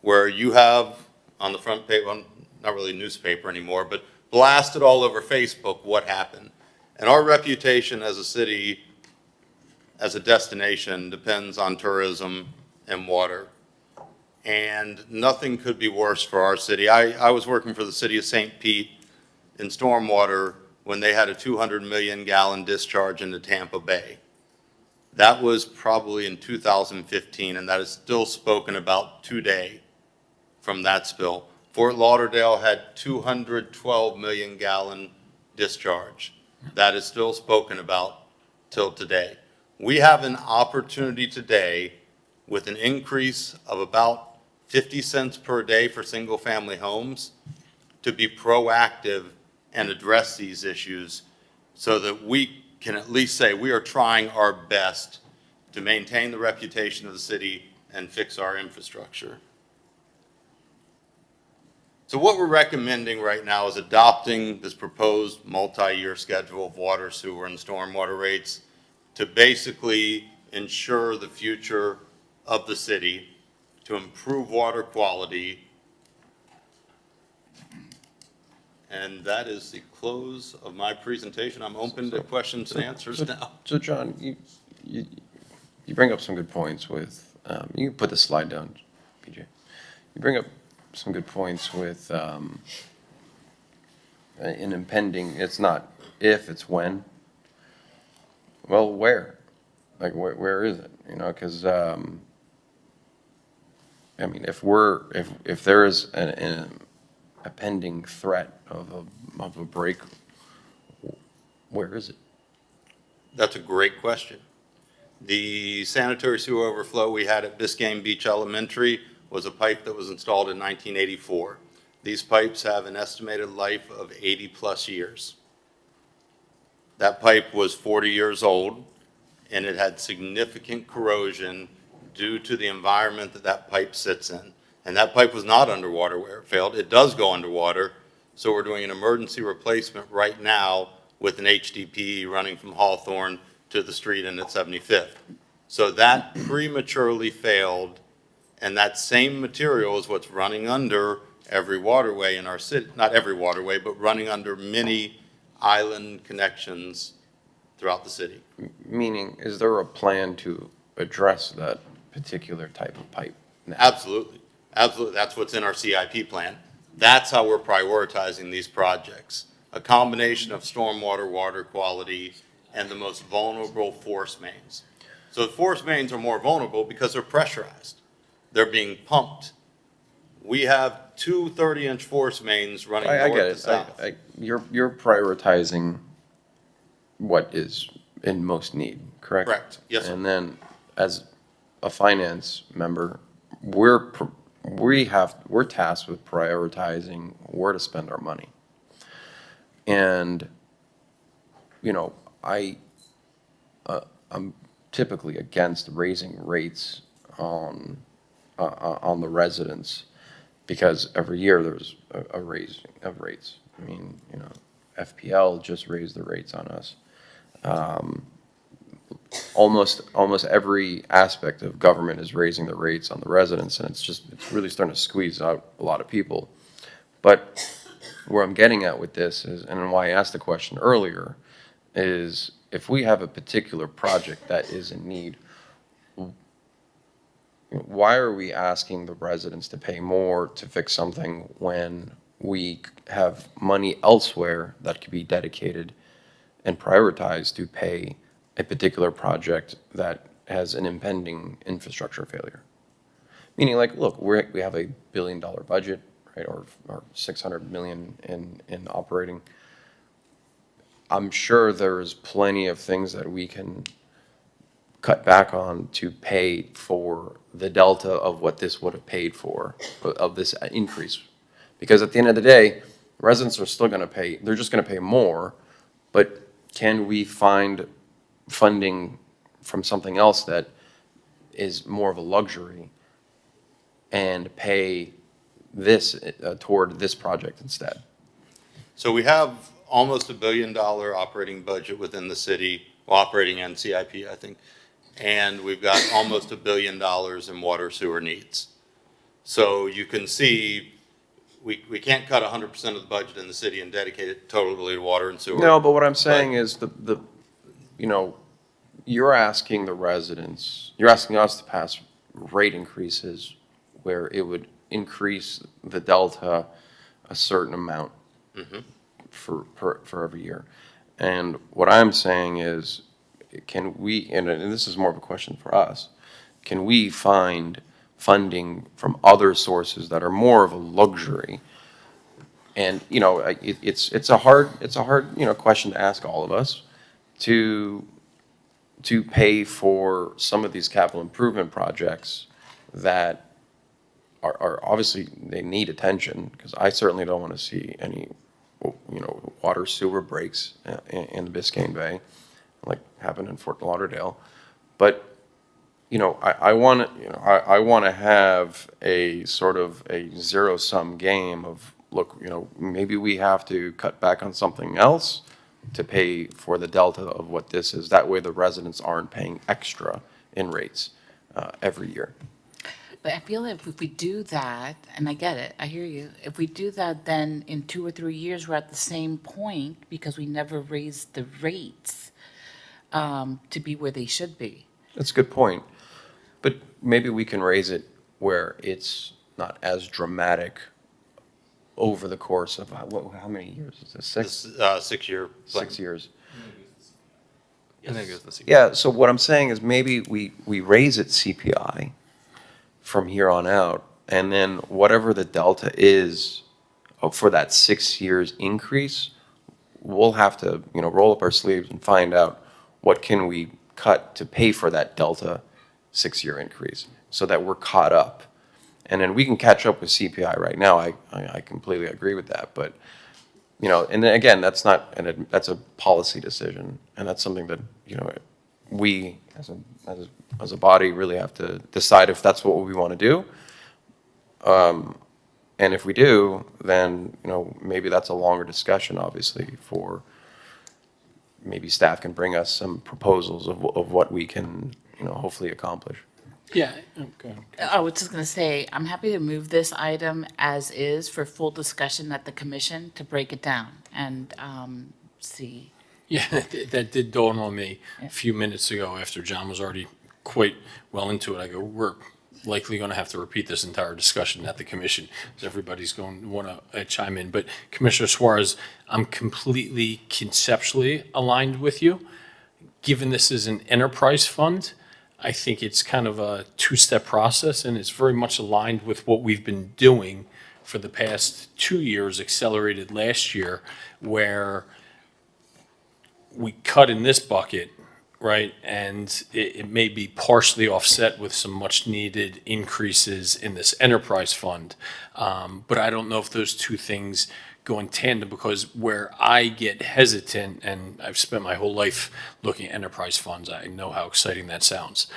where you have on the front page, well, not really a newspaper anymore, but blasted all over Facebook what happened. And our reputation as a city, as a destination, depends on tourism and water. and nothing could be worse for our city. I was working for the city of St. Pete in stormwater when they had a 200 million gallon discharge into Tampa Bay. That was probably in 2015, and that is still spoken about today from that spill. Fort Lauderdale had 212 million gallon discharge. That is still spoken about till today. We have an opportunity today with an increase of about 50 cents per day for single family homes to be proactive and address these issues so that we can at least say we are trying our best to maintain the reputation of the city and fix our infrastructure. So what we're recommending right now is adopting this proposed multi-year schedule of water, sewer, and stormwater rates to basically ensure the future of the city, to improve water quality. And that is the close of my presentation. I'm open to questions and answers now. So John, you bring up some good points with, you can put the slide down, PJ. You bring up some good points with an impending, it's not if, it's when. Well, where? Like, where is it? You know, because, I mean, if there is a pending threat of a break, where is it? That's a great question. The sanitary sewer overflow we had at Biscayne Beach Elementary was a pipe that was installed in 1984. These pipes have an estimated life of 80+ years. That pipe was 40 years old, and it had significant corrosion due to the environment that that pipe sits in. And that pipe was not underwater where it failed. It does go underwater, so we're doing an emergency replacement right now with an HDPE running from Hawthorne to the street in at 75th. So that prematurely failed, and that same material is what's running under every waterway in our city, not every waterway, but running under many island connections throughout the city. Meaning, is there a plan to address that particular type of pipe now? Absolutely. Absolutely. That's what's in our CIP plan. That's how we're prioritizing these projects. A combination of stormwater, water quality, and the most vulnerable force mains. So the force mains are more vulnerable because they're pressurized. They're being pumped. We have two 30-inch force mains running north to south. You're prioritizing what is in most need, correct? Correct. Yes, sir. And then, as a finance member, we're tasked with prioritizing where to spend our money. And, you know, I'm typically against raising rates on the residents because every year there's a raising of rates. I mean, you know, FPL just raised the rates on us. Almost every aspect of government is raising the rates on the residents, and it's really starting to squeeze out a lot of people. But where I'm getting at with this is, and why I asked the question earlier, is if we have a particular project that is in need, why are we asking the residents to pay more to fix something when we have money elsewhere that could be dedicated and prioritized to pay a particular project that has an impending infrastructure failure? Meaning, like, look, we have a $1 billion budget, right, or 600 million in operating. I'm sure there's plenty of things that we can cut back on to pay for the delta of what this would have paid for, of this increase. Because at the end of the day, residents are still going to pay, they're just going to pay more, but can we find funding from something else that is more of a luxury and pay this toward this project instead? So we have almost $1 billion operating budget within the city, well, operating and CIP, I think. And we've got almost $1 billion in water sewer needs. So you can see we can't cut 100% of the budget in the city and dedicate it totally to water and sewer. No, but what I'm saying is you know, you're asking the residents, you're asking us to pass rate increases where it would increase the delta a certain amount for every year. And what I'm saying is, can we, and this is more of a question for us, can we find funding from other sources that are more of a luxury? And, you know, it's a hard, you know, question to ask all of us to pay for some of these capital improvement projects that are obviously, they need attention, because I certainly don't want to see any, you know, water sewer breaks in the Biscayne Bay, like happened in Fort Lauderdale. But, you know, I want to, you know, I want to have a sort of a zero-sum game of, look, you know, maybe we have to cut back on something else to pay for the delta of what this is. That way the residents aren't paying extra in rates every year. But I feel like if we do that, and I get it, I hear you, if we do that, then in 2 or 3 years, we're at the same point because we never raised the rates to be where they should be. That's a good point. But maybe we can raise it where it's not as dramatic over the course of, how many years is this? 6? 6-year. 6 years. I think it was the CPI. Yeah, so what I'm saying is maybe we raise it CPI from here on out, and then whatever the delta is for that 6 years increase, we'll have to, you know, roll up our sleeves and find out what can we cut to pay for that delta 6-year increase so that we're caught up. And then we can catch up with CPI right now. I completely agree with that. But, you know, and then again, that's not that's a policy decision, and that's something that, you know, we as a body really have to decide if that's what we want to do. And if we do, then, you know, maybe that's a longer discussion, obviously, for maybe staff can bring us some proposals of what we can, you know, hopefully accomplish. Yeah, okay. I was just going to say, I'm happy to move this item as is for full discussion at the commission to break it down and see. Yeah, that did dawn on me a few minutes ago after John was already quite well into it. I go, we're likely going to have to repeat this entire discussion at the commission, because everybody's going to want to chime in. But Commissioner Suarez, I'm completely conceptually aligned with you. Given this is an enterprise fund, I think it's kind of a two-step process, and it's very much aligned with what we've been doing for the past 2 years, accelerated last year, where we cut in this bucket, right? And it may be partially offset with some much-needed increases in this enterprise fund. But I don't know if those two things go in tandem, because where I get hesitant, and I've spent my whole life looking at enterprise funds, I know how exciting that sounds,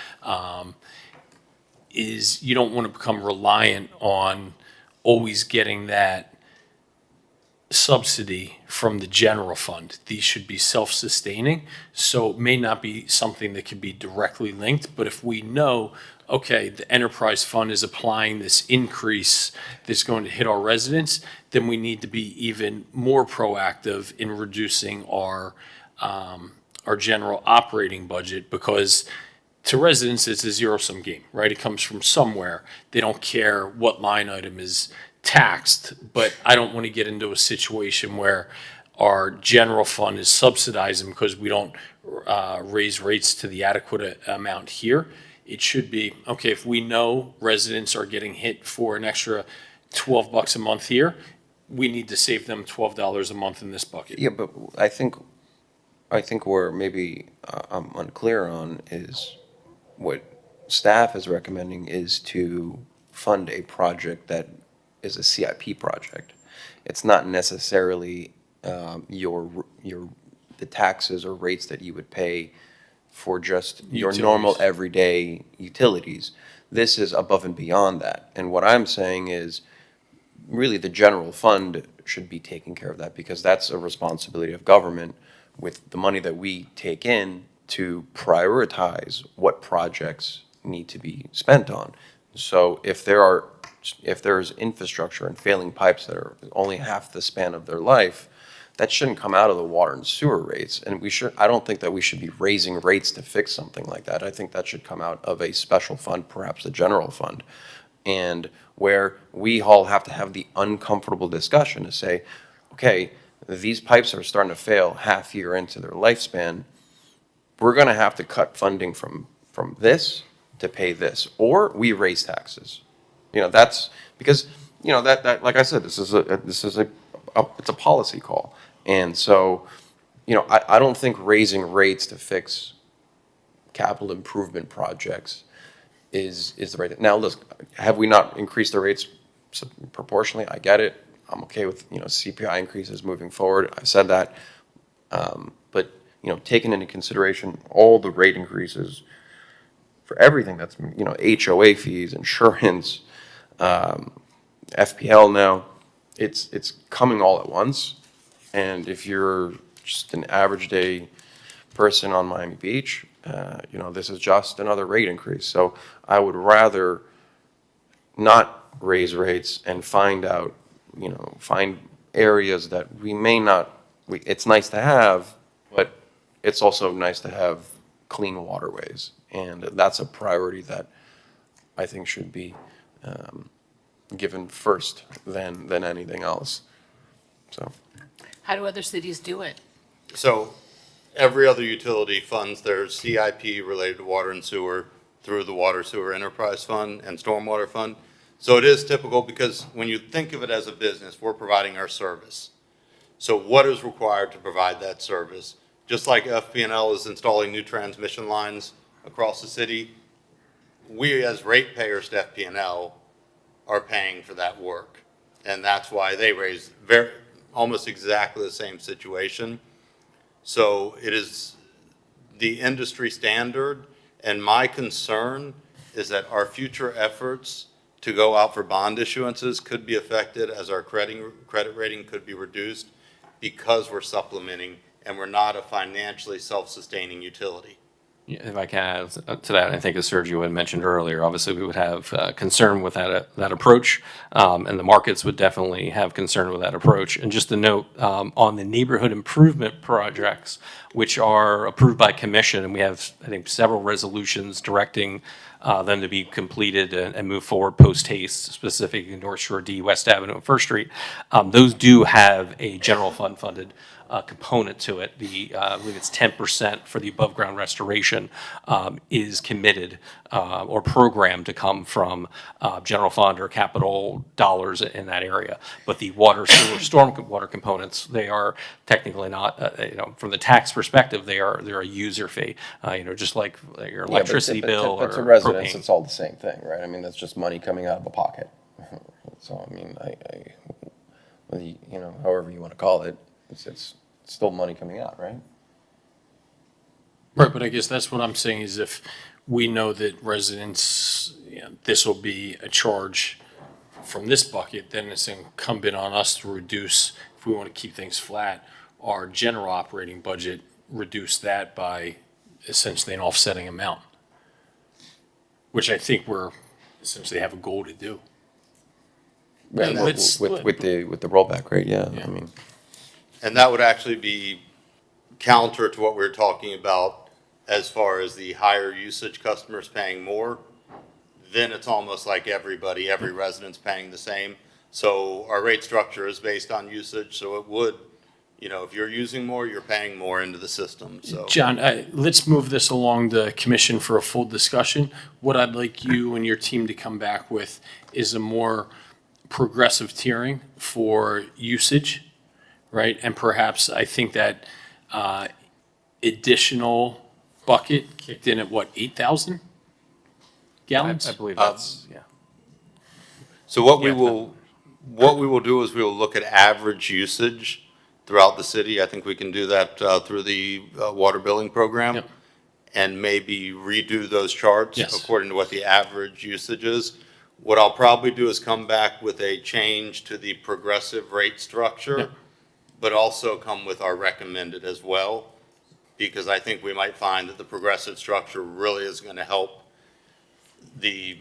is you don't want to become reliant on always getting that subsidy from the general fund. These should be self-sustaining, so it may not be something that can be directly linked, but if we know, okay, the enterprise fund is applying this increase that's going to hit our residents, then we need to be even more proactive in reducing our general operating budget, because to residents, it's a zero-sum game, right? It comes from somewhere. They don't care what line item is taxed, but I don't want to get into a situation where our general fund is subsidizing because we don't raise rates to the adequate amount here. It should be, okay, if we know residents are getting hit for an extra $12 a month here, we need to save them $12 a month in this bucket. Yeah, but I think where maybe I'm unclear on is what staff is recommending is to fund a project that is a CIP project. It's not necessarily the taxes or rates that you would pay for just your normal everyday utilities. This is above and beyond that. And what I'm saying is really the general fund should be taking care of that, because that's a responsibility of government with the money that we take in to prioritize what projects need to be spent on. So if there's infrastructure and failing pipes that are only half the span of their life, that shouldn't come out of the water and sewer rates. And I don't think that we should be raising rates to fix something like that. I think that should come out of a special fund, perhaps the general fund. and where we all have to have the uncomfortable discussion to say, okay, these pipes are starting to fail half year into their lifespan. We're going to have to cut funding from this to pay this, or we raise taxes. You know, that's because, you know, that like I said, this is it's a policy call. And so, you know, I don't think raising rates to fix capital improvement projects is the right thing. Now, look, have we not increased the rates proportionally? I get it. I'm okay with, you know, CPI increases moving forward. I've said that. But, you know, taking into consideration all the rate increases for everything that's, you know, HOA fees, insurance, FPL now, it's coming all at once. And if you're just an average day person on Miami Beach, you know, this is just another rate increase. So I would rather not raise rates and find out, you know, find areas that we may not, it's nice to have, but it's also nice to have clean waterways. And that's a priority that I think should be given first than anything else. So. How do other cities do it? So every other utility funds their CIP related to water and sewer through the Water Sewer Enterprise Fund and Stormwater Fund. So it is typical because when you think of it as a business, we're providing our service. So what is required to provide that service? Just like FP&L is installing new transmission lines across the city, we as ratepayers to FP&L are paying for that work. And that's why they raise almost exactly the same situation. So it is the industry standard, and my concern is that our future efforts to go out for bond issuances could be affected as our credit rating could be reduced because we're supplementing and we're not a financially self-sustaining utility. Yeah, if I can add to that, I think as Sergio had mentioned earlier, obviously we would have concern with that approach, and the markets would definitely have concern with that approach. And just a note on the neighborhood improvement projects, which are approved by commission, and we have, I think, several resolutions directing them to be completed and move forward post haste, specifically North Shore D, West Avenue, and First Street. Those do have a general fund funded component to it. I believe it's 10% for the above ground restoration is committed or programmed to come from general fund or capital dollars in that area. But the water, sewer, storm water components, they are technically not, you know, from the tax perspective, they're a user fee. You know, just like your electricity bill or to residents, propane. it's all the same thing, right? I mean, that's just money coming out of a pocket. So I mean, whether you know, however you want to call it, it's still money coming out, right? Right, but I guess that's what I'm saying is if we know that residents, you know, this will be a charge from this bucket, then it's incumbent on us to reduce, if we want to keep things flat, our general operating budget, reduce that by essentially an offsetting amount, which I think we're essentially have a goal to do. Yeah, with the rollback rate, yeah. I mean. And that would actually be counter to what we were talking about as far as the higher usage customers paying more. Then it's almost like every resident's paying the same. So our rate structure is based on usage, so it would, you know, if you're using more, you're paying more into the system, so. John, let's move this along the commission for a full discussion. What I'd like you and your team to come back with is a more progressive tiering for usage, right? And perhaps I think that additional bucket kicked in at what, 8,000 gallons? I believe that's, yeah. So what we will do is we will look at average usage throughout the city. I think we can do that through the water billing program. Yep. And maybe redo those charts Yes. according to what the average usage is. What I'll probably do is come back with a change to the progressive rate structure. Yep. But also come with our recommended as well, because I think we might find that the progressive structure really is going to help the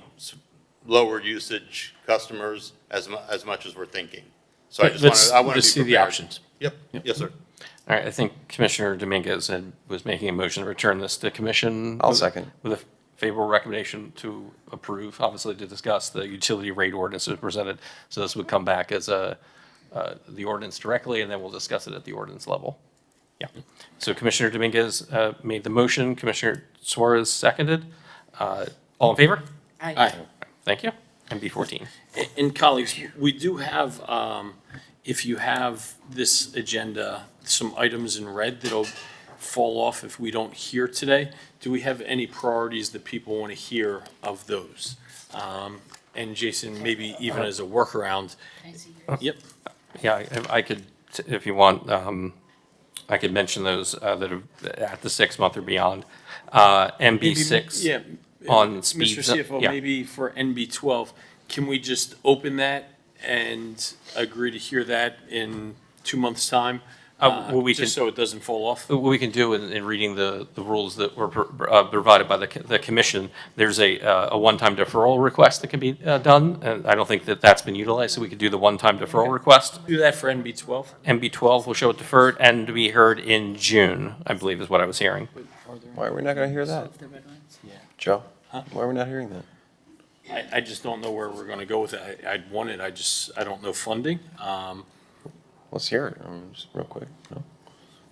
lower usage customers as much as we're thinking. So I just want to see the options. Yep. Yes, sir. All right, I think Commissioner Dominguez was making a motion to return this to commission. I'll second. With a favorable recommendation to approve, obviously to discuss the utility rate ordinance as presented. So this would come back as the ordinance directly, and then we'll discuss it at the ordinance level. Yeah. So Commissioner Dominguez made the motion. Commissioner Suarez seconded. All in favor? Aye. Thank you. MB 14. And colleagues, we do have, if you have this agenda, some items in red that'll fall off if we don't hear today. Do we have any priorities that people want to hear of those? And Jason, maybe even as a workaround. Yep. Yeah, I could, if you want, I could mention those that are at the 6 month or beyond. MB6 Yeah. on speed. Mr. CFO, Yeah. maybe for NB12, can we just open that and agree to hear that in 2 months' time? Well, we Just can- so it doesn't fall off? What we can do in reading the rules that were provided by the commission, there's a one-time deferral request that can be done, and I don't think that that's been utilized, so we could do the one-time deferral request. Do that for NB12? MB12 will show it deferred and to be heard in June, I believe is what I was hearing. Why are we not going to hear that? Joe? Why are we not hearing that? I just don't know where we're going to go with it. I'd want it, I don't know funding. Let's hear it, just real quick. No?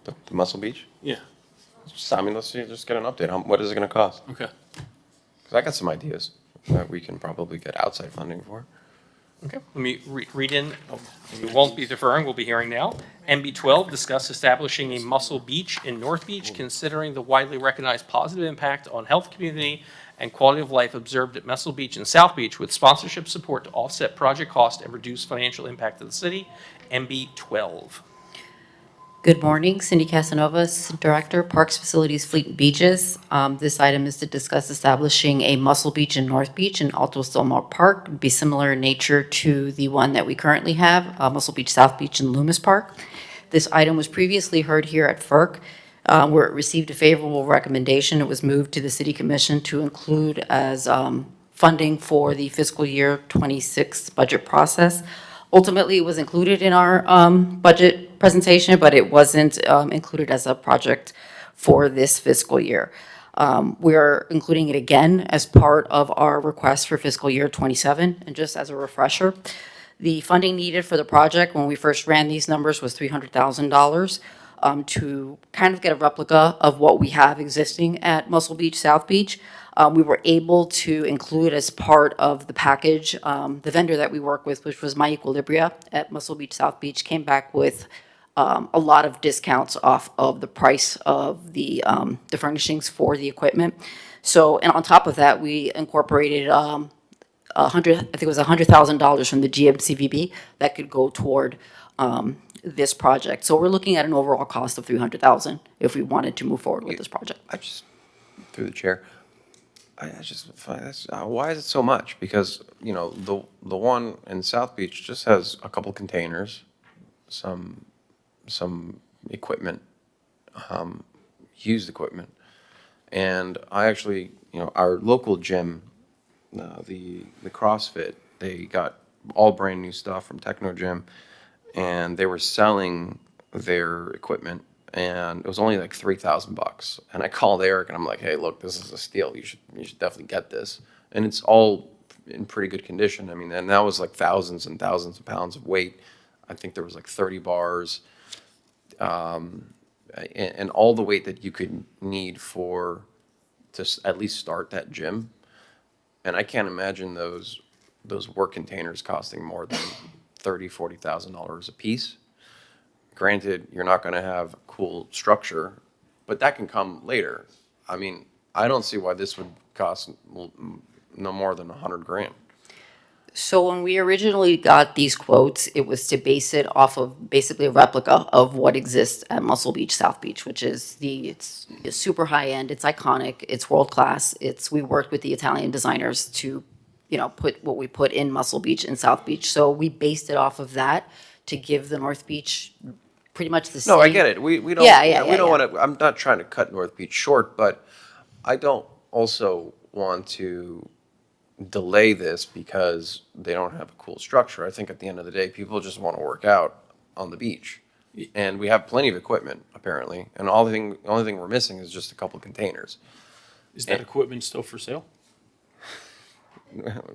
The Muscle Beach? Yeah. I mean, let's just get an update. What is it going to cost? Okay. Because I got some ideas that we can probably get outside funding for. Okay, let me read in. We won't be deferring, we'll be hearing now. MB12, discuss establishing a Muscle Beach in North Beach, considering the widely recognized positive impact on health, community, and quality of life observed at Muscle Beach and South Beach with sponsorship support to offset project cost and reduce financial impact to the city. MB12. Good morning, Cindy Casanova, Assistant Director, Parks, Facilities, Fleet and Beaches. This item is to discuss establishing a Muscle Beach in North Beach and Alto Stillmore Park. It'd be similar in nature to the one that we currently have, Muscle Beach, South Beach, and Loomis Park. This item was previously heard here at FERC, where it received a favorable recommendation. It was moved to the City Commission to include as funding for the fiscal year 26 budget process. Ultimately, it was included in our budget presentation, but it wasn't included as a project for this fiscal year. We are including it again as part of our request for fiscal year 27. And just as a refresher, the funding needed for the project when we first ran these numbers was $300,000 to kind of get a replica of what we have existing at Muscle Beach, South Beach. We were able to include as part of the package, the vendor that we work with, which was My Equilibria at Muscle Beach, South Beach, came back with a lot of discounts off of the price of the furnishings for the equipment. So, and on top of that, we incorporated I think it was $100,000 from the GMCVB that could go toward this project. So we're looking at an overall cost of $300,000 if we wanted to move forward with this project. Through the chair. I just find this, why is it so much? Because, you know, the one in South Beach just has a couple containers, some equipment, used equipment. And I actually, you know, our local gym, the CrossFit, they got all brand new stuff from Techno Gym, and they were selling their equipment, and it was only like $3,000. And I called Eric and I'm like, hey, look, this is a steal. You should definitely get this. And it's all in pretty good condition. I mean, and that was like thousands and thousands of pounds of weight. I think there was like 30 bars, and all the weight that you could need to at least start that gym. And I can't imagine those work containers costing more than $30,000, $40,000 a piece. Granted, you're not going to have cool structure, but that can come later. I mean, I don't see why this would cost no more than $100,000. So when we originally got these quotes, it was to base it off of basically a replica of what exists at Muscle Beach, South Beach, which is it's super high end, it's iconic, it's world class. We worked with the Italian designers to, you know, put what we put in Muscle Beach and South Beach. So we based it off of that to give the North Beach pretty much the same. No, I get it. We don't. We don't want to. I'm not trying to cut North Beach short, but I don't also want to delay this because they don't have a cool structure. I think at the end of the day, people just want to work out on the beach, and we have plenty of equipment apparently. And the only thing we're missing is just a couple containers. Is that equipment still for sale?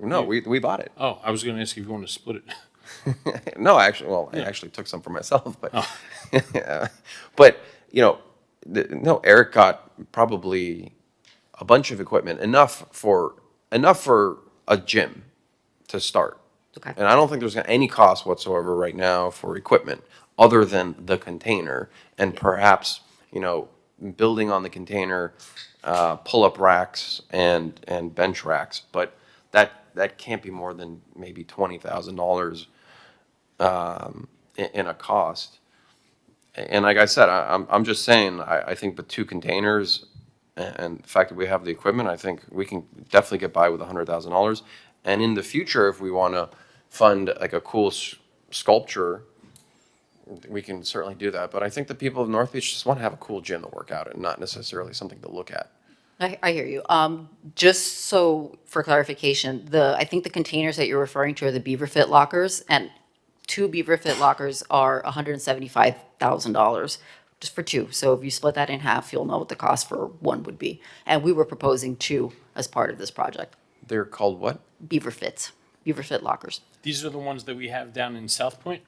No, we bought it. Oh, I was gonna ask if you want to split it. No, actually, well, I Yeah. actually took some for myself, but, Oh. yeah. But, you know, no, Eric got probably a bunch of equipment, enough for a gym to start. Okay. And I don't think there's any cost whatsoever right now for equipment other than the container and perhaps, you know, building on the container, pull-up racks and bench racks. But that can't be more than maybe $20,000 in a cost. And like I said, I'm just saying, I think the two containers and the fact that we have the equipment, I think we can definitely get by with $100,000. And in the future, if we want to fund like a cool sculpture, we can certainly do that. But I think the people of North Beach just want to have a cool gym to work out in, not necessarily something to look at. I hear you. Just so for clarification, I think the containers that you're referring to are the Beaver Fit lockers, and 2 Beaver Fit lockers are $175,000 just for 2. So if you split that in half, you'll know what the cost for 1 would be. And we were proposing 2 as part of this project. They're called what? Beaver Fit lockers These are the ones that we have down in South Point?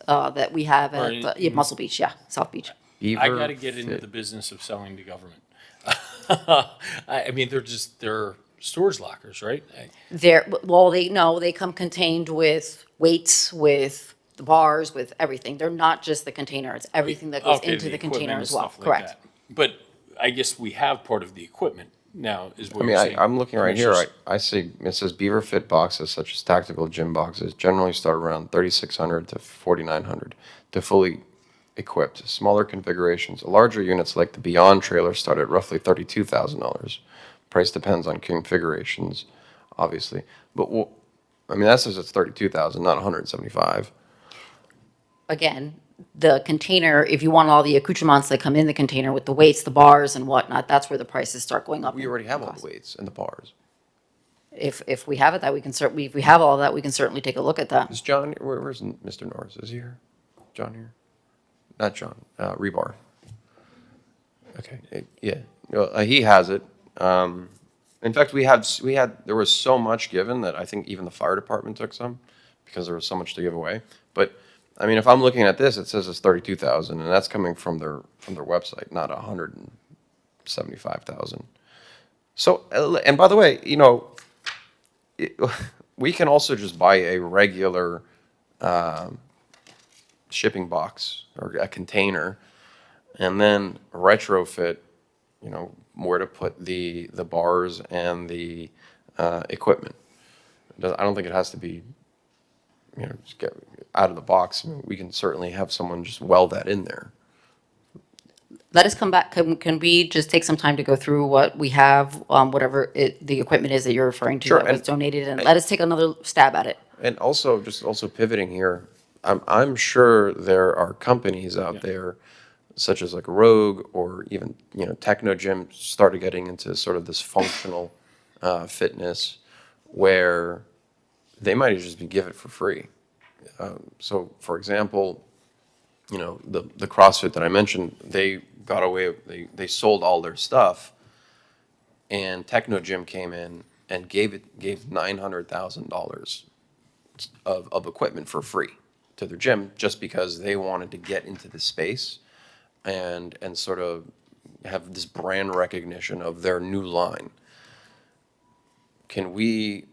that we have Or at in- Muscle Beach, South Beach. I gotta get into the business of selling to government. I mean, they're storage lockers, right? They come contained with weights, with the bars, with everything. They're not just the container, it's everything that goes Okay, into the equipment container and as well, stuff like correct? that. But I guess we have part of the equipment now, is what I mean, you're saying. I'm looking right here. Commissioners. I see it says Beaver Fit boxes such as tactical gym boxes generally start around $3,600 to $4,900 to fully equipped. Smaller configurations, larger units like the Beyond trailer start at roughly $32,000. Price depends on configurations, obviously. But I mean, that says it's $32,000, not $175,000. Again, the container, if you want all the accoutrements that come in the container with the weights, the bars and whatnot, that's where the prices start going up. We already have all the weights and the bars. If we have it, if we have all that, we can certainly take a look at that. Is John? Where's Mr. Norris? Is he here? John here? Not John. Rebar. Okay. Yeah. Well, he has it. In fact, there was so much given that I think even the fire department took some because there was so much to give away. But I mean, if I'm looking at this, it says it's $32,000, and that's coming from their website, not $175,000. So, and by the way, you know, we can also just buy a regular shipping box or a container, and then retrofit, you know, where to put the bars and the equipment. I don't think it has to be, you know, just get out of the box. I mean, we can certainly have someone just weld that in there. Let us come back, can we just take some time to go through what we have, whatever the equipment is that you're referring to Sure, that was and- donated, and let us take another stab at it. And also, also pivoting here, I'm sure there are companies out there, such as like Rogue or even, you know, Techno Gym, started getting into sort of this functional fitness where they might just be give it for free. So, for example, you know, the CrossFit that I mentioned, they got away, they sold all their stuff, and Techno Gym came in and gave $900,000 of equipment for free to their gym just because they wanted to get into the space and sort of have this brand recognition of their new line. Can we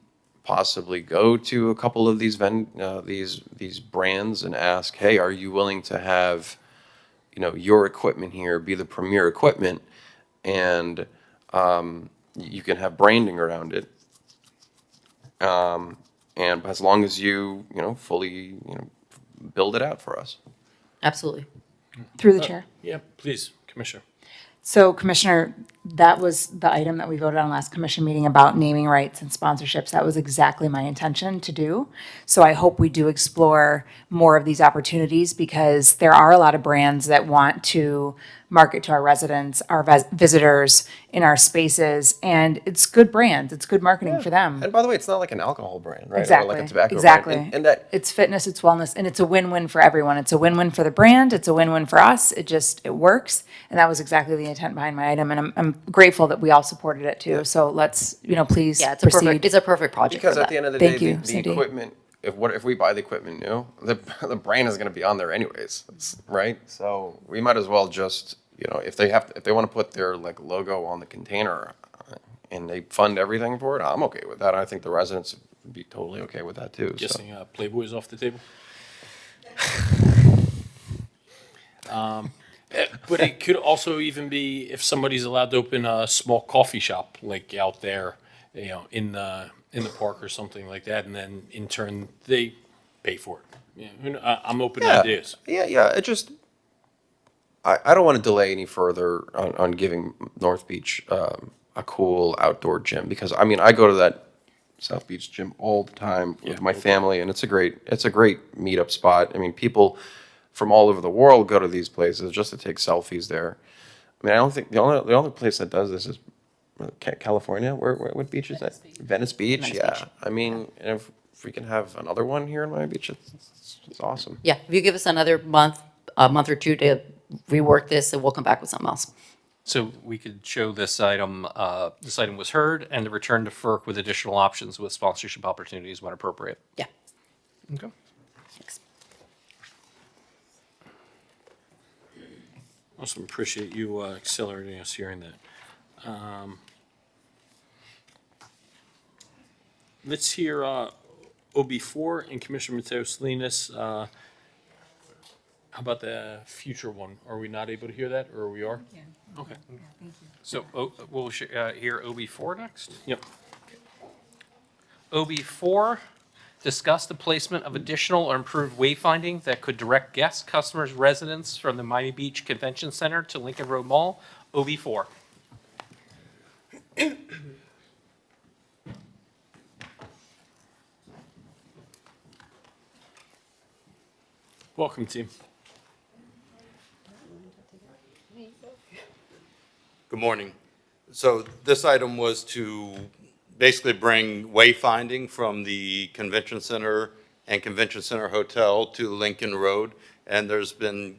possibly go to a couple of these these brands and ask, hey, are you willing to have, you know, your equipment here be the premier equipment, and you can have branding around it, and as long as you know, fully, you know, build it out for us. Absolutely. Through the chair. Yeah, please, Commissioner. So Commissioner, that was the item that we voted on last commission meeting about naming rights and sponsorships. That was exactly my intention to do. So I hope we do explore more of these opportunities, because there are a lot of brands that want to market to our residents, our visitors in our spaces, and it's good brands. It's good marketing for them. And by the way, it's not like an alcohol brand, right? Exactly. Or like a tobacco Exactly. brand. And that It's fitness, it's wellness, and it's a win-win for everyone. It's a win-win for the brand, it's a win-win for us. It works, and that was exactly the intent behind my item. And I'm I'm grateful that we all supported it too. So let's, please Yeah, it's a proceed. perfect, it's a perfect project for Because that. at the end of the day, Thank you, the Cindy. equipment, if we buy the equipment new, the brain is gonna be on there anyways, right? So we might as well just, if they wanna put their like logo on the container and they fund everything for it, I'm okay with that. I think the residents would be totally okay with that too, so. Guessing Playboy's off the table? But it could also even be if somebody's allowed to open a small coffee shop, like out there, in the park or something like that, and then in turn, they pay for it. I'm open to ideas. Yeah, it just, I don't want to delay any further on giving North Beach a cool outdoor gym, because, I go to that South Beach gym all the time with my family, and it's a great meetup spot. People from all over the world go to these places just to take selfies there. I don't think the only place that does this is California. What beach is that? Venice Beach. Yeah. And if we can have another one here in Miami Beach, it's awesome. Yeah, if you give us another a month or two to rework this, and we'll come back with something else. So we could show this item was heard, and the return to FERC with additional options with sponsorship opportunities when appropriate. Yeah. Okay. Thanks. Awesome, appreciate you accelerating us hearing that. Let's hear OB4 and Commissioner Mateo Salinas. How about the future one? Are we not able to hear that, or we are? Yeah. Okay. Yeah, thank you. So we'll hear OB4 next. Yep. OB4, discuss the placement of additional or improved wayfinding that could direct guests, customers, residents from the Miami Beach Convention Center to Lincoln Road Mall. OB4. Welcome, team. Good morning. So this item was to basically bring wayfinding from the Convention Center and Convention Center Hotel to Lincoln Road. And there's been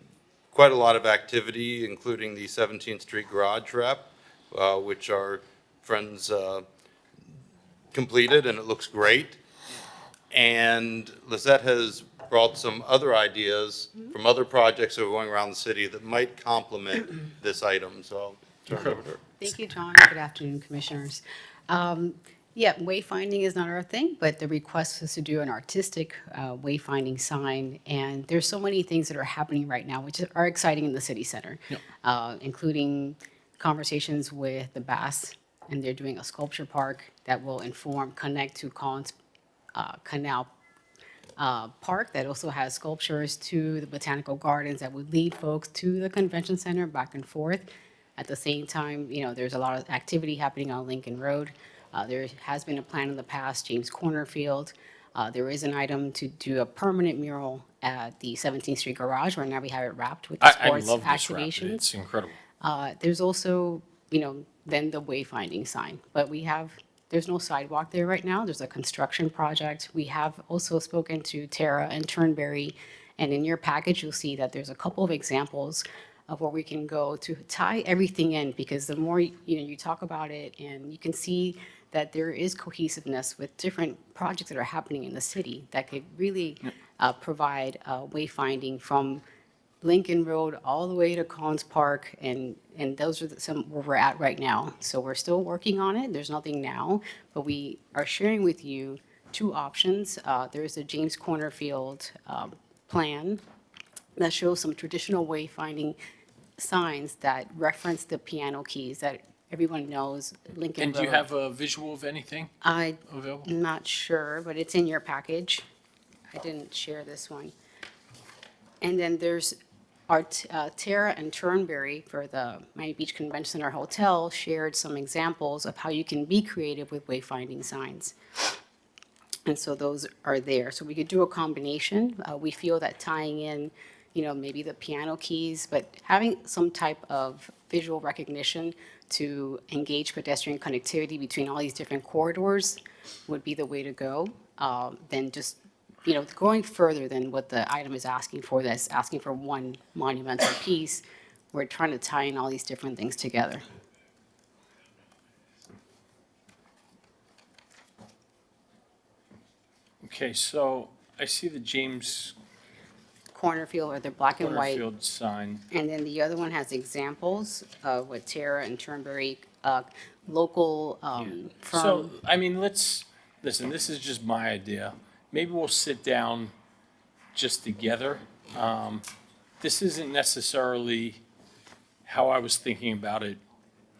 quite a lot of activity, including the 17th Street Garage Wrap, which our friends completed, and it looks great. And Lizette has brought some other ideas from other projects that are going around the city that might complement this item, so I'll turn it over to her. Thank you, John. Good afternoon, Commissioners. Yeah, wayfinding is not our thing, but the request was to do an artistic wayfinding sign. And there's so many things that are happening right now, which are exciting in the city center, including conversations with the Bass, and they're doing a sculpture park that will connect to Collins Canal Park that also has sculptures to the botanical gardens that would lead folks to the convention center back and forth. At the same time, there's a lot of activity happening on Lincoln Road. There has been a plan in the past, James Corner Field. There is an item to do a permanent mural at the 17th Street Garage, where now we have it wrapped with the sports I love this wrap. activations. It's incredible. There's also, then the wayfinding sign, but there's no sidewalk there right now. There's a construction project. We have also spoken to Tara and Turnberry, and in your package, you'll see that there's a couple of examples of where we can go to tie everything in, because the more you talk about it, and you can see that there is cohesiveness with different projects that are happening in the city that could really provide wayfinding from Lincoln Road all the way to Collins Park, and those are some where we're at right now. So we're still working on it. There's nothing now, but we are sharing with you two options. There's a James Corner Field plan that shows some traditional wayfinding signs that reference the piano keys that everyone knows. Lincoln And do you Road. have a visual of anything available? I'm not sure, but it's in your package. I didn't share this one. And then there's our Tara and Turnberry for the Miami Beach Convention Center Hotel shared some examples of how you can be creative with wayfinding signs. And so those are there. So we could do a combination. We feel that tying in, maybe the piano keys, but having some type of visual recognition to engage pedestrian connectivity between all these different corridors would be the way to go. Then just, going further than what the item is asking for, that's asking for one monumental piece. We're trying to tie in all these different things together. Okay, so I see the James Cornerfield or the black and white. Porterfield sign. And then the other one has examples of what Tara and Turnberry, local So, firm. I mean, listen, this is just my idea. Maybe we'll sit down just together. This isn't necessarily how I was thinking about it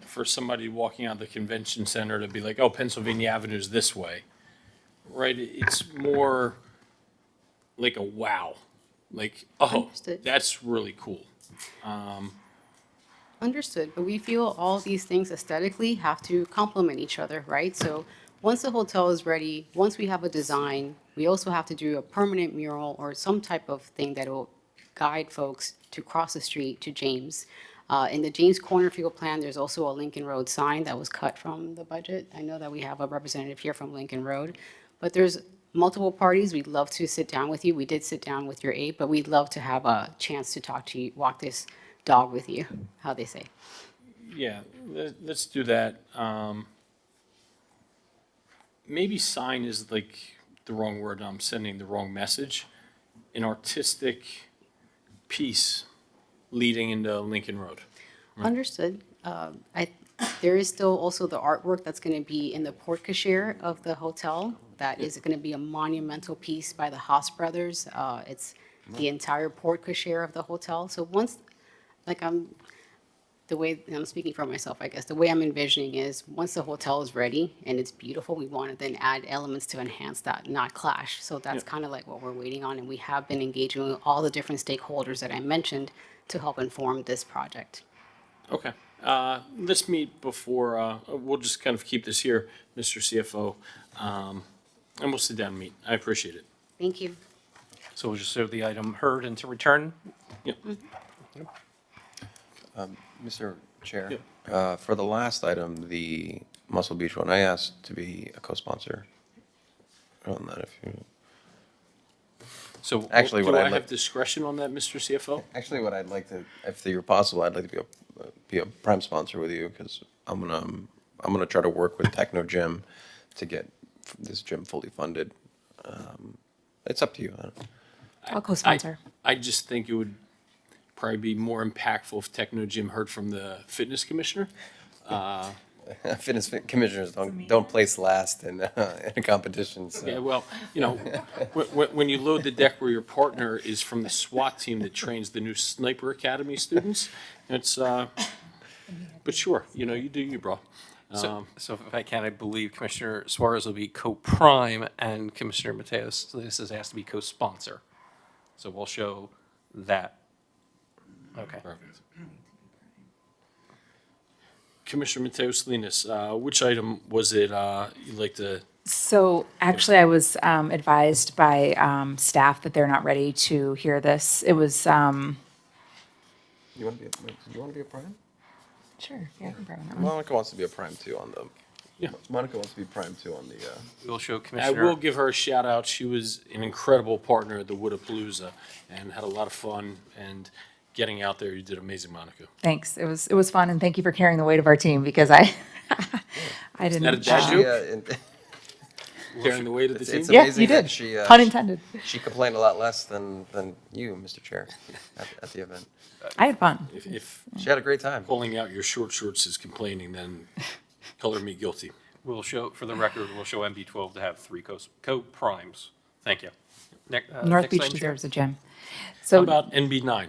for somebody walking out the convention center to be like, oh, Pennsylvania Avenue's this way, right? It's more like a wow, like, oh, Understood. that's really cool. Understood, but we feel all these things aesthetically have to complement each other, right? So once the hotel is ready, once we have a design, we also have to do a permanent mural or some type of thing that will guide folks to cross the street to James. In the James Cornerfield plan, there's also a Lincoln Road sign that was cut from the budget. I know that we have a representative here from Lincoln Road, but there's multiple parties. We'd love to sit down with you. We did sit down with your aide, but we'd love to have a chance to talk to you, walk this dog with you, how they say. Yeah, let's do that. Maybe sign is like the wrong word, I'm sending the wrong message. An artistic piece leading into Lincoln Road. Understood. There is still also the artwork that's going to be in the porte cochere of the hotel. That is going to be a monumental piece by the Haas brothers. It's the entire porte cochere of the hotel. So once, the way, and I'm speaking for myself, I guess, the way I'm envisioning is once the hotel is ready and it's beautiful, we want to then add elements to enhance that, not clash. So that's kind of like what we're waiting on, and we have been engaging with all the different stakeholders that I mentioned to help inform this project. Okay. Let's meet before, we'll just kind of keep this here, Mr. CFO, and we'll sit down and meet. I appreciate it. Thank you. So we'll just show the item heard and to return. Yep. Mr. Chair, for the last item, the Muscle Beach one, I asked to be a co-sponsor on that if you. So Actually, do what I I'd have like, discretion on that, Mr. CFO? actually, what I'd like to, if you're possible, I'd like to be a prime sponsor with you because I'm gonna try to work with Techno Gym to get this gym fully funded. It's up to you. I'll co-sponsor. I just think it would probably be more impactful if Techno Gym heard from the fitness commissioner. Fitness commissioners don't place last in a competition. So. Yeah, well, you know, when you load the deck where your partner is from the SWAT team that trains the new Sniper Academy students, it's, but sure, you know, you do you, bro. So if I can, I believe Commissioner Suarez will be co-prime and Commissioner Mateos, so this is asked to be co-sponsor. So we'll show that. Okay. Perfect. Commissioner Mateos Salinas, which item was it you'd like to? So actually, I was advised by staff that they're not ready to hear this. It was, You want to be a prime? sure, yeah, I can prime that one. Monica wants to be a prime too on the. Yeah. Monica wants to be prime too on the. We'll show I Commissioner. will give her a shout out. She was an incredible partner at the Woodapalooza and had a lot of fun and getting out there. You did amazing, Monica. Thanks. It was fun, and thank you for carrying the weight of our team because I Is that a didn't. dad She, joke? Carrying the weight of the team? It's Yeah, amazing you that did. she, Pun intended. She complained a lot less than you, Mr. Chair, at the event. I had fun. If She had a great time. pulling out your short shorts is complaining, then color me guilty. We'll show, for the record, we'll show MB12 to have 3 co-primes. Thank you. North Next Beach item, Chair. deserves a gym. How So about NB9?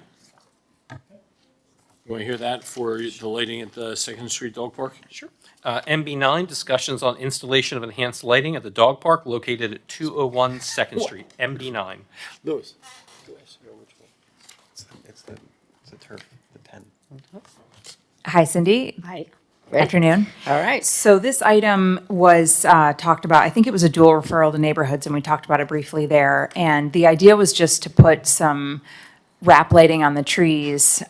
You want to hear that for the lighting at the Second Street Dog Park? Sure. MB9, discussions on installation of enhanced lighting at the dog park located at 201 Second Street. MB9. Lewis. It's the turf, the 10. hi, Cindy. Hi. Afternoon. All right. So this item was talked about, I think it was a dual referral to neighborhoods, and we talked about it briefly there. And the idea was just to put some wrap lighting on the trees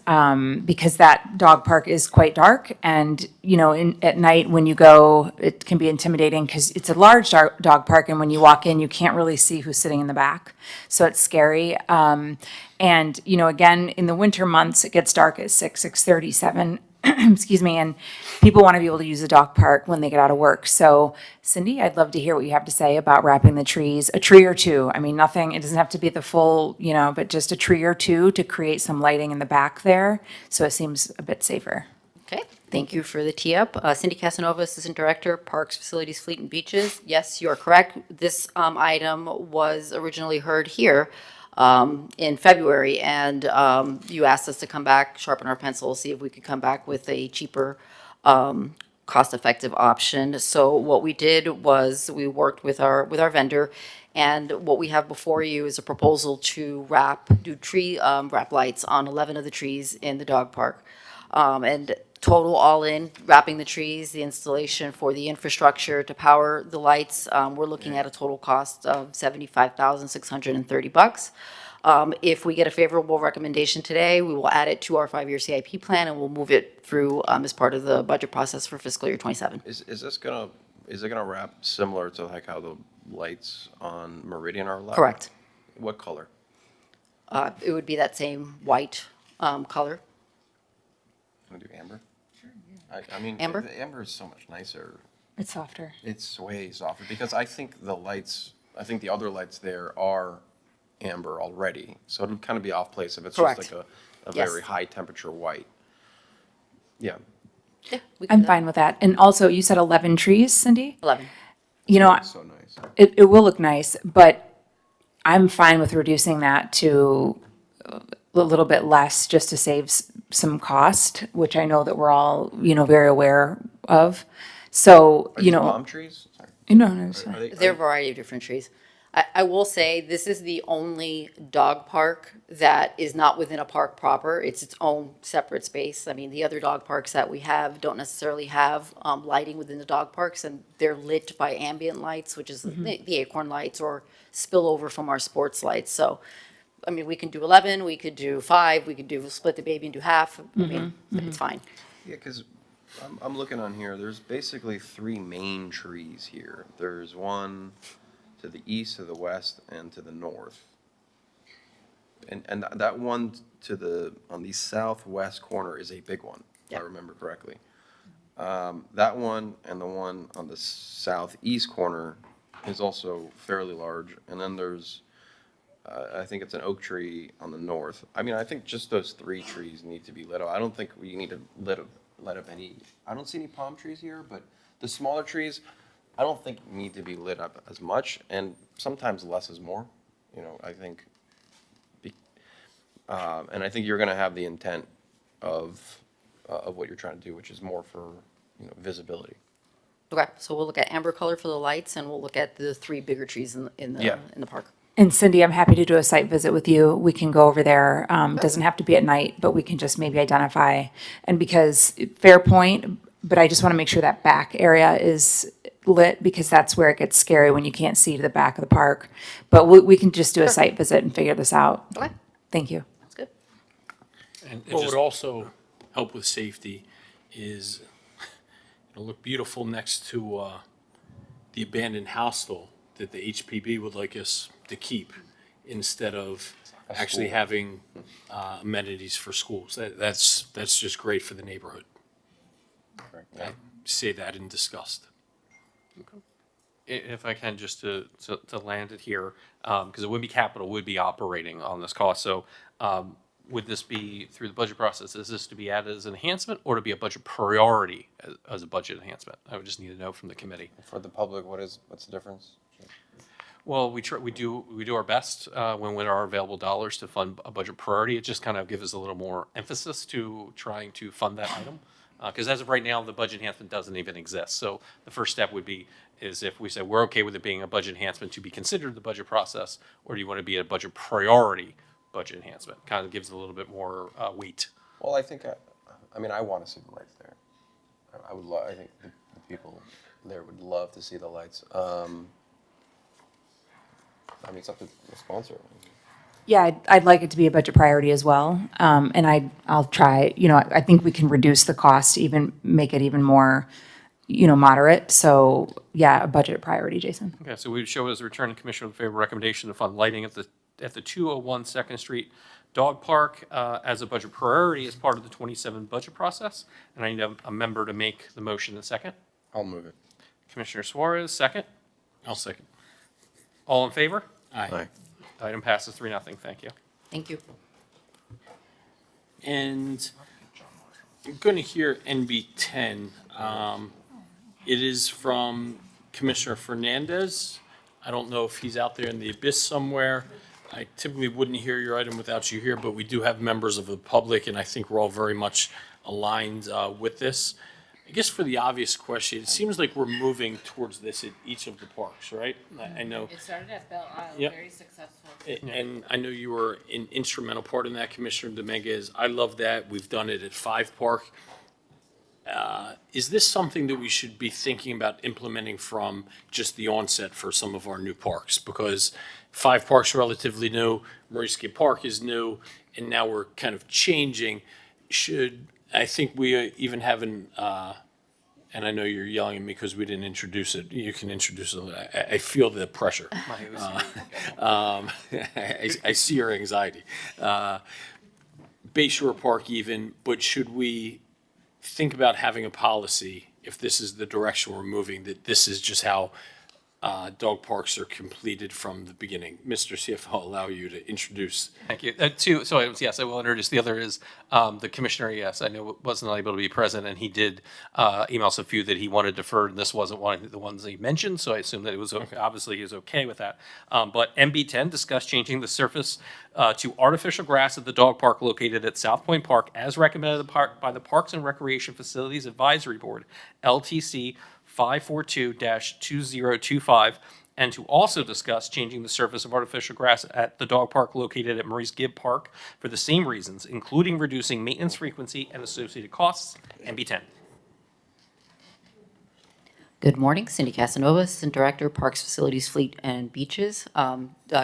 because that dog park is quite dark. And, you know, at night when you go, it can be intimidating because it's a large dog park. And when you walk in, you can't really see who's sitting in the back. So it's scary. And, you know, again, in the winter months, it gets dark at 6:30, 7. excuse me, and people want to be able to use the dog park when they get out of work. So Cindy, I'd love to hear what you have to say about wrapping the trees, a tree or two. I mean, nothing, it doesn't have to be the full, but just a tree or two to create some lighting in the back there. So it seems a bit safer. Okay, thank you for the tee-up. Cindy Casanova, Assistant Director, Parks, Facilities, Fleet, and Beaches. Yes, you are correct. This item was originally heard here in February, and you asked us to come back, sharpen our pencils, see if we could come back with a cheaper, cost-effective option. So what we did was we worked with our vendor, and what we have before you is a proposal to do tree wrap lights on 11 of the trees in the dog park. And total all-in, wrapping the trees, the installation for the infrastructure to power the lights, we're looking at a total cost of $75,630. If we get a favorable recommendation today, we will add it to our 5-year CIP plan, and we'll move it through as part of the budget process for fiscal year '27. Is it gonna wrap similar to like how the lights on Meridian are? Correct. What color? It would be that same white color. Can we do amber? Sure. I mean, Amber? The amber is so much nicer. It's softer. It's way softer because I think the other lights there are amber already. So it would kind of be off place if it's Correct. just like a Yes. very high temperature white. Yeah. Yeah, I'm fine with that. And also, you said 11 trees, Cindy? 11. So nice. It will look nice, but I'm fine with reducing that to a little bit less just to save some cost, which I know that we're all, very aware of. So, Are these palm trees? Sorry. No, sorry. There are a variety of different trees. I will say, this is the only dog park that is not within a park proper. It's its own separate space. I mean, the other dog parks that we have don't necessarily have lighting within the dog parks, and they're lit by ambient lights, which is the acorn lights or spillover from our sports lights. So, I mean, we can do 11, we could do 5, we could split the baby and do half. I mean, it's fine. Yeah, because I'm looking on here, there's basically 3 main trees here. There's one to the east, to the west, and to the north. And that one on the southwest corner is a big one, if I remember correctly. That one and the one on the southeast corner is also fairly large. And then there's, I think it's an oak tree on the north. I mean, I think just those 3 trees need to be lit up. I don't think we need to lit up any, I don't see any palm trees here, but the smaller trees, I don't think need to be lit up as much, and sometimes less is more. I think, and I think you're going to have the intent of what you're trying to do, which is more for visibility. Okay, so we'll look at amber color for the lights, and we'll look at the 3 bigger trees in the park. And Cindy, I'm happy to do a site visit with you. We can go over there. It doesn't have to be at night, but we can just maybe identify. And because, fair point, but I just want to make sure that back area is lit, because that's where it gets scary when you can't see to the back of the park. But we can just do a site visit and figure this out. Okay. Thank you. That's good. And what would also help with safety is it'll look beautiful next to the abandoned hostel that the HPB would like us to keep instead of actually having amenities for schools. That's just great for the neighborhood. I say that in disgust. If I can, just to land it here, because it would be capital, would be operating on this cost. So would this be through the budget process? Is this to be added as an enhancement or to be a budget priority as a budget enhancement? I would just need to know from the committee. For the public, what's the difference? Well, we do our best when with our available dollars to fund a budget priority. It just kind of gives us a little more emphasis to trying to fund that item. Because as of right now, the budget enhancement doesn't even exist. So the first step would be is if we say we're okay with it being a budget enhancement to be considered the budget process, or do you want to be a budget priority budget enhancement? Kind of gives it a little bit more weight. Well, I think, I want to see the lights there. I think the people there would love to see the lights. It's up to the sponsor. Yeah, I'd like it to be a budget priority as well. And I'll try, I think we can reduce the cost, even make it even more, moderate. So yeah, a budget priority, Jason. Okay, so we would show as a returning commissioner in favor recommendation to fund lighting at the at the 201 2nd Street Dog Park as a budget priority as part of the 27 budget process. And I need a member to make the motion in second. I'll move it. Commissioner Suarez, second. I'll second. All in favor? Aye. Item passes 3-0. Thank you. Thank you. And I'm going to hear NB 10. It is from Commissioner Fernandez. I don't know if he's out there in the abyss somewhere. I typically wouldn't hear your item without you here, but we do have members of the public, and I think we're all very much aligned with this. I guess for the obvious question, it seems like we're moving towards this at each of the parks, right? I know. It started at Belle Isle, Yep. very successful. And I know you were an instrumental part in that, Commissioner Dominguez. I love that. We've done it at 5 Park. Is this something that we should be thinking about implementing from just the onset for some of our new parks? Because 5 Park's relatively new, Maurice Park is new, and now we're kind of changing. I think we even have an, and I know you're yelling at me because we didn't introduce it. You can introduce it. I feel the pressure. I see your anxiety. Bayshore Park even, but should we think about having a policy, if this is the direction we're moving, that this is just how dog parks are completed from the beginning? Mr. CFO, I'll allow you to introduce. Thank you. Yes, I will introduce. The other is the commissioner, yes, I know wasn't able to be present, and he did email us a few that he wanted deferred, and this wasn't one of the ones that he mentioned, so I assume that it was okay. Obviously, he was okay with that. But MB10 discussed changing the surface to artificial grass at the dog park located at South Point Park as recommended by the Parks and Recreation Facilities Advisory Board, LTC 542-2025, and to also discuss changing the surface of artificial grass at the dog park located at Maurice Gibb Park for the same reasons, including reducing maintenance frequency and associated costs. MB10. Good morning, Cindy Casanova, Assistant Director, Parks, Facilities, Fleet, and Beaches.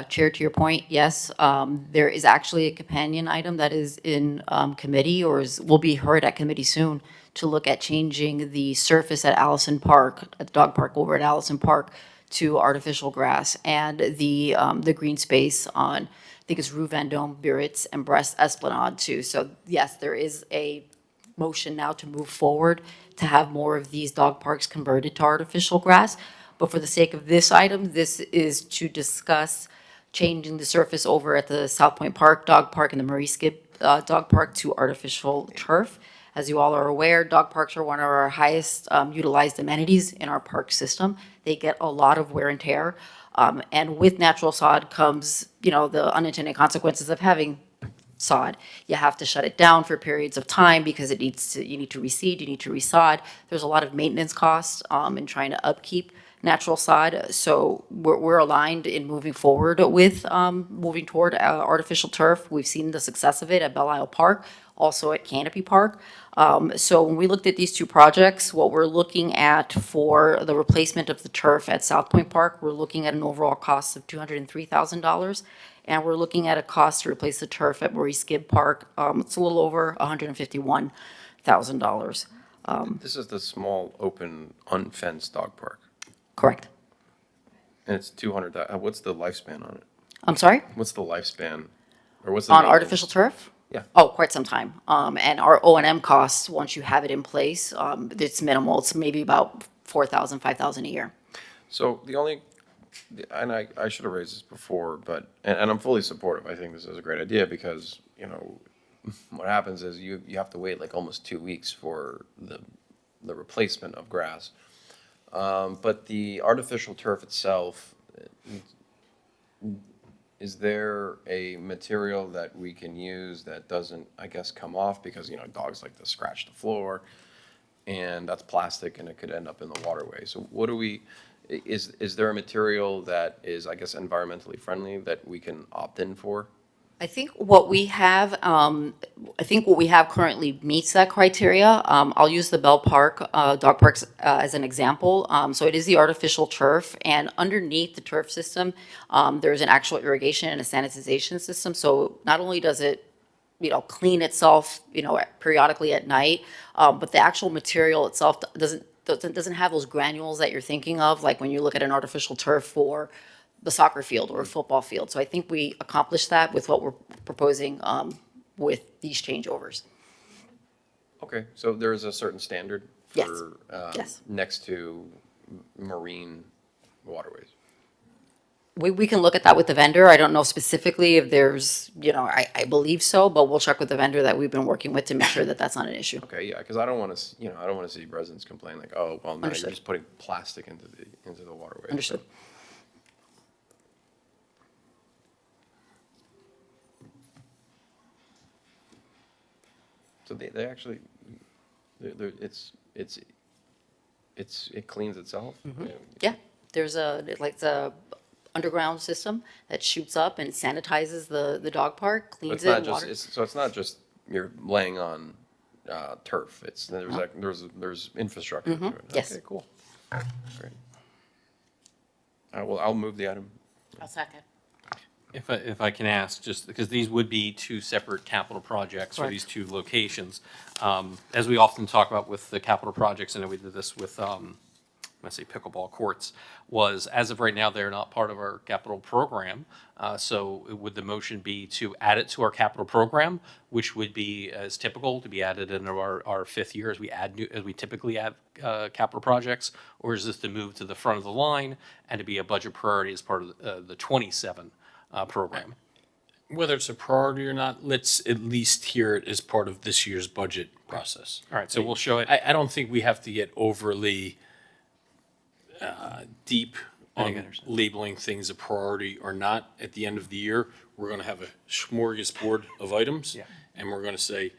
Chair, to your point, yes, there is actually a companion item that is in committee or will be heard at committee soon to look at changing the surface at Allison Park, at the dog park over at Allison Park, to artificial grass, and the green space on, I think it's Rue Vendome, Biarritz, and Brest Esplanade too. So yes, there is a motion now to move forward to have more of these dog parks converted to artificial grass. But for the sake of this item, this is to discuss changing the surface over at the South Point Park Dog Park and the Maurice Gibb Dog Park to artificial turf. As you all are aware, dog parks are one of our highest utilized amenities in our park system. They get a lot of wear and tear. And with natural sod comes, the unintended consequences of having sod. You have to shut it down for periods of time because you need to reseed, you need to resod. There's a lot of maintenance costs in trying to upkeep natural sod. So we're aligned in moving forward with moving toward artificial turf. We've seen the success of it at Belle Isle Park, also at Canopy Park. So when we looked at these two projects, what we're looking at for the replacement of the turf at South Point Park, we're looking at an overall cost of $203,000. And we're looking at a cost to replace the turf at Maurice Gibb Park. It's a little over $151,000. This is the small, open, unfenced dog park. Correct. And it's 200, what's the lifespan on it? I'm sorry? What's the lifespan? Or what's the On maintenance? artificial turf? Yeah. Oh, quite some time. And our O&M costs, once you have it in place, it's minimal. It's maybe about $4,000, $5,000 a year. So the only, and I should have raised this before, but, and I'm fully supportive. I think this is a great idea because, what happens is you have to wait like almost 2 weeks for the replacement of grass. But the artificial turf itself, is there a material that we can use that doesn't, I guess, come off? Because, dogs like to scratch the floor, and that's plastic, and it could end up in the waterway. So what do we, is there a material that is, I guess, environmentally friendly that we can opt in for? I think what we have, currently meets that criteria. I'll use the Bell Park dog parks as an example. So it is the artificial turf, and underneath the turf system, there's an actual irrigation and a sanitization system. So not only does it, clean itself, periodically at night, but the actual material itself doesn't have those granules that you're thinking of, like when you look at an artificial turf for the soccer field or a football field. So I think we accomplished that with what we're proposing with these changeovers. Okay, so there's a certain standard Yes. for, Yes. next to marine waterways. We can look at that with the vendor. I don't know specifically if there's, I believe so, but we'll check with the vendor that we've been working with to make sure that that's not an issue. Okay, yeah, because I don't want to, I don't want to see residents complain like, oh, well, now you're Understood. just putting plastic into the waterway. Understood. So they actually, it cleans itself? Yeah, there's the underground system that shoots up and sanitizes the dog park, But cleans it's it not in just, water. so it's not just you're laying on turf, there's infrastructure to it. Yes. Okay, cool. Great. I'll move the item. I'll second. If I can ask, just because these would be two separate capital projects for Correct. these two locations. As we often talk about with the capital projects, and we did this with, let's say pickleball courts, was as of right now, they're not part of our capital program. So would the motion be to add it to our capital program, which would be as typical to be added in our fifth year as we typically add capital projects? Or is this to move to the front of the line and to be a budget priority as part of the 27 program? Whether it's a priority or not, let's at least hear it as part of this year's budget process. All right, so we'll show it. I don't think we have to get overly deep I think I on understand. labeling things a priority or not. At the end of the year, we're gonna have a smorgasbord of items. Yeah. And we're gonna say,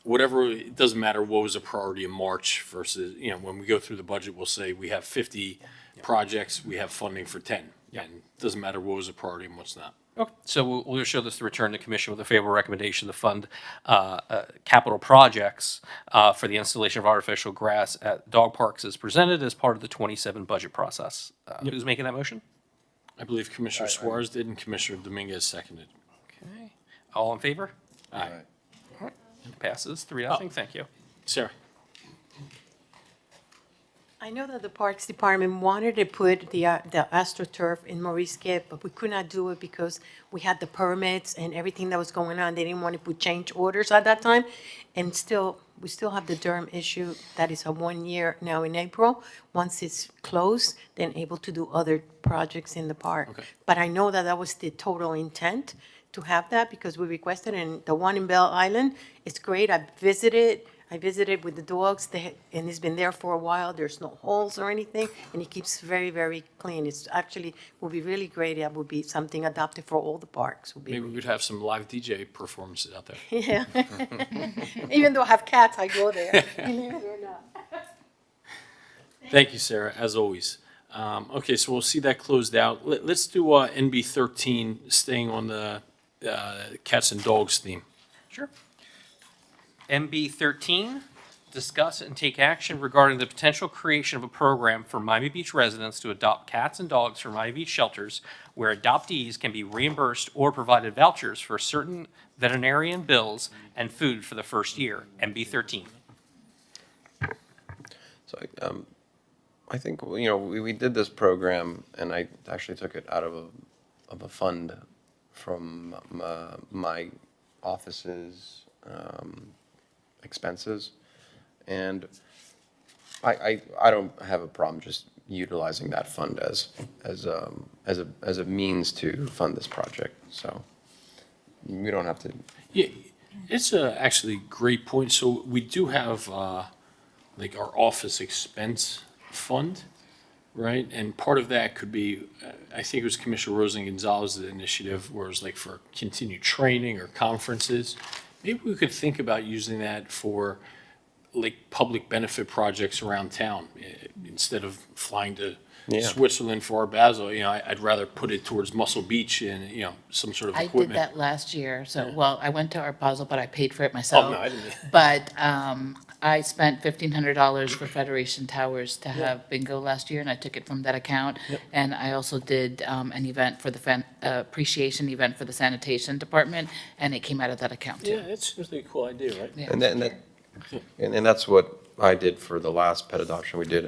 whatever, it doesn't matter what was a priority in March versus, when we go through the budget, we'll say we have 50 projects, we have funding for 10. And it doesn't matter what was a priority and what's not. Okay, so we'll show this to return to commission with a favorable recommendation to fund capital projects for the installation of artificial grass at dog parks as presented as part of the 27 budget process. Who's making that motion? I believe Commissioner Suarez did and Commissioner Dominguez seconded. Okay, all in favor? Aye. Passes 3-0, thank you. Sarah? I know that the Parks Department wanted to put the AstroTurf in Maurice Gibb, but we could not do it because we had the permits and everything that was going on. They didn't want to put change orders at that time. And we still have the Durham issue that is a 1 year now in April. Once it's closed, then able to do other projects in the park. Okay. But I know that was the total intent to have that because we requested, and the one in Bell Island, it's great. I visited with the dogs, and it's been there for a while. There's no holes or anything, and it keeps very, very clean. It's actually, will be really great. It would be something adopted for all the parks. Would be Maybe we could have some live DJ performances out there. Yeah. Even though I have cats, I go there. They're not. Thank you, Sarah, as always. Okay, so we'll see that closed out. Let's do NB 13, staying on the cats and dogs theme. Sure. MB 13, discuss and take action regarding the potential creation of a program for Miami Beach residents to adopt cats and dogs from Miami Beach shelters where adoptees can be reimbursed or provided vouchers for certain veterinarian bills and food for the first year. MB 13. So I think, we did this program, and I actually took it out of a fund from my office's expenses. And I don't have a problem just utilizing that fund as a means to fund this project. So we don't have to. Yeah, it's a actually great point. So we do have like our office expense fund, right? And part of that could be, I think it was Commissioner Rosen Gonzalez's initiative, where it was like for continued training or conferences. Maybe we could think about using that for like public benefit projects around town. Instead of flying to Switzerland for our Basel, I'd rather put it towards Muscle Beach and, some sort of I equipment. did that last year, so, well, I went to Art Basel, but I paid for it myself. Oh, no, I didn't. But I spent $1,500 for Federation Towers to have bingo last year, and I took it from that account. Yep. And I also did an event for the appreciation event for the sanitation department, and it came out of that account, too. Yeah, it's really a cool idea, right? Yeah. And that's what I did for the last pet adoption we did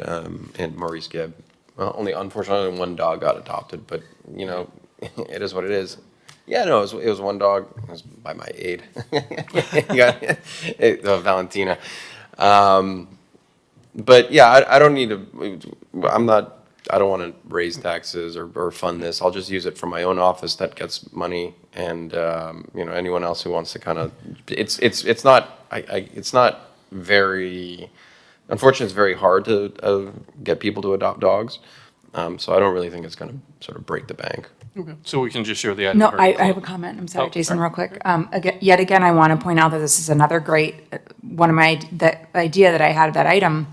in Maurice Gibb. Well, only unfortunately one dog got adopted, but you know, it is what it is. Yeah, no, it was one dog. It was by my aide. Valentina. But yeah, I don't need to. I don't want to raise taxes or fund this. I'll just use it for my own office that gets money, and you know, anyone else who wants to kind of. It's not very. Unfortunately, it's very hard to get people to adopt dogs. So I don't really think it's going to sort of break the bank. Okay. So we can just show the item. No, I have a comment. I'm sorry, Oh, Jason, sorry. real quick. Yet again, I want to point out that this is another great, the idea that I had of that item.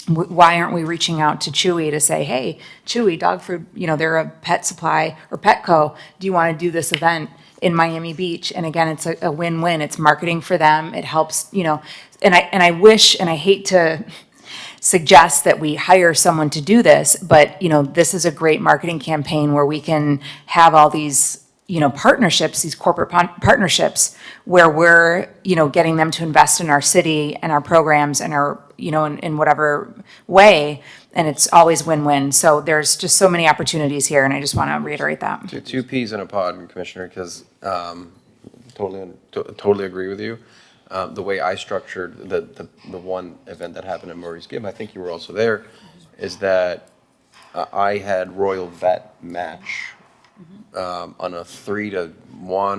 Why aren't we reaching out to Chewy to say, hey, Chewy, dog food, you know, they're a pet supply or Petco. Do you want to do this event in Miami Beach? And again, it's a win-win. It's marketing for them. It helps, you know, and I wish, and I hate to suggest that we hire someone to do this, but, you know, this is a great marketing campaign where we can have all these, you know, partnerships, these corporate partnerships where we're, you know, getting them to invest in our city and our programs and our, you know, in whatever way. And it's always win-win. So there's just so many opportunities here, and I just want to reiterate that. Two peas in a pod, Commissioner, because totally agree with you. The way I structured the one event that happened at Murray's Give, I think you were also there, is that I had Royal Vet match on a 3-1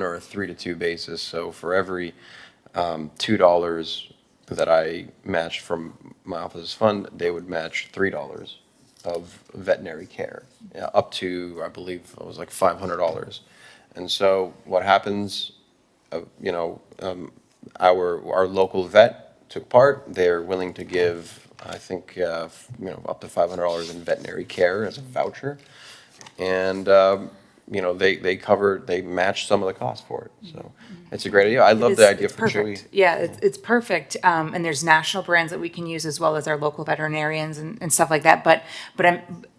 or a 3-2 basis. So for every $2 that I matched from my office's fund, they would match $3 of veterinary care, up to, I believe it was like $500. And so what happens, you know, our local vet took part. They're willing to give, I think, you know, up to $500 in veterinary care as a voucher, and you know, they match some of the cost for it. So it's a great idea. I love the idea for Chewy. Yeah, it's perfect. And there's national brands that we can use as well as our local veterinarians and stuff like that. But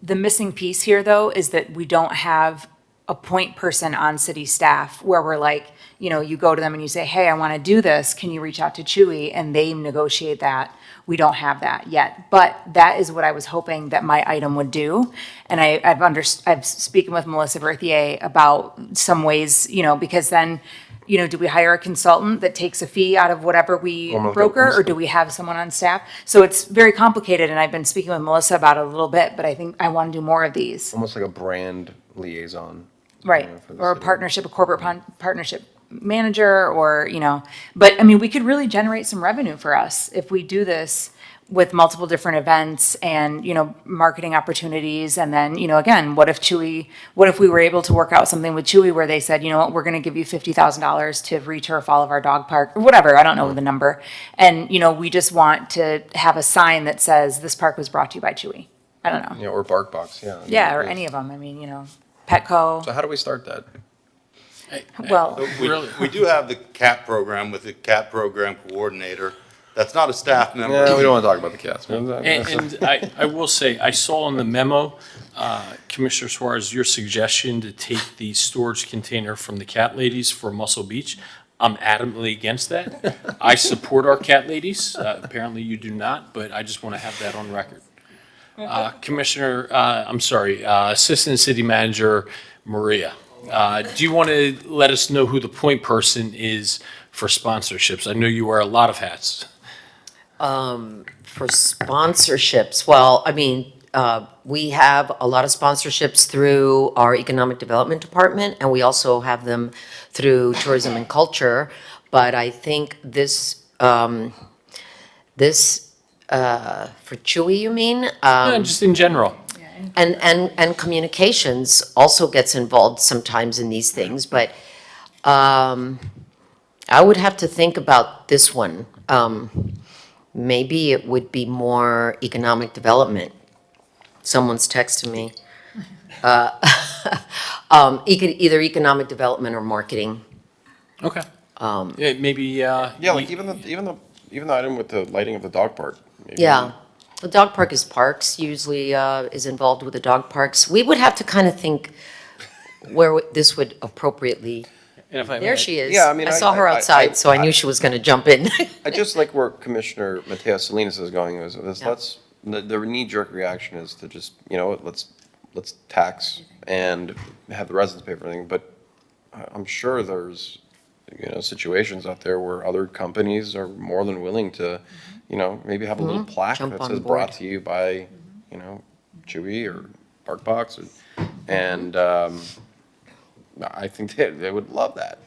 the missing piece here, though, is that we don't have a point person on city staff where we're like, you know, you go to them and you say, hey, I want to do this. Can you reach out to Chewy? And they negotiate that. We don't have that yet. But that is what I was hoping that my item would do. And I've speaking with Melissa Berthier about some ways, you know, because then, you know, do we hire a consultant that takes a fee out of whatever we broker, or do we have someone on staff? So it's very complicated, and I've been speaking with Melissa about it a little bit, but I think I want to do more of these. Almost like a brand liaison. Right, you know, for the or a city. partnership, a corporate partnership manager, or, you know, but I mean, we could really generate some revenue for us if we do this with multiple different events and, you know, marketing opportunities. And then, you know, again, what if we were able to work out something with Chewy where they said, you know what, we're going to give you $50,000 to re-turf all of our dog park, or whatever, I don't know the number. And, you know, we just want to have a sign that says this park was brought to you by Chewy. I don't know. Yeah, or BarkBox, yeah. Yeah, or any of them. I mean, you know, Petco. So how do we start that? Well, We do have the CAT program with the CAT program coordinator. That's not a staff member. Yeah, we don't want to talk about the cats. And I will say, I saw in the memo, Commissioner Suarez, your suggestion to take the storage container from the cat ladies for Muscle Beach. I'm adamantly against that. I support our cat ladies. Apparently you do not, but I just want to have that on record. Assistant City Manager Maria, do you want to let us know who the point person is for sponsorships? I know you wear a lot of hats. For sponsorships, well, I mean, we have a lot of sponsorships through our Economic Development Department, and we also have them through Tourism and Culture. But I think this for Chewy, you mean? No, just in general. And communications also gets involved sometimes in these things, but I would have to think about this one. Maybe it would be more economic development. Someone's texting me. Either economic development or marketing. Okay. Yeah, maybe. Yeah, like even the item with the lighting of the dog park. Maybe. Yeah. The dog park is parks, usually is involved with the dog parks. We would have to kind of think where this would appropriately. And if I There may- she is. Yeah, I mean, I saw her outside, so I knew she was going to jump in. I just like where Commissioner Mateo Salinas is going. the knee-jerk reaction is to just, you know, let's tax and have the residents pay for everything, but I'm sure there's, you know, situations out there where other companies are more than willing to, you know, maybe have a little plaque Jump that on says board. brought to you by, you know, Chewy or BarkBox, and I think they would love that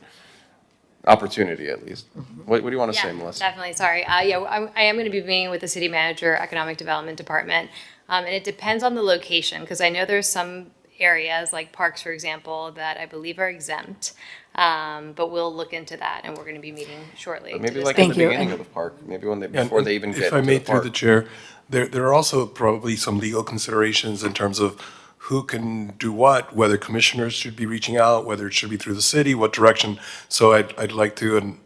opportunity, at least. What do you want to say, Melissa? Definitely, sorry. Yeah, I am going to be meeting with the city manager, economic development department. And it depends on the location, because I know there's some areas, like parks, for example, that I believe are exempt. But we'll look into that, and we're going to be meeting shortly. But maybe to like discuss in the beginning of the park, maybe when before they even get If I to may, the through park. the chair, there are also probably some legal considerations in terms of who can do what, whether commissioners should be reaching out, whether it should be through the city, what direction. So I'd like to, and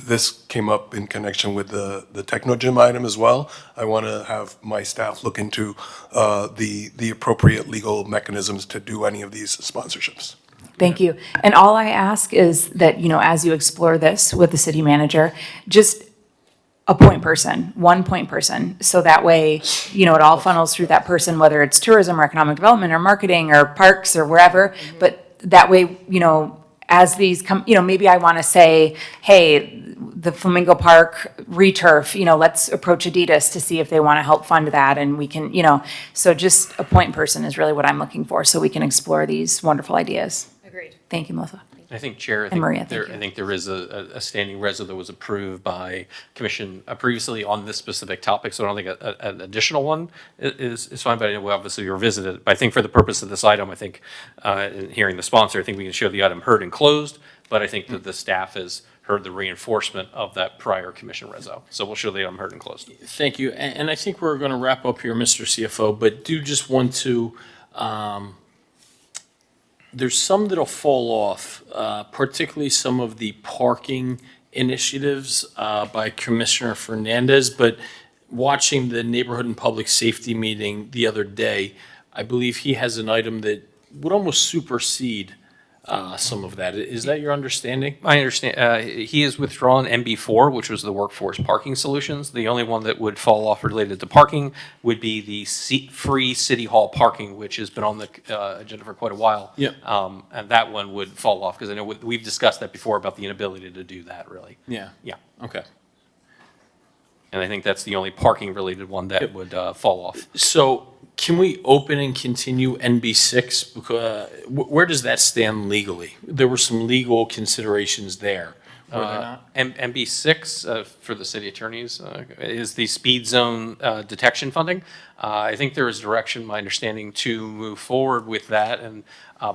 this came up in connection with the techno gym item as well. I want to have my staff look into the appropriate legal mechanisms to do any of these sponsorships. Thank you. And all I ask is that, you know, as you explore this with the city manager, just a point person, 1 point person. So that way, you know, it all funnels through that person, whether it's tourism or economic development or marketing or parks or wherever. But that way, you know, as these come, you know, maybe I want to say, hey, the Flamingo Park returf, you know, let's approach Adidas to see if they want to help fund that. And we can, you know, so just a point person is really what I'm looking for, so we can explore these wonderful ideas. Agreed. Thank you, Melissa. I think, Chair, And Maria, thank I think there is a standing resolution that was approved by Commission previously on this specific topic, so I don't think an additional one is fine, but I know we obviously revisit it. But I think for the purpose of this item, I think, in hearing the sponsor, I think we can show the item heard and closed, but I think that the staff has heard the reinforcement of that prior Commission reso. So we'll show the item heard and closed. Thank you. And I think we're going to wrap up here, Mr. CFO, but do just want to, there's some that'll fall off, particularly some of the parking initiatives by Commissioner Fernandez. But watching the Neighborhood and Public Safety meeting the other day, I believe he has an item that would almost supersede some of that. Is that your understanding? I understand. He has withdrawn MB4, which was the workforce parking solutions. The only one that would fall off related to parking would be the free city hall parking, which has been on the agenda for quite a while. Yep. And that one would fall off, because I know we've discussed that before about the inability to do that, really. Yeah. Yeah. Okay. And I think that's the only parking related one that would fall off. So can we open and continue NB6? Because where does that stand legally? There were some legal considerations there. Were there not? MB6 for the city attorneys is the speed zone detection funding. I think there is direction, my understanding, to move forward with that. And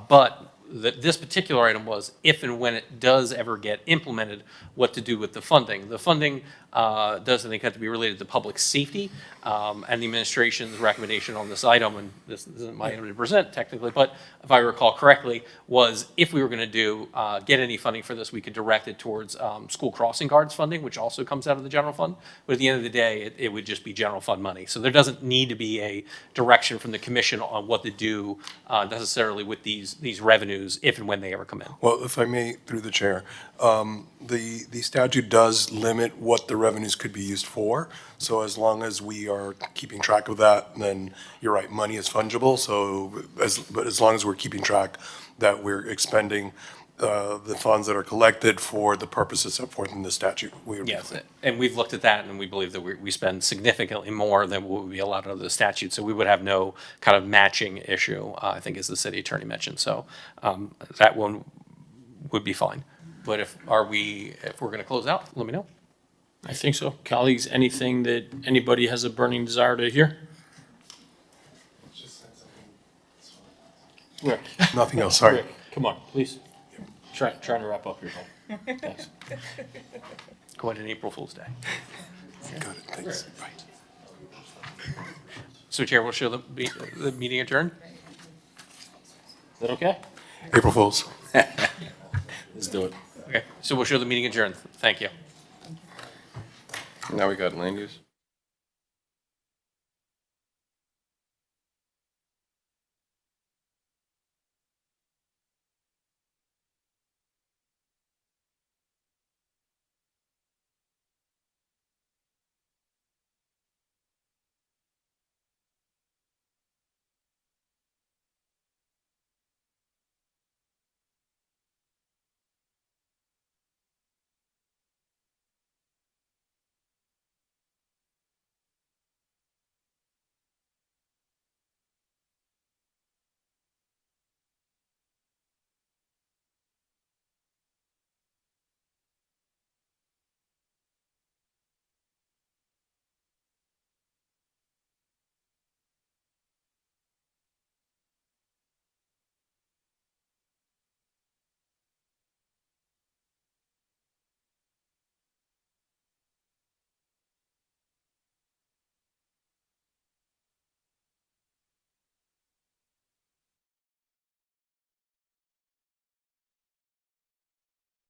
but this particular item was if and when it does ever get implemented, what to do with the funding. The funding does, I think, have to be related to public safety, and the administration's recommendation on this item, and this isn't my item to present technically, but if I recall correctly, was if we were going to get any funding for this, we could direct it towards school crossing guards funding, which also comes out of the general fund. But at the end of the day, it would just be general fund money. So there doesn't need to be a direction from the commission on what to do necessarily with these revenues if and when they ever come in. Well, if I may, through the chair, the statute does limit what the revenues could be used for. So as long as we are keeping track of that, then you're right, money is fungible. So but as long as we're keeping track that we're expending the funds that are collected for the purposes set forth in the statute, we would. Yes, and we've looked at that, and we believe that we spend significantly more than what would be allowed under the statute. So we would have no kind of matching issue, I think, as the city attorney mentioned. So that one would be fine. But if we're going to close out, let me know. I think so. Colleagues, anything that anybody has a burning desire to hear? Rick. Nothing else, sorry. Rick, come on, please. Trying to wrap up here, bud. Thanks. Quite an April Fool's Day. Got it, thanks. Bye. So Chair, we'll show the meeting adjourned. Is that okay? April Fools. Let's do it. Okay, so we'll show the meeting adjourned. Thank you. Now we got land use.